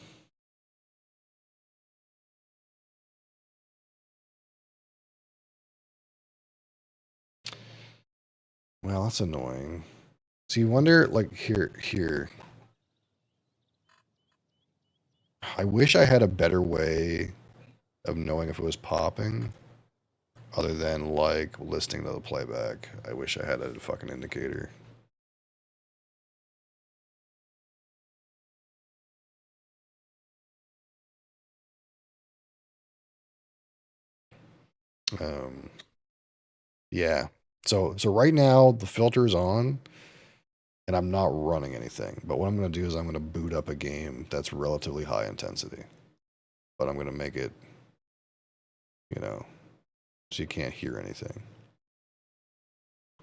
well, that's annoying. So you wonder, like, here. I wish I had a better way of knowing if it was popping, other than like listening to the playback. I wish I had a fucking indicator. Um, yeah. So right now the filter is on, and I'm not running anything. But what I'm going to do is I'm going to boot up a game that's relatively high intensity, but I'm going to make it, you know, so you can't hear anything.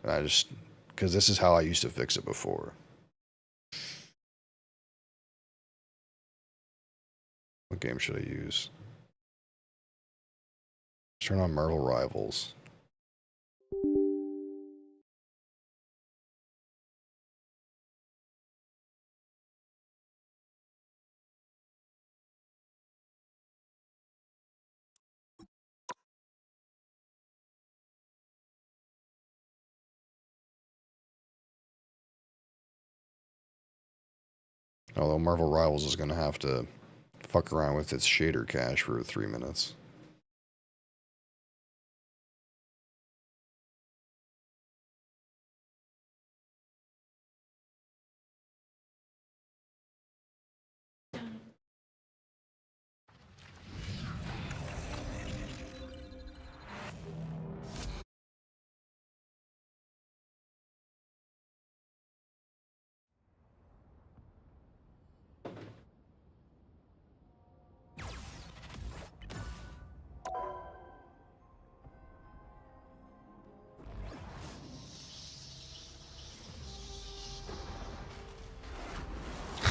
And I just because this is how I used to fix it before. What game should I use? Turn on Marvel Rivals. Although Marvel Rivals is going to have to fuck around with its shader cache for 3 minutes.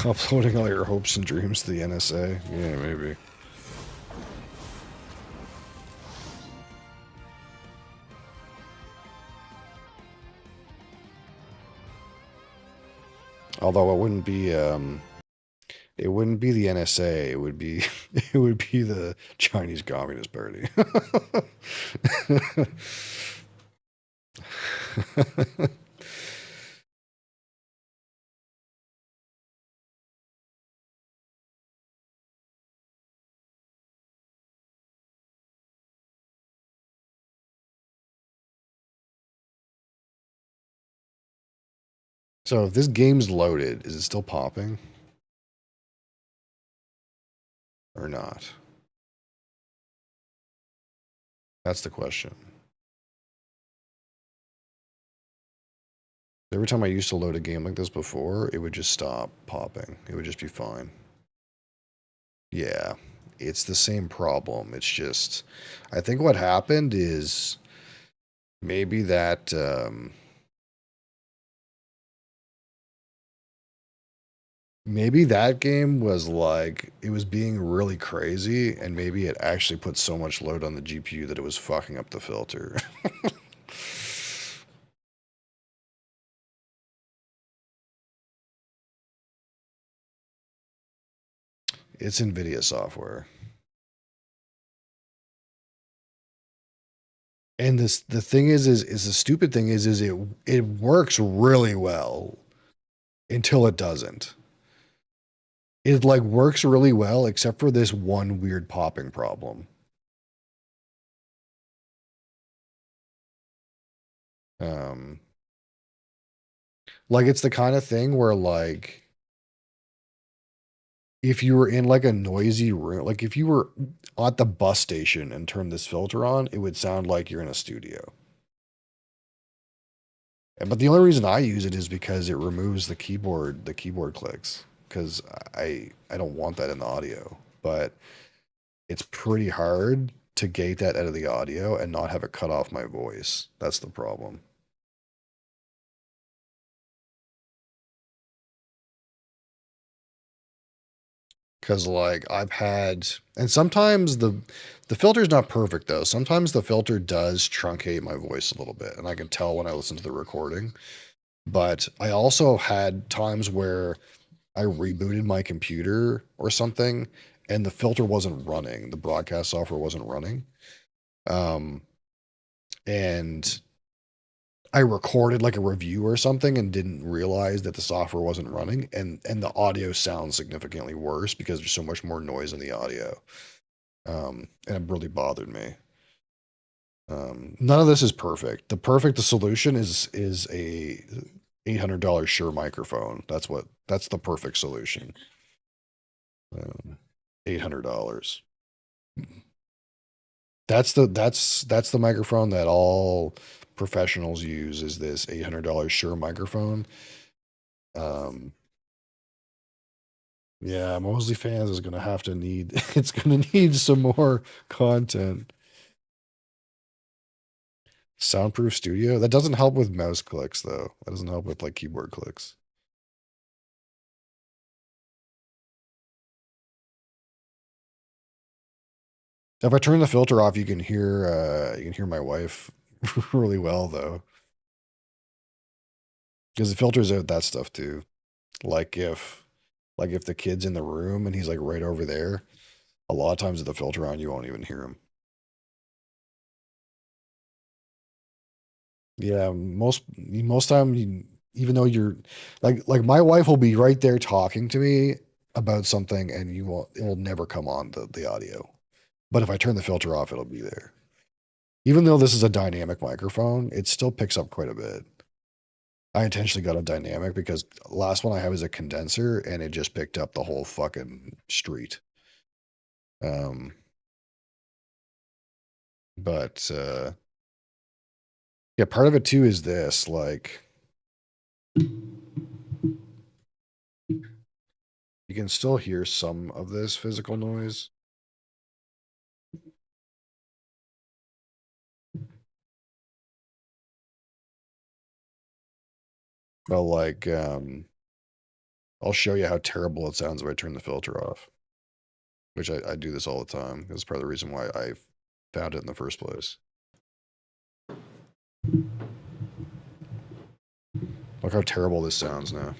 Uploading all your hopes and dreams to the NSA? Yeah, maybe. Although it wouldn't be the NSA. It would be it would be the Chinese Communist Party. So if this game's loaded, is it still popping or not? That's the question. Every time I used to load a game like this before, it would just stop popping. It would just be fine. Yeah, it's the same problem. It's just, I think what happened is maybe maybe that game was like, it was being really crazy, and maybe it actually put so much load on the GPU that it was fucking up the filter. It's NVIDIA software. And the thing is the stupid thing is it works really well until it doesn't. It like works really well except for this one weird popping problem. Um, like it's the kind of thing where like if you were in like a noisy room, like if you were at the bus station and turned this filter on, it would sound like you're in a studio. But the only reason I use it is because it removes the keyboard clicks because I don't want that in the audio. But it's pretty hard to gate that out of the audio and not have it cut off my voice. That's the problem. Cause like I've had, and sometimes the filter's not perfect though. Sometimes the filter does truncate my voice a little bit, and I can tell when I listen to the recording. But I also had times where I rebooted my computer or something, and the filter wasn't running. The broadcast software wasn't running. Um, and I recorded like a review or something and didn't realize that the software wasn't running, and the audio sounds significantly worse because there's so much more noise in the audio. And it really bothered me. None of this is perfect. The solution is a $800 Shure microphone. That's the perfect solution. $800. That's the microphone that all professionals use is this $800 Shure microphone. Um, yeah, Mosley fans is gonna have to need it's gonna need some more content. Soundproof studio? That doesn't help with mouse clicks though. That doesn't help with like keyboard clicks. If I turn the filter off, you can hear my wife really well though. Because it filters out that stuff too. Like if the kid's in the room and he's like right over there, a lot of times with the filter on, you won't even hear him. Yeah, most time, even though you're like my wife will be right there talking to me about something, and you won't it will never come on the audio. But if I turn the filter off, it'll be there. Even though this is a dynamic microphone, it still picks up quite a bit. I intentionally got a dynamic because last one I had was a condenser, and it just picked up the whole fucking street. Um, but yeah, part of it too is this like you can still hear some of this physical noise. But like I'll show you how terrible it sounds if I turn the filter off. Which I do this all the time. That's part of the reason why I found it in the first place. Look how terrible this sounds now.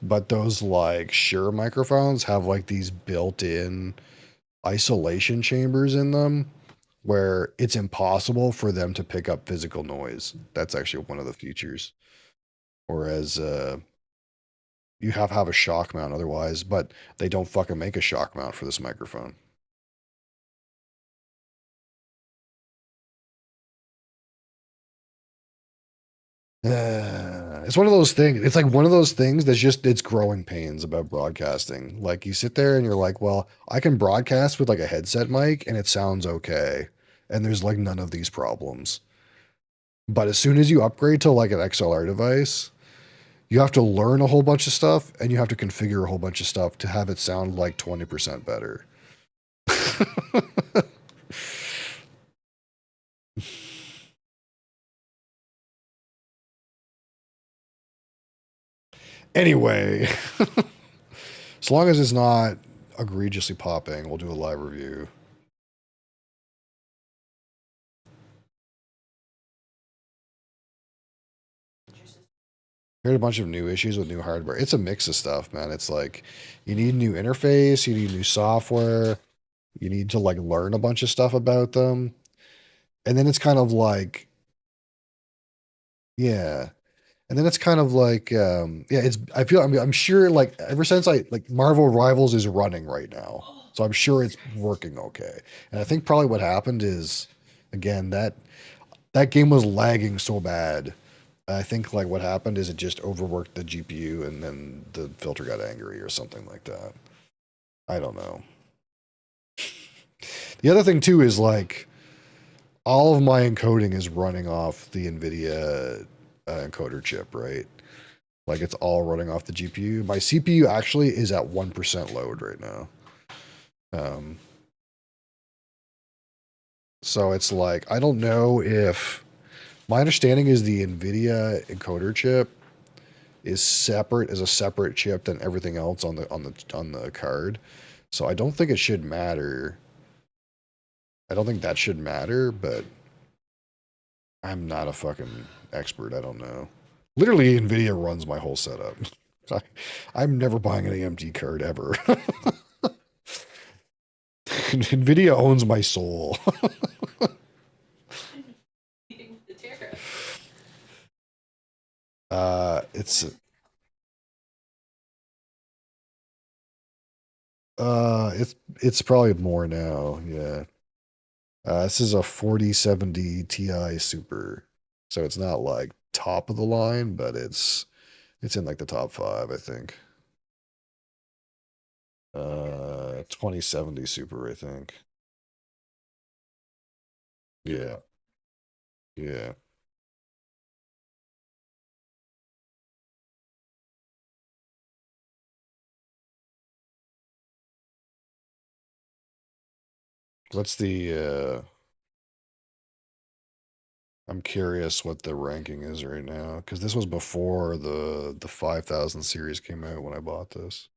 But those like Shure microphones have like these built-in isolation chambers in them where it's impossible for them to pick up physical noise. That's actually one of the features. Whereas you have to have a shock mount otherwise, but they don't fucking make a shock mount for this microphone. It's one of those things. It's like one of those things that's just it's growing pains about broadcasting. Like you sit there and you're like, well, I can broadcast with like a headset mic and it sounds okay. And there's like none of these problems. But as soon as you upgrade to like an XLR device, you have to learn a whole bunch of stuff and you have to configure a whole bunch of stuff to have it sound like 20% better. Anyway, as long as it's not egregiously popping, we'll do a live review. Heard a bunch of new issues with new hardware. It's a mix of stuff, man. It's like you need new interface, you need new software, you need to like learn a bunch of stuff about them. And then it's kind of like, yeah. And then it's kind of like, yeah, it's, I feel, I mean, I'm sure like ever since like Marvel Rivals is running right now. So I'm sure it's working okay. And I think probably what happened is, again, that game was lagging so bad. I think like what happened is it just overworked the GPU and then the filter got angry or something like that. I don't know. The other thing too is like all of my encoding is running off the NVIDIA encoder chip, right? Like it's all running off the GPU. My CPU actually is at 1% load right now. Um, so it's like, I don't know if my understanding is the NVIDIA encoder chip is separate as a separate chip than everything else on the card. So I don't think it should matter. I don't think that should matter, but I'm not a fucking expert. I don't know. Literally, NVIDIA runs my whole setup. I'm never buying an AMD card ever. NVIDIA owns my soul. The tariff. It's it's probably more now. Yeah. This is a 4070 Ti Super, so it's not like top of the line, but it's in like the top five, I think. 2070 Super, I think. Yeah, yeah. What's the I'm curious what the ranking is right now because this was before the 5000 series came out when I bought this.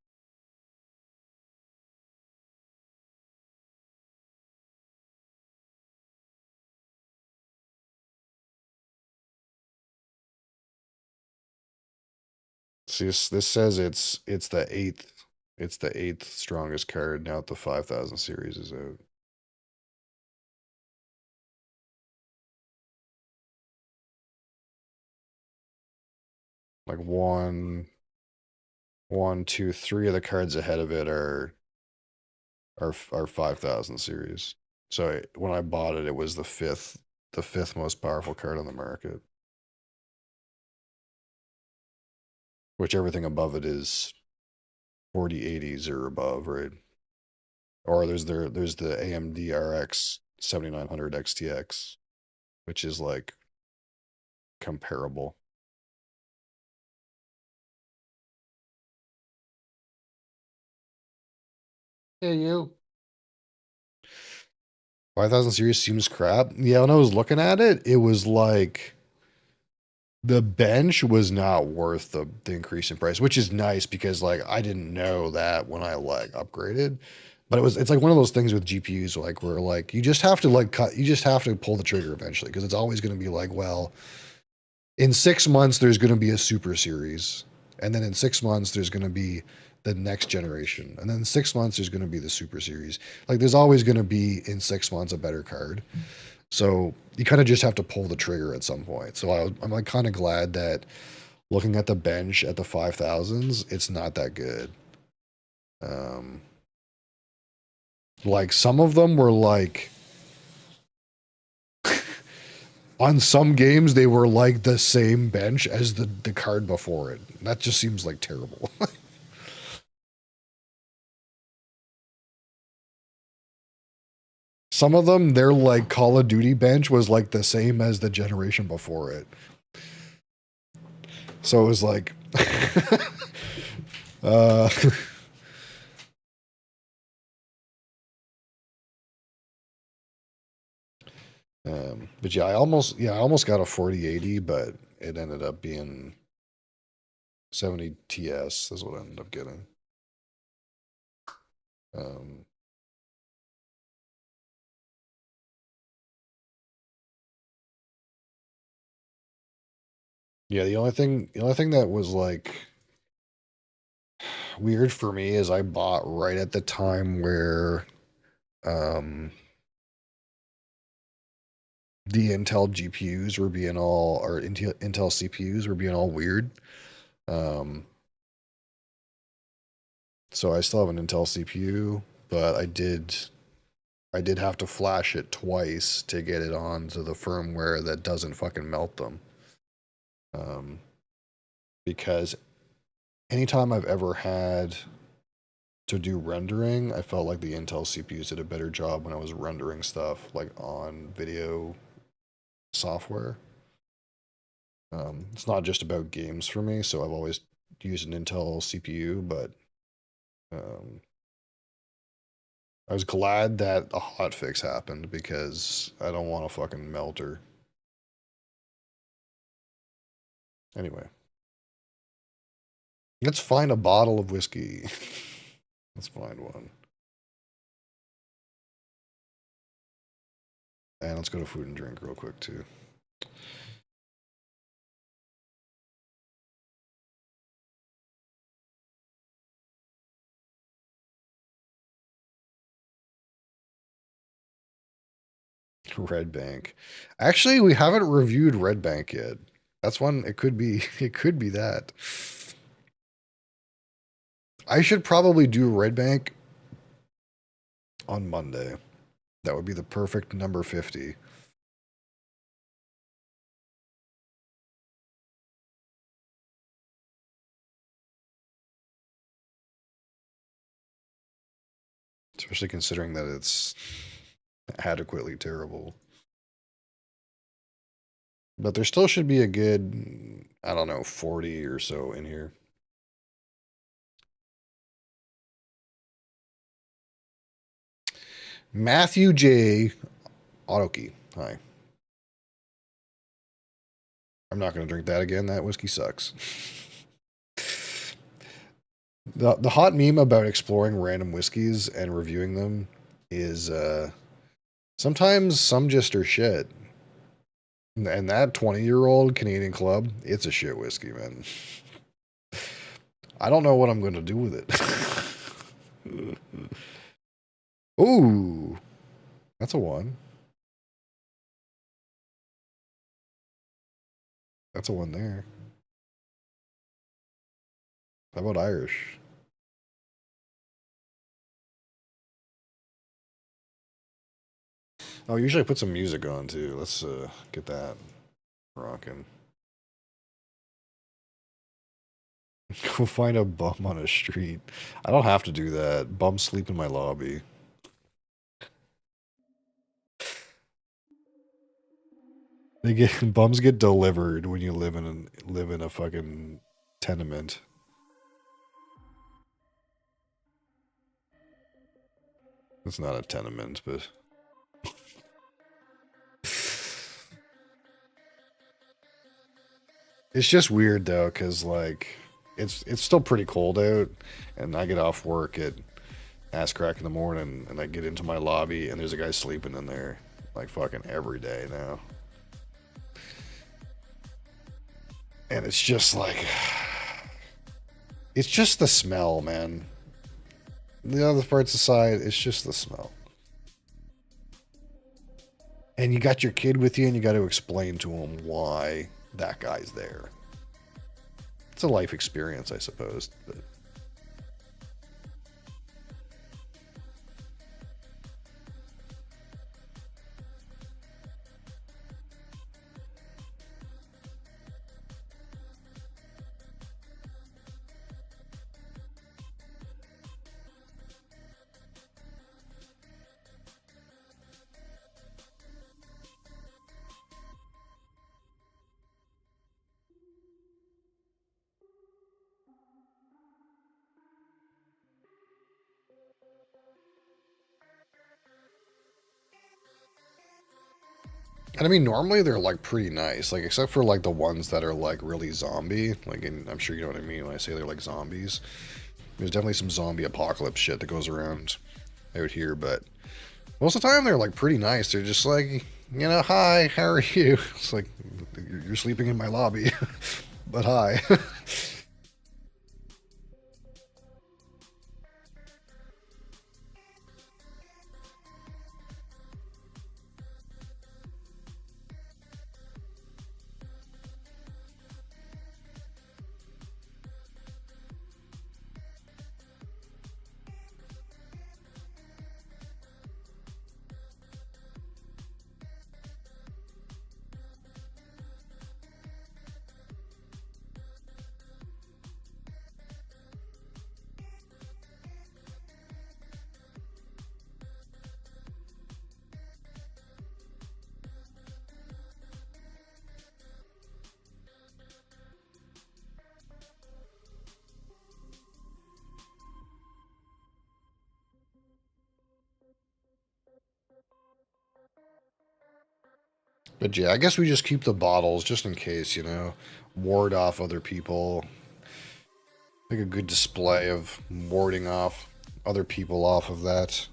See, this says it's the eighth strongest card now that the 5000 series is out. Like one, two, three of the cards ahead of it are 5000 series. So when I bought it, it was the fifth most powerful card on the market. Which everything above it is 4080s or above, right? Or there's the AMD RX 7900 XTX, which is like comparable. Hey, you. 5000 series seems crap. Yeah, when I was looking at it, it was like the bench was not worth the increase in price, which is nice because like I didn't know that when I like upgraded. But it's like one of those things with GPUs like where like you just have to like cut you just have to pull the trigger eventually because it's always going to be like, well, in 6 months there's going to be a super series. And then in 6 months there's going to be the next generation. And then in 6 months there's going to be the super series. Like there's always going to be in 6 months a better card. So you kind of just have to pull the trigger at some point. So I'm like kind of glad that looking at the bench at the 5000s, it's not that good. Um, like some of them were like on some games they were like the same bench as the card before it. That just seems like terrible. Some of them, their like Call of Duty bench was like the same as the generation before it. So it was like, uh, but yeah, I almost got a 4080, but it ended up being 70 TS is what I ended up getting. Um, yeah, the only thing that was like weird for me is I bought right at the time where um the Intel GPUs were being all, or Intel CPUs were being all weird. Um, so I still have an Intel CPU, but I did have to flash it twice to get it onto the firmware that doesn't fucking melt them. Um, because anytime I've ever had to do rendering, I felt like the Intel CPUs did a better job when I was rendering stuff like on video software. It's not just about games for me, so I've always used an Intel CPU, but um, I was glad that a hotfix happened because I don't want a fucking melter. Anyway, let's find a bottle of whiskey. Let's find one. And let's go to food and drink real quick, too. Red Bank. Actually, we haven't reviewed Red Bank yet. That's one, it could be, it could be that. I should probably do Red Bank on Monday. That would be the perfect number 50. Especially considering that it's adequately terrible. But there still should be a good, I don't know, 40 or so in here. Matthew J. Autokey. Hi. I'm not going to drink that again. That whiskey sucks. The hot meme about exploring random whiskeys and reviewing them is sometimes some just are shit. And that 20-year-old Canadian Club, it's a shit whiskey, man. I don't know what I'm going to do with it. Ooh, that's a one. That's a one there. How about Irish? Oh, usually I put some music on too. Let's get that rocking. Go find a bum on a street. I don't have to do that. Bums sleep in my lobby. They get bums get delivered when you live in a fucking tenement. It's not a tenement, but it's just weird though, cause like it's still pretty cold out, and I get off work at ass crack in the morning, and I get into my lobby, and there's a guy sleeping in there like fucking every day now, and it's just like it's just the smell, man. The other parts aside, it's just the smell. And you got your kid with you, and you got to explain to him why that guy's there. It's a life experience, I suppose. But And I mean, normally they're like pretty nice, like except for like the ones that are like really zombie. I'm sure you know what I mean when I say they're like zombies. There's definitely some zombie apocalypse shit that goes around out here, but most of the time they're like pretty nice. They're just like, hi, how are you? It's like you're sleeping in my lobby, but hi. But yeah, I guess we just keep the bottles just in case, ward off other people. Make a good display of warding off other people off of that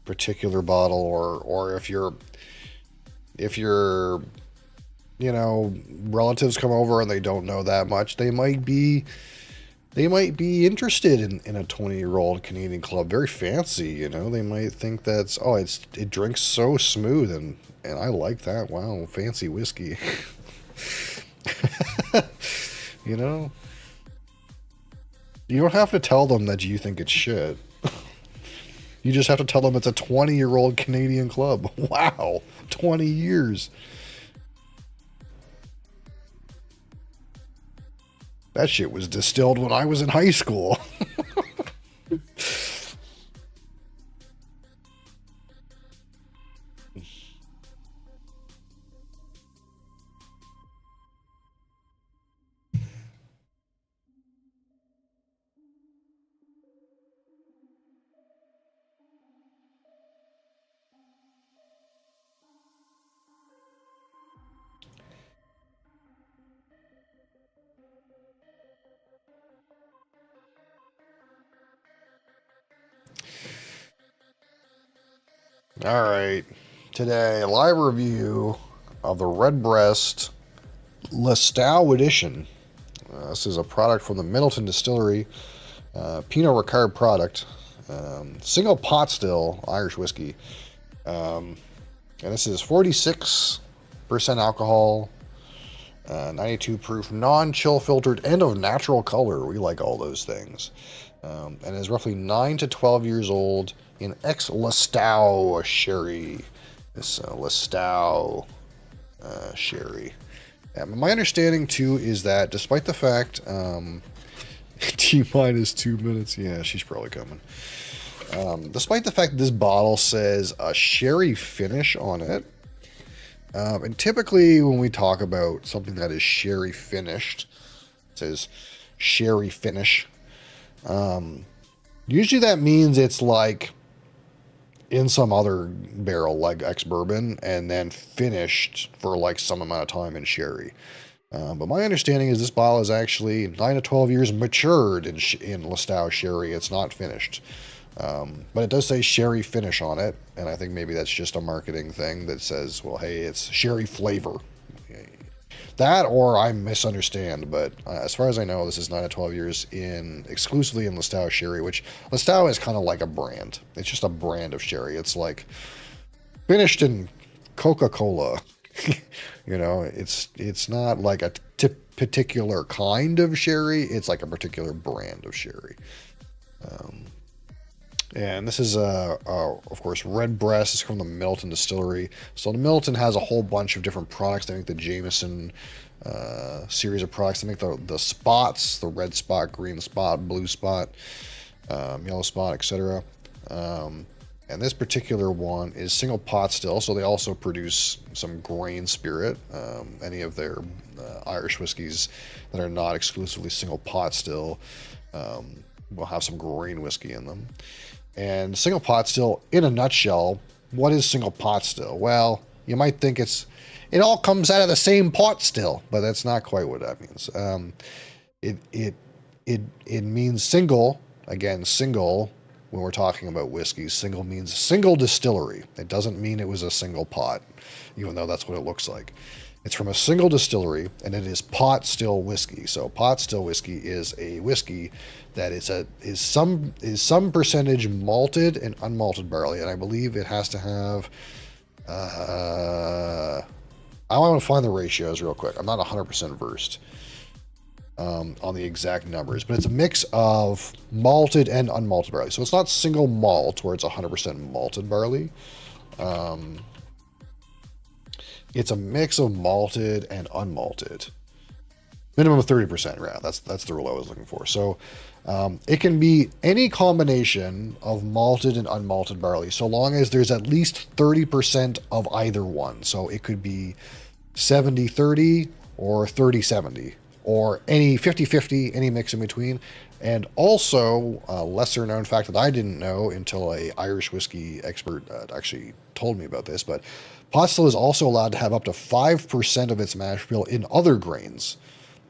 particular bottle, or if your relatives come over and they don't know that much, they might be interested in a 20-year-old Canadian club. Very fancy, They might think it drinks so smooth, and I like that. Wow, fancy whiskey. you know you don't have to tell them that you think it's shit. You just have to tell them it's a 20-year-old Canadian club. Wow, 20 years. That shit was distilled when I was in high school. All right. Today, a live review of the Redbreast Lestau Edition. This is a product from the Middleton Distillery, Pinot Ricard product, single pot still Irish whiskey. And this is 46% alcohol, 92 proof, non-chill filtered, and of natural color. We like all those things. And is roughly 9 to 12 years old in ex-Lestau sherry. This Lestau sherry. My understanding, too, is that despite the fact... T-minus 2 minutes. Yeah, she's probably coming. Despite the fact that this bottle says a sherry finish on it, and typically when we talk about something that is sherry finished, it says sherry finish. Usually that means it's like in some other barrel, like ex-bourbon, and then finished for like some amount of time in sherry. But my understanding is this bottle is actually 9 to 12 years matured in Lestau sherry. It's not finished. But it does say sherry finish on it, and I think maybe that's just a marketing thing that says, well, hey, it's sherry flavor. That, or I misunderstand, but as far as I know, this is 9 to 12 years exclusively in Lestau sherry, which Lestau is kind of like a brand. It's just a brand of sherry. It's like finished in Coca-Cola. It's not like a particular kind of sherry. It's like a particular brand of sherry. And this is, of course, Redbreast. It's from the Middleton Distillery. So the Middleton has a whole bunch of different products. They make the Jameson series of products. They make the spots, the red spot, green spot, blue spot, yellow spot, etc. And this particular one is single pot still. So they also produce some grain spirit. Any of their Irish whiskeys that are not exclusively single pot still will have some grain whiskey in them. And single pot still, in a nutshell, what is single pot still? Well, You might think it all comes out of the same pot still, but that's not quite what that means. It it it means single. Again, single. When we're talking about whiskey, single means single distillery. It doesn't mean it was a single pot, even though that's what it looks like. It's from a single distillery, and it is pot still whiskey. So pot still whiskey is a whiskey that is some percentage malted and unmalted barley, and I believe it has to have. I want to find the ratios real quick. I'm not 100% versed on the exact numbers, but it's a mix of malted and unmalted barley. So it's not single malt where it's 100% malted barley. It's a mix of malted and unmalted. Minimum of 30%. Yeah, that's the rule I was looking for. So it can be any combination of malted and unmalted barley, so long as there's at least 30% of either one. So it could be 70-30 or 30-70 or any 50-50, any mix in between. And also, a lesser known fact that I didn't know until a Irish whiskey expert actually told me about this, but pot still is also allowed to have up to 5% of its mash bill in other grains,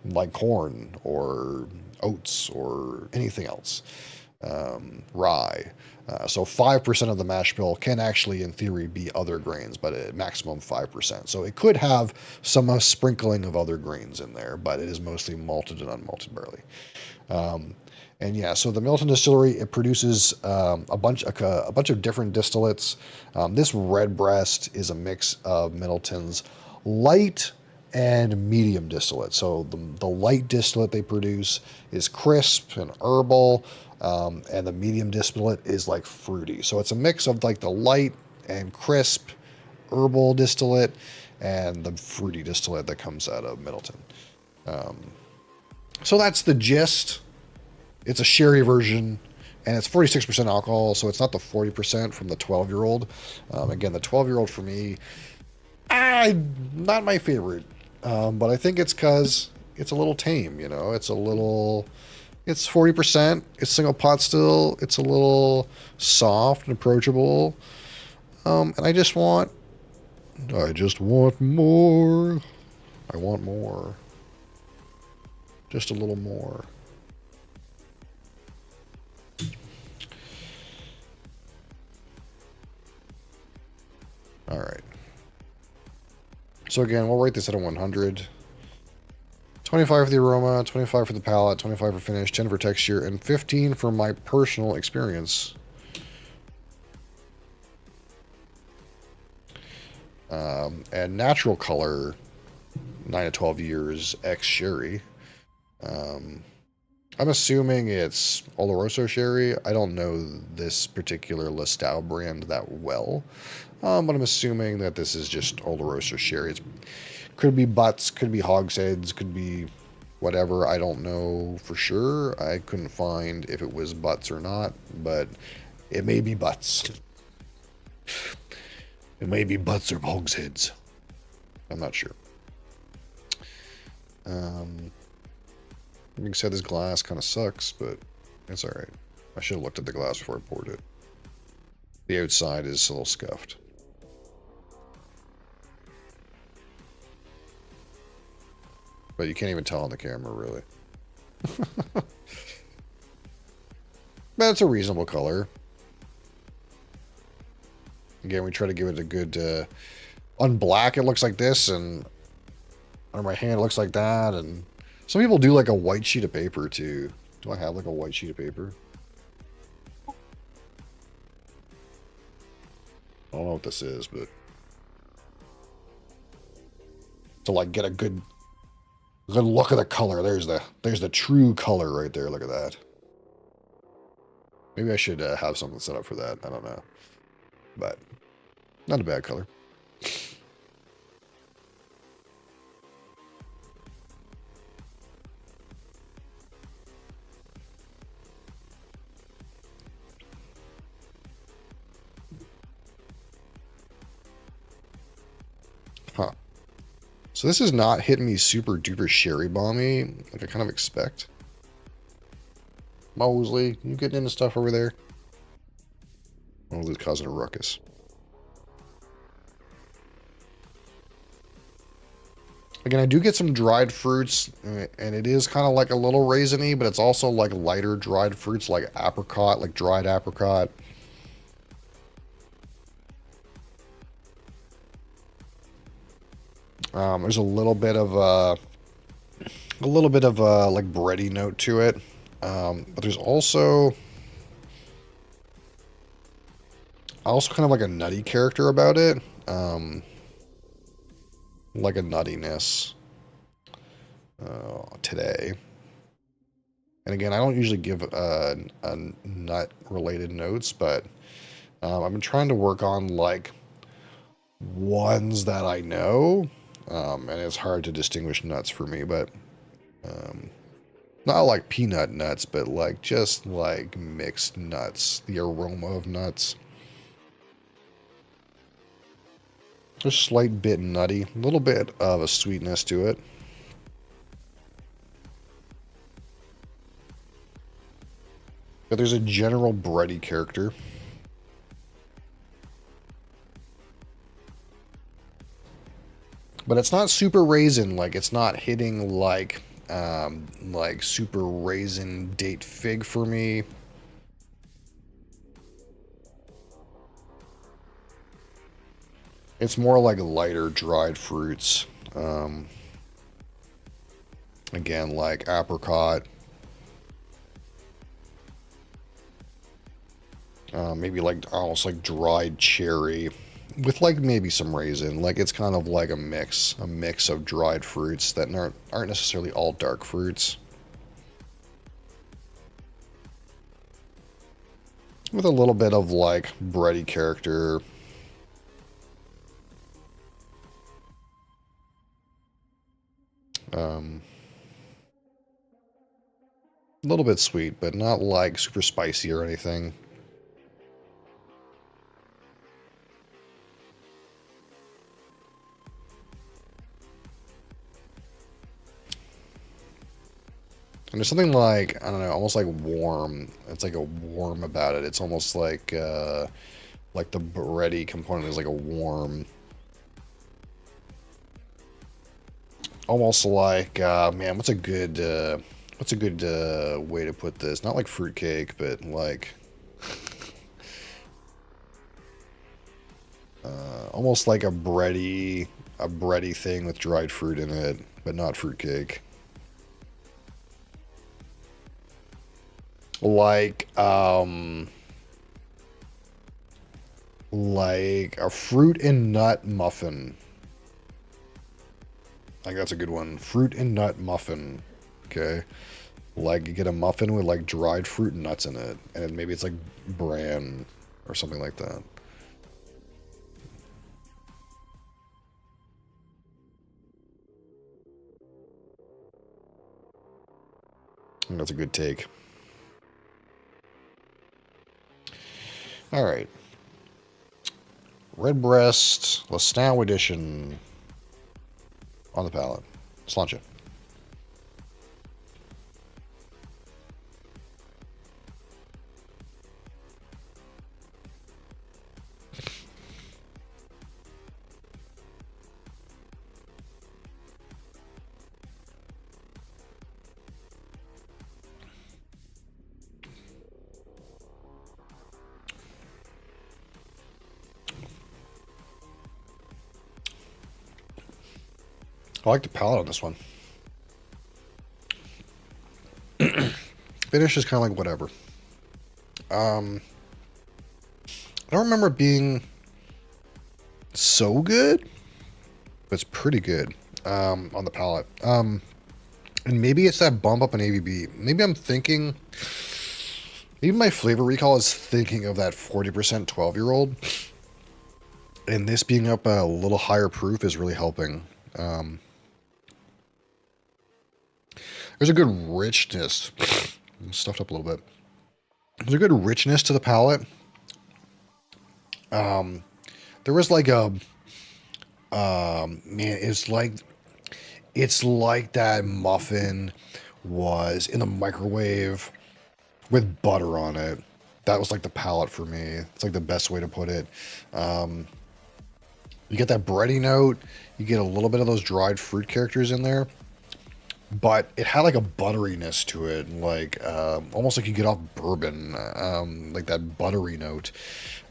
like corn or oats or anything else, rye. So 5% of the mash bill can actually, in theory, be other grains, but at maximum 5%. So it could have some sprinkling of other grains in there, but it is mostly malted and unmalted barley. And yeah, so the Middleton Distillery, it produces a bunch of different distillates. This Redbreast is a mix of Middleton's light and medium distillate. So the light distillate they produce is crisp and herbal, and the medium distillate is like fruity. So it's a mix of like the light and crisp herbal distillate and the fruity distillate that comes out of Middleton. So that's the gist. It's a sherry version, and it's 46% alcohol, so it's not the 40% from the 12-year-old. Again, the 12-year-old for me, not my favorite. But I think it's because it's a little tame, you know. It's 40%. It's single pot still. It's a little soft and approachable. And I just want more. I want more. Just a little more. All right. So again, we'll rate this at a 100. 25 for the aroma, 25 for the palate, 25 for finish, 10 for texture, and 15 for my personal experience. And natural color, 9 to 12 years, ex sherry. I'm assuming it's Oloroso sherry. I don't know this particular Lestau brand that well, but I'm assuming that this is just Oloroso sherry. It could be butts, could be hogsheads, could be whatever. I don't know for sure. I couldn't find if it was butts or not, but it may be butts. It may be butts or hogsheads. I'm not sure. Being said, this glass kind of sucks, but it's all right. I should have looked at the glass before I poured it. The outside is a little scuffed. But you can't even tell on the camera, really. But it's a reasonable color. Again, we try to give it a good... on black, it looks like this, and on my hand, it looks like that, and... Some people do like a white sheet of paper too. Do I have like a white sheet of paper? I don't know what this is, but to like get a good look at the color. There's the true color right there. Look at that. Maybe I should have something set up for that. I don't know, but not a bad color. Huh. So this is not hitting me super duper sherry bomby like I kind of expect. Mosley, you getting into stuff over there? Mosley's causing a ruckus. Again, I do get some dried fruits, and it is kind of like a little raisiny, but it's also like lighter dried fruits like apricot, like dried apricot. There's a little bit of like bready note to it, but there's also kind of like a nutty character about it, like a nuttiness today. And again, I don't usually give nut related notes, but I've been trying to work on like ones that I know, and it's hard to distinguish nuts for me, but not like peanut nuts, but like just like mixed nuts, the aroma of nuts. Just a slight bit nutty, a little bit of a sweetness to it. But there's a general bready character. But it's not super raisin, like it's not hitting like super raisin date fig for me. It's more like lighter dried fruits. Again, like apricot. Maybe like almost like dried cherry with like maybe some raisin. Like it's kind of like a mix of dried fruits that aren't necessarily all dark fruits. With a little bit of like bready character. A little bit sweet, but not like super spicy or anything. And there's something like, I don't know, almost like warm. It's like a warm about it. It's almost like the bready component is like a warm. Almost like, man, what's a good way to put this? Not like fruitcake, but like almost like a bready thing with dried fruit in it, but not fruitcake. Like a fruit and nut muffin. I think that's a good one. Fruit and nut muffin. Okay. Like you get a muffin with like dried fruit and nuts in it. And maybe it's like bran or something like that. I think that's a good take. All right. Redbreast Lasnow edition on the palate. Let's launch it. I like the palate on this one. Finish is kind of like whatever. I don't remember it being so good, but it's pretty good on the palate. And maybe it's that bump up in ABV. Maybe I'm thinking, maybe my flavor recall is thinking of that 40% 12-year-old. And this being up a little higher proof is really helping. There's a good richness. I'm stuffed up a little bit. There's a good richness to the palate. There was like a man, it's like that muffin was in the microwave with butter on it. That was like the palate for me. It's like the best way to put it. You get that bready note. You get a little bit of those dried fruit characters in there. But it had like a butteriness to it, like almost like you get off bourbon, like that buttery note.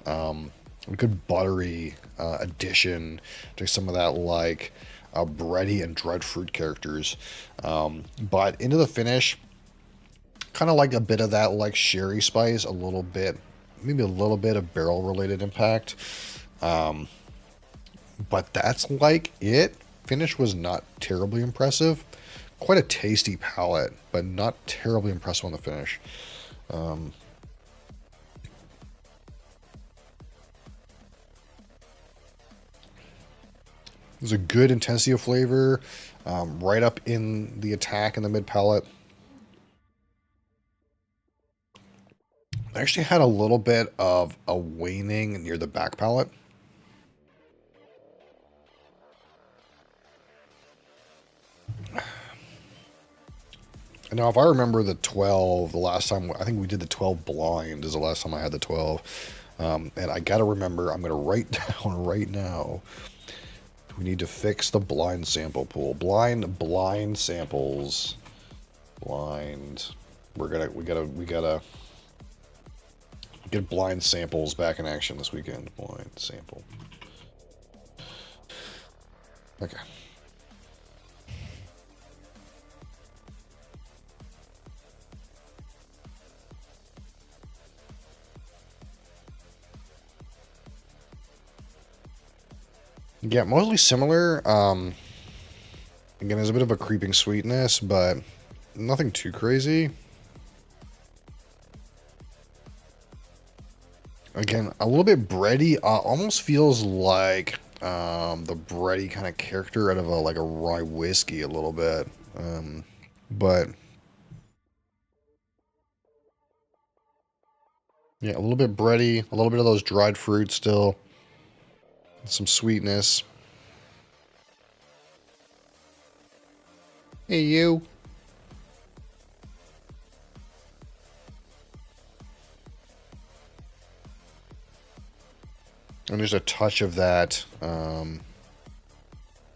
A good buttery addition to some of that like bready and dried fruit characters. But into the finish, kind of like a bit of that like sherry spice, a little bit, maybe a little bit of barrel related impact. But that's like it. Finish was not terribly impressive. Quite a tasty palate, but not terribly impressive on the finish. There's a good intensity of flavor, right up in the attack in the mid palate. I actually had a little bit of a waning near the back palate. Now, if I remember the 12, the last time, I think we did the 12 blind is the last time I had the 12. And I got to remember, I'm going to write down right now. We need to fix the blind sample pool. Blind samples. Blind. We gotta get blind samples back in action this weekend. Blind sample. Okay. Yeah, mostly similar. Again, there's a bit of a creeping sweetness, but nothing too crazy. Again, a little bit bready. Almost feels like the bready kind of character out of like a rye whiskey a little bit. But yeah, a little bit bready. A little bit of those dried fruits still. Some sweetness. Hey, you. And there's a touch of that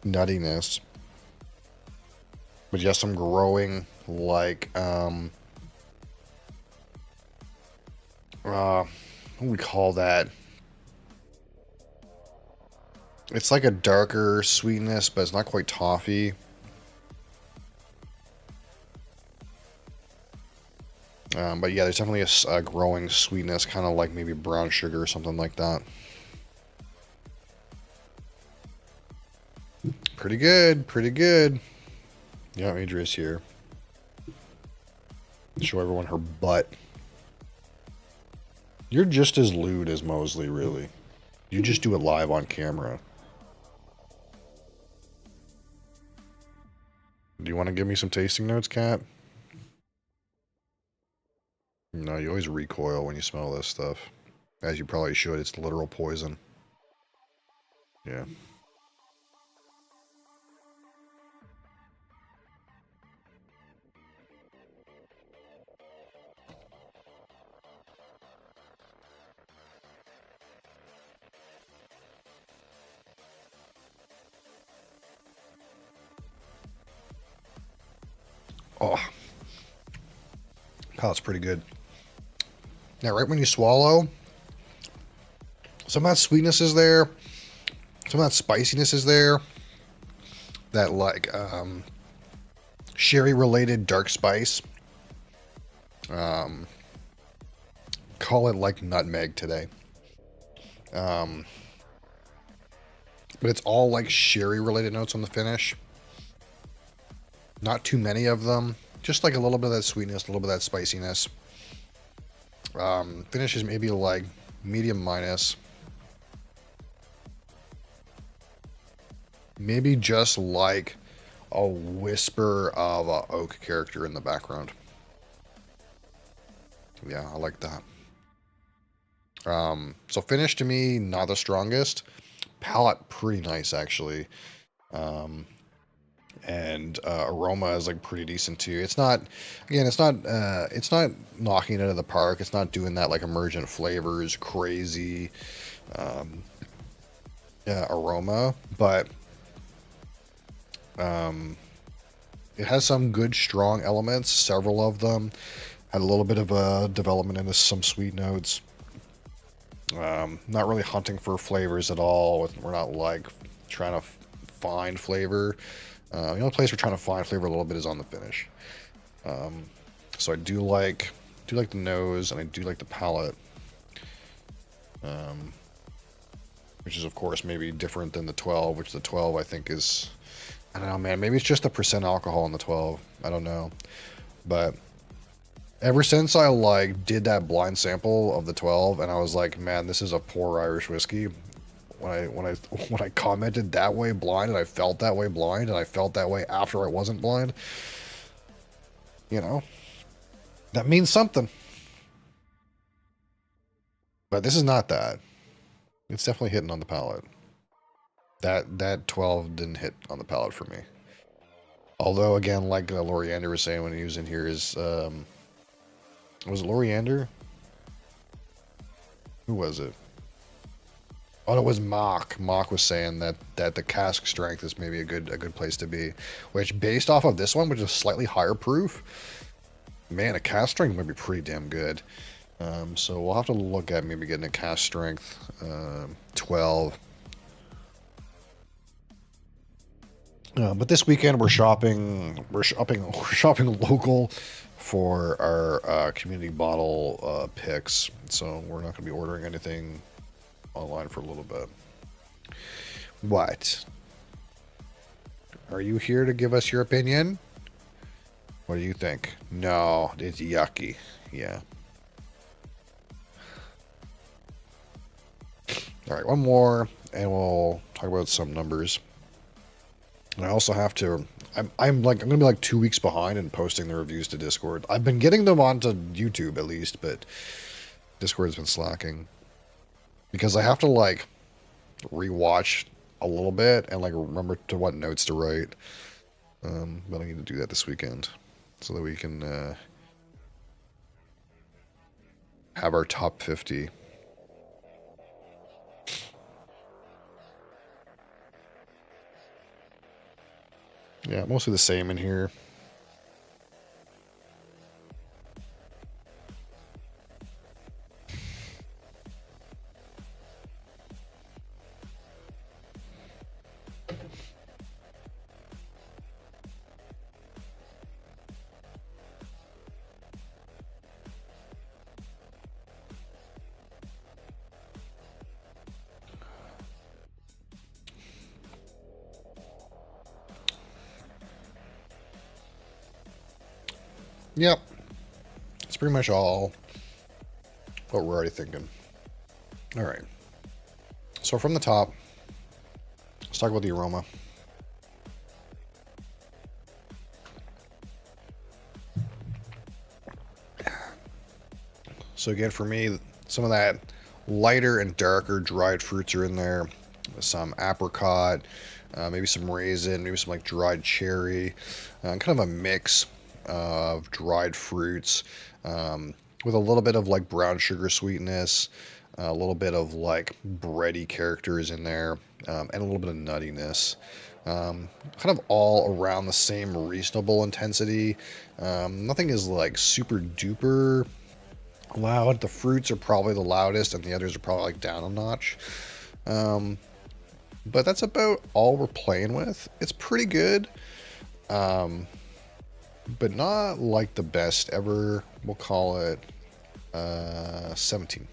nuttiness. But yes, I'm growing like, what do we call that? It's like a darker sweetness, but it's not quite toffee. But yeah, there's definitely a growing sweetness, kind of like maybe brown sugar or something like that. Pretty good, pretty good. Yeah, Adria's here. Show everyone her butt. You're just as lewd as Mosley, really. You just do it live on camera. Do you want to give me some tasting notes, Kat? No, you always recoil when you smell this stuff. As you probably should. It's literal poison. Yeah. Oh. Oh, it's pretty good. Now, right when you swallow, some of that sweetness is there. Some of that spiciness is there. That, like, sherry-related dark spice. Call it, like, nutmeg today. But it's all, like, sherry-related notes on the finish. Not too many of them. Just, like, a little bit of that sweetness, a little bit of that spiciness. Finish is maybe, like, medium minus. Maybe just like a whisper of a oak character in the background. Yeah, I like that. So finish to me, not the strongest. Palate, pretty nice actually. And aroma is like pretty decent too. It's not, again, it's not knocking it out of the park. It's not doing that like emergent flavors, crazy. aroma, but it has some good strong elements. Several of them had a little bit of a development into some sweet notes. Not really hunting for flavors at all. We're not like trying to find flavor. The only place we're trying to find flavor a little bit is on the finish. So I do like the nose, and I do like the palate, which is of course maybe different than the 12, which the 12 I think is, I don't know, man. Maybe it's just the percent alcohol in the 12. I don't know, but ever since I like did that blind sample of the 12, and I was like, man, this is a poor Irish whiskey. When I commented that way blind, and I felt that way blind, and I felt that way after I wasn't blind, you know, that means something. But this is not that. It's definitely hitting on the palate. That 12 didn't hit on the palate for me. Although, again, like Loriander was saying when he was in here, is was it Loriander? Who was it? Oh, it was Mock. Mock was saying that the cask strength is maybe a good place to be. Which, based off of this one, which is slightly higher proof, man, a cask strength might be pretty damn good. So we'll have to look at maybe getting a cask strength 12. But this weekend we're shopping local for our community bottle picks. So we're not going to be ordering anything online for a little bit. What? Are you here to give us your opinion? What do you think? No, it's yucky. Yeah. All right, one more, and we'll talk about some numbers. And I also have to. I'm gonna be like 2 weeks behind in posting the reviews to Discord. I've been getting them onto YouTube at least, but Discord's been slacking because I have to like rewatch a little bit and like remember to what notes to write. But I need to do that this weekend so that we can have our top 50. Yeah, mostly the same in here. Yep. It's pretty much all what we're already thinking. All right. So from the top, let's talk about the aroma. So again, for me, some of that lighter and darker dried fruits are in there. Some apricot, maybe some raisin, maybe some like dried cherry, kind of a mix of dried fruits with a little bit of like brown sugar sweetness, a little bit of like bready characters in there, and a little bit of nuttiness. Kind of all around the same reasonable intensity. Nothing is like super duper loud. The fruits are probably the loudest, and the others are probably like down a notch. But that's about all we're playing with. It's pretty good. But not like the best ever. We'll call it 17.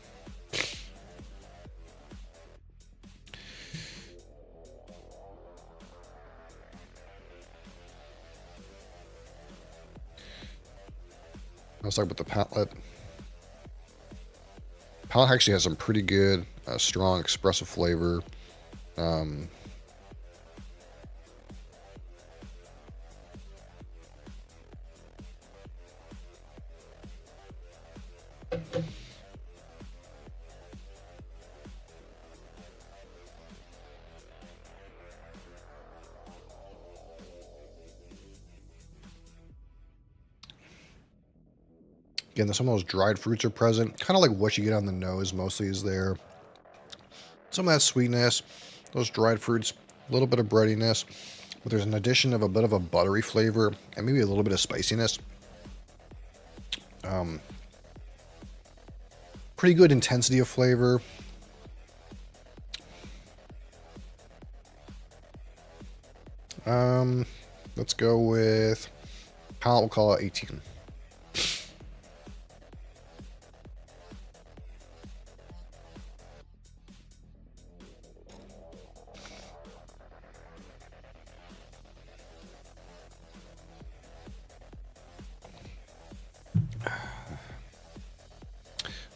Let's talk about the palate. Palate actually has some pretty good, strong, expressive flavor. Again, some of those dried fruits are present. Kind of like what you get on the nose mostly is there. Some of that sweetness. those dried fruits, a little bit of breadiness, but there's an addition of a bit of a buttery flavor and maybe a little bit of spiciness. Pretty good intensity of flavor. Let's go with palate. We'll call it 18.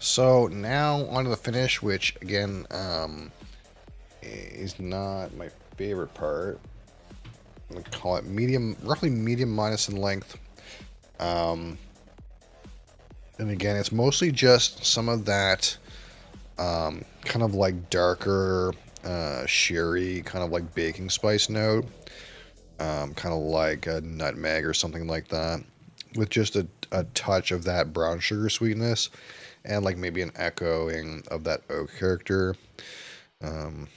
So now on to the finish, which again is not my favorite part. I'm gonna call it medium, roughly medium minus in length. And again, it's mostly just some of that kind of like darker sherry, kind of like baking spice note, kind of like a nutmeg or something like that, with just a touch of that brown sugar sweetness, and like maybe an echoing of that oak character. And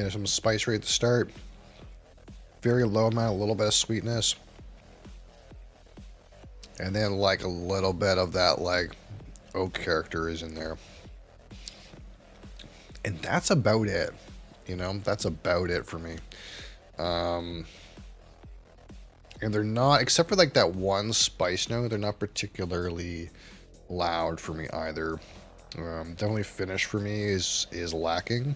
there's some spice right at the start. Very low amount, a little bit of sweetness. And then like a little bit of that like oak character is in there. And that's about it. You know, that's about it for me. And they're not, except for like that one spice note, they're not particularly loud for me either. Definitely finish for me is lacking.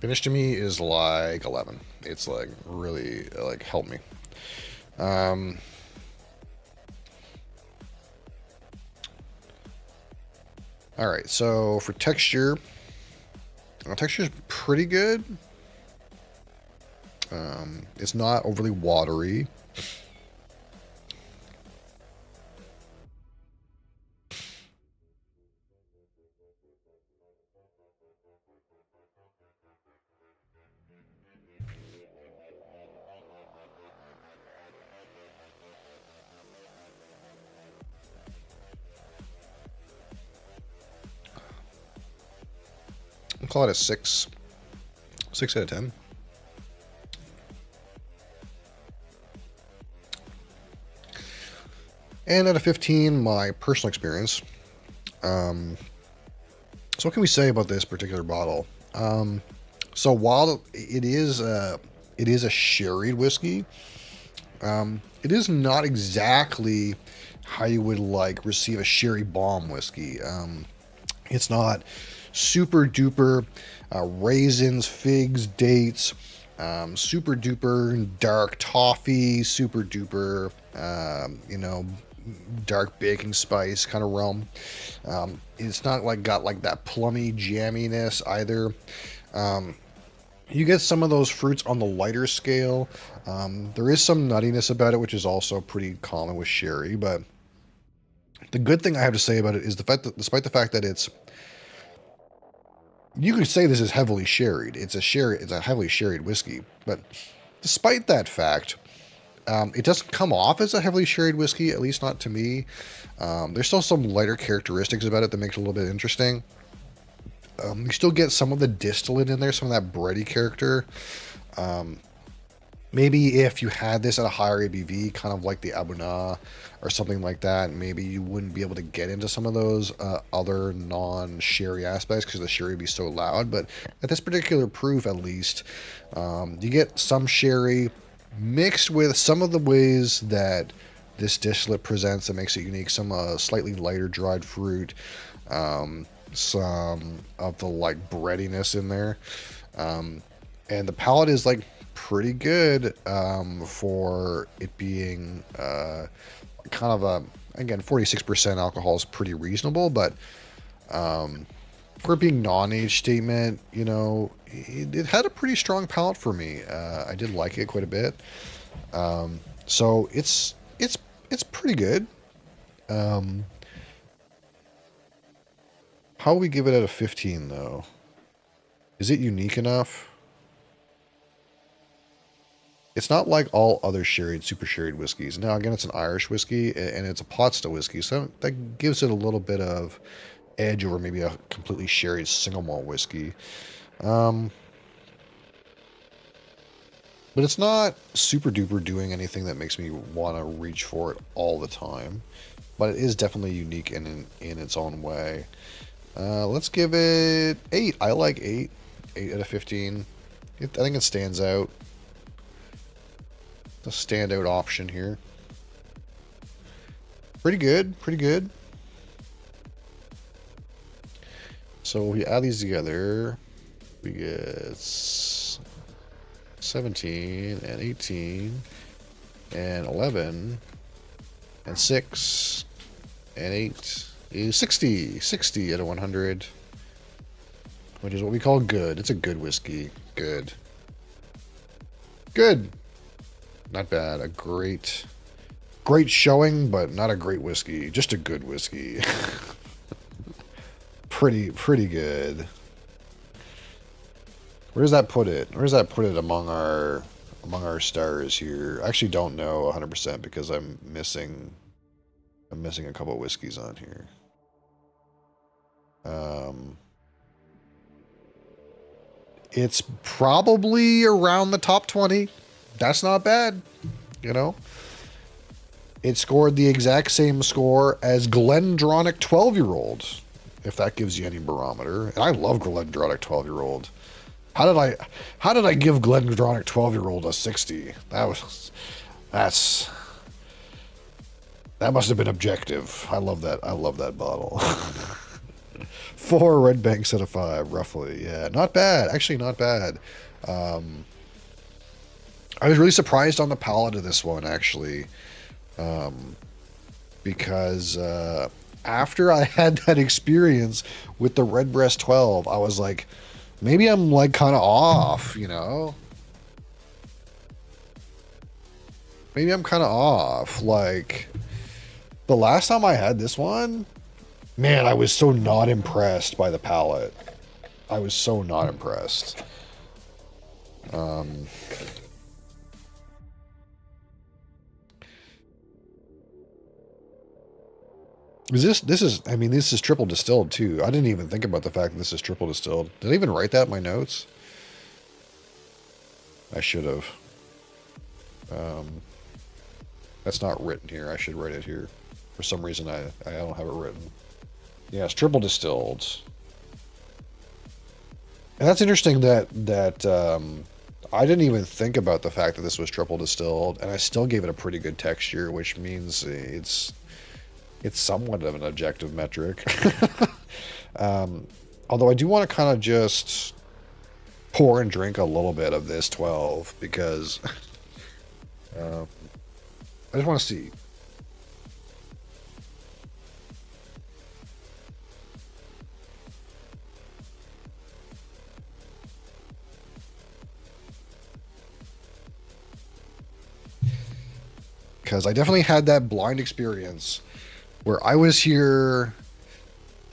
Finish to me is like 11. It's like really like help me. All right, so for texture, texture is pretty good. It's not overly watery. I'll call it a 6. 6 out of 10. And out of 15, my personal experience. So what can we say about this particular bottle? So while it is a sherried whiskey, it is not exactly how you would like receive a sherry bomb whiskey. It's not super duper raisins, figs, dates, super duper dark toffee, super duper dark baking spice kind of realm. It's not like got like that plummy jamminess either. You get some of those fruits on the lighter scale. There is some nuttiness about it, which is also pretty common with sherry. But the good thing I have to say about it is the fact that, despite the fact that you could say this is heavily sherried. It's a heavily sherried whiskey. But despite that fact, it doesn't come off as a heavily sherried whiskey, at least not to me. There's still some lighter characteristics about it that makes it a little bit interesting. You still get some of the distillate in there, some of that bready character. Maybe if you had this at a higher ABV, kind of like the Abuna or something like that, maybe you wouldn't be able to get into some of those other non-sherry aspects because the sherry would be so loud. But at this particular proof, at least, you get some sherry mixed with some of the ways that this distillate presents that makes it unique. Some slightly lighter dried fruit, some of the like breadiness in there, and the palate is like pretty good for it being kind of a, again, 46% alcohol is pretty reasonable, but for it being non-age statement, you know, it had a pretty strong palate for me. I did like it quite a bit. So it's pretty good. How will we give it out of 15 though? Is it unique enough? It's not like all other sherried, super sherried whiskeys. Now, again, it's an Irish whiskey, and it's a pot still whiskey, so that gives it a little bit of edge over maybe a completely sherried single malt whiskey. But it's not super duper doing anything that makes me want to reach for it all the time. But it is definitely unique in its own way. Let's give it 8. I like 8. 8 out of 15. I think it stands out. The standout option here. Pretty good, pretty good. So if we add these together, we get 17 and 18 and 11 and 6 and 8 is 60. 60 out of 100, which is what we call good. It's a good whiskey. Good. Good. Not bad. A great showing, but not a great whiskey. Just a good whiskey. pretty good. Where does that put it? Where does that put it among our stars here? I actually don't know 100% because I'm missing a couple of whiskeys on here. It's probably around the top 20. That's not bad, you know. It scored the exact same score as Glendronach 12-year-old, if that gives you any barometer. And I love Glendronach 12-year-old. How did I give Glendronach 12-year-old a 60? That must have been objective. I love that bottle. 4 Red Banks out of 5, roughly. Yeah, not bad. Actually, not bad. I was really surprised on the palate of this one, actually, because after I had that experience with the Redbreast 12, I was like, maybe I'm like kind of off, you know? Maybe I'm kind of off. Like, the last time I had this one, man, I was so not impressed by the palate. I was so not impressed. This is triple distilled too. I didn't even think about the fact that this is triple distilled. Did I even write that in my notes? I should have. That's not written here. I should write it here. For some reason, I don't have it written. Yeah, it's triple distilled. And that's interesting that I didn't even think about the fact that this was triple distilled, and I still gave it a pretty good texture, which means it's somewhat of an objective metric. Although I do want to kind of just pour and drink a little bit of this 12 because I just want to see. Because I definitely had that blind experience where I was here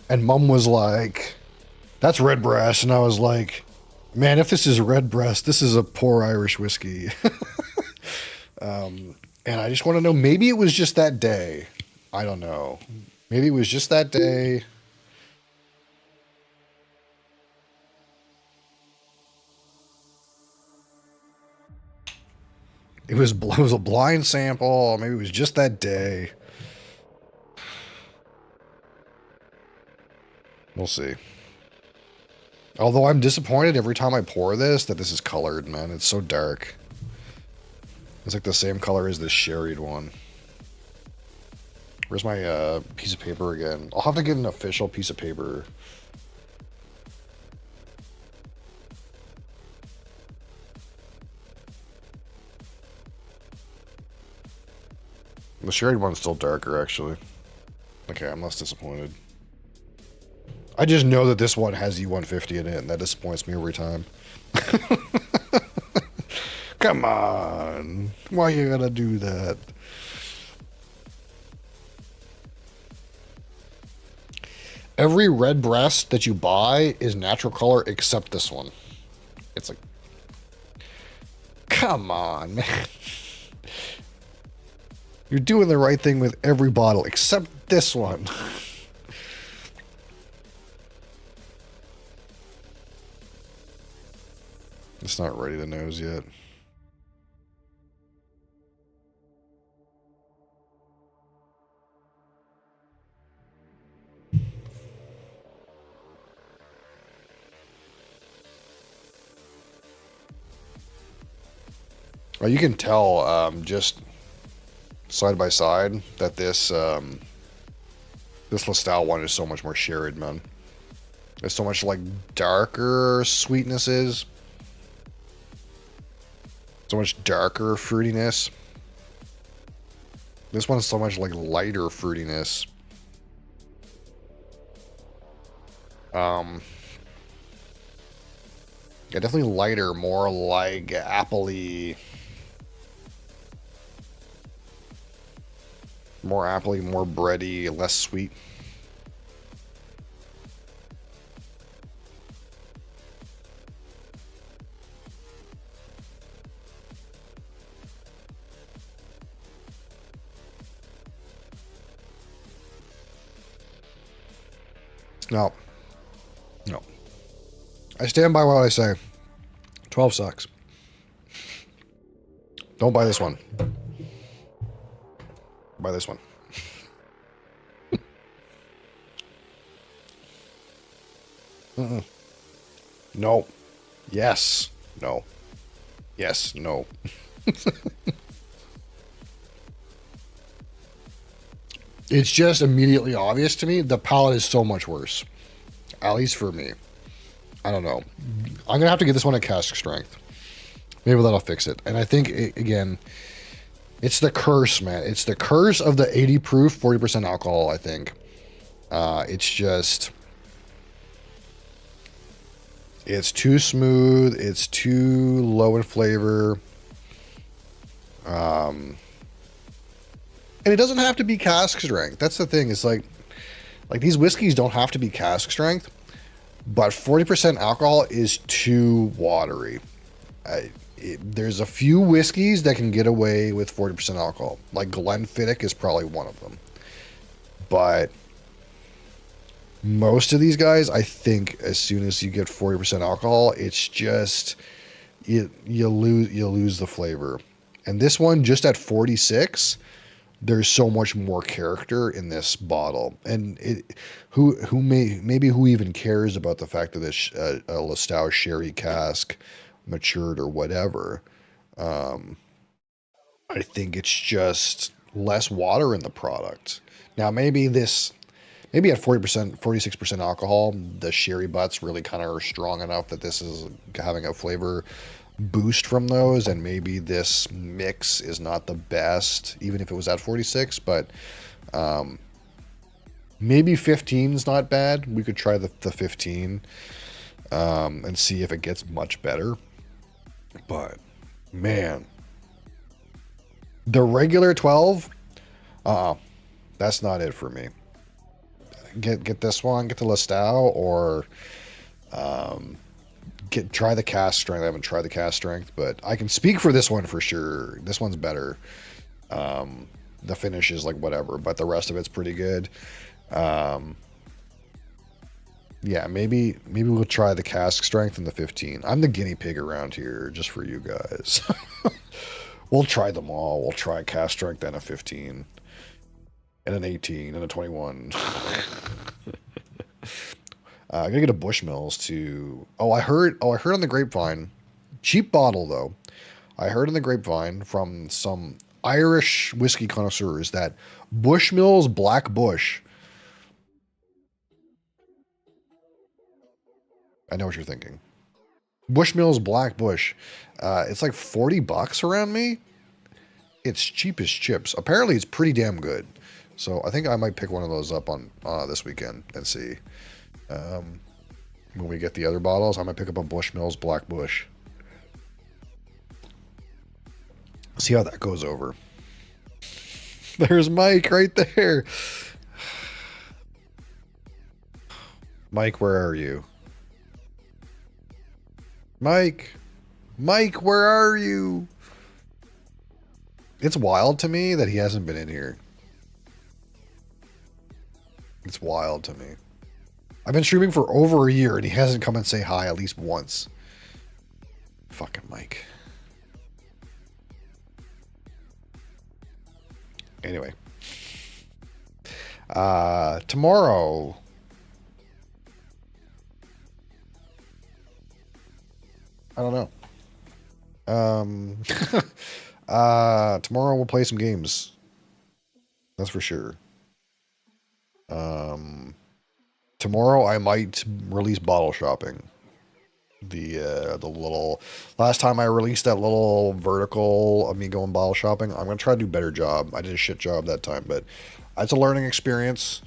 and Mum was like, that's Redbreast. And I was like, man, if this is Redbreast, this is a poor Irish whiskey. And I just want to know, maybe it was just that day. I don't know. Maybe it was just that day. It was a blind sample. Maybe it was just that day. We'll see. Although I'm disappointed every time I pour this that this is colored, man. It's so dark. It's like the same color as this sherried one. Where's my piece of paper again? I'll have to get an official piece of paper. The sherried one's still darker, actually. Okay, I'm less disappointed. I just know that this one has E150 in it, and that disappoints me every time. Because Come on. Why you gotta do that? Every red breast that you buy is natural color except this one. It's like, come on, man. You're doing the right thing with every bottle except this one. It's not ready to nose yet. Well, you can tell just side by side that this Lestal one is so much more sherried, man. There's so much like darker sweetnesses, so much darker fruitiness. This one's so much like lighter fruitiness. Yeah, definitely lighter, more like appley. More appley, more bready, less sweet. No. No. I stand by what I say. 12 sucks. Don't buy this one. Buy this one. No. Yes. No. Yes. No. It's just immediately obvious to me. The palette is so much worse. At least for me. I don't know. I'm going to have to get this one at cask strength. Maybe that'll fix it. And I think, again, it's the curse, man. It's the curse of the 80 proof, 40% alcohol, I think. It's just... It's too smooth. It's too low in flavor. And it doesn't have to be cask strength. That's the thing. It's like these whiskeys don't have to be cask strength, but 40% alcohol is too watery. There's a few whiskeys that can get away with 40% alcohol. Like Glenfiddich is probably one of them. But most of these guys, I think as soon as you get 40% alcohol, it's just you lose the flavor. And this one, just at 46, there's so much more character in this bottle. And who even cares about the fact that this a Lestat sherry cask matured or whatever. I think it's just less water in the product. Now maybe at 40%, 46% alcohol, the sherry butts really kind of are strong enough that this is having a flavor boost from those, and maybe this mix is not the best, even if it was at 46, but maybe 15 is not bad. We could try the 15 and see if it gets much better. But man, the regular 12, that's not it for me. Get this one, get the Lestat, or try the cask strength. I haven't tried the cask strength, but I can speak for this one for sure. This one's better. The finish is like whatever, but the rest of it's pretty good. Yeah, maybe we'll try the cask strength and the 15. I'm the guinea pig around here, just for you guys. We'll try them all. We'll try cask strength and a 15, and an 18, and a 21. I'm gonna get a Bushmills to. I heard on the grapevine, cheap bottle though. I heard on the grapevine from some Irish whiskey connoisseurs that Bushmills Black Bush. I know what you're thinking. Bushmills Black Bush. It's like $40 around me. It's cheap as chips. Apparently, it's pretty damn good. So I think I might pick one of those up on this weekend and see. When we get the other bottles, I might pick up a Bushmills Black Bush. See how that goes over. There's Mike right there. Mike, where are you? Mike, where are you? It's wild to me that he hasn't been in here. It's wild to me. I've been streaming for over a year and he hasn't come and say hi at least once. Fucking Mike. Anyway. Tomorrow. I don't know. Tomorrow we'll play some games. That's for sure. Tomorrow I might release bottle shopping. The little last time I released that little vertical of me going bottle shopping, I'm gonna try to do a better job. I did a shit job that time, but it's a learning experience.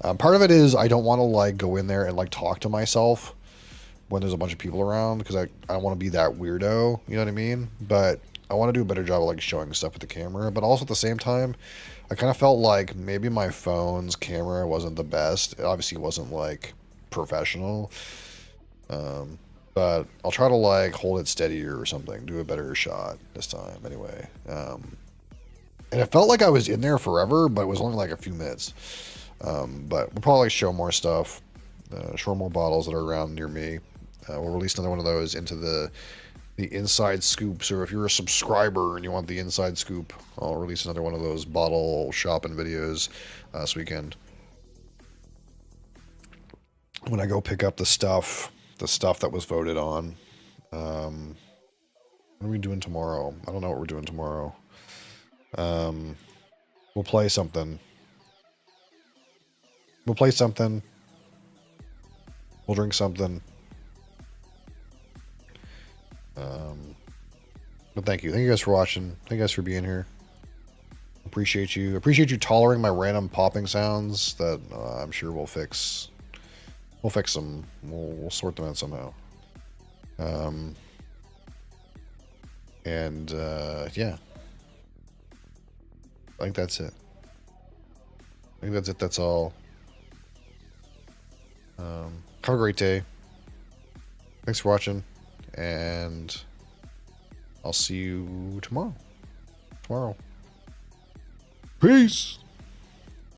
Part of it is I don't want to like go in there and like talk to myself when there's a bunch of people around because I don't want to be that weirdo. You know what I mean? But I want to do a better job of like showing stuff with the camera. But also at the same time, I kind of felt like maybe my phone's camera wasn't the best. It obviously wasn't like professional. But I'll try to like hold it steadier or something, do a better shot this time anyway. And it felt like I was in there forever, but it was only like a few minutes. But we'll probably show more stuff, show more bottles that are around near me. We'll release another one of those into the inside scoops, or if you're a subscriber and you want the inside scoop, I'll release another one of those bottle shopping videos this weekend. When I go pick up the stuff that was voted on. What are we doing tomorrow? I don't know what we're doing tomorrow. We'll play something. We'll play something. We'll drink something. But thank you. Thank you guys for watching. Thank you guys for being here. Appreciate you. Appreciate you tolerating my random popping sounds that I'm sure we'll fix. We'll fix them. We'll sort them out somehow. Yeah. I think that's it. I think that's it. That's all. Have a great day. Thanks for watching. And I'll see you tomorrow. Peace.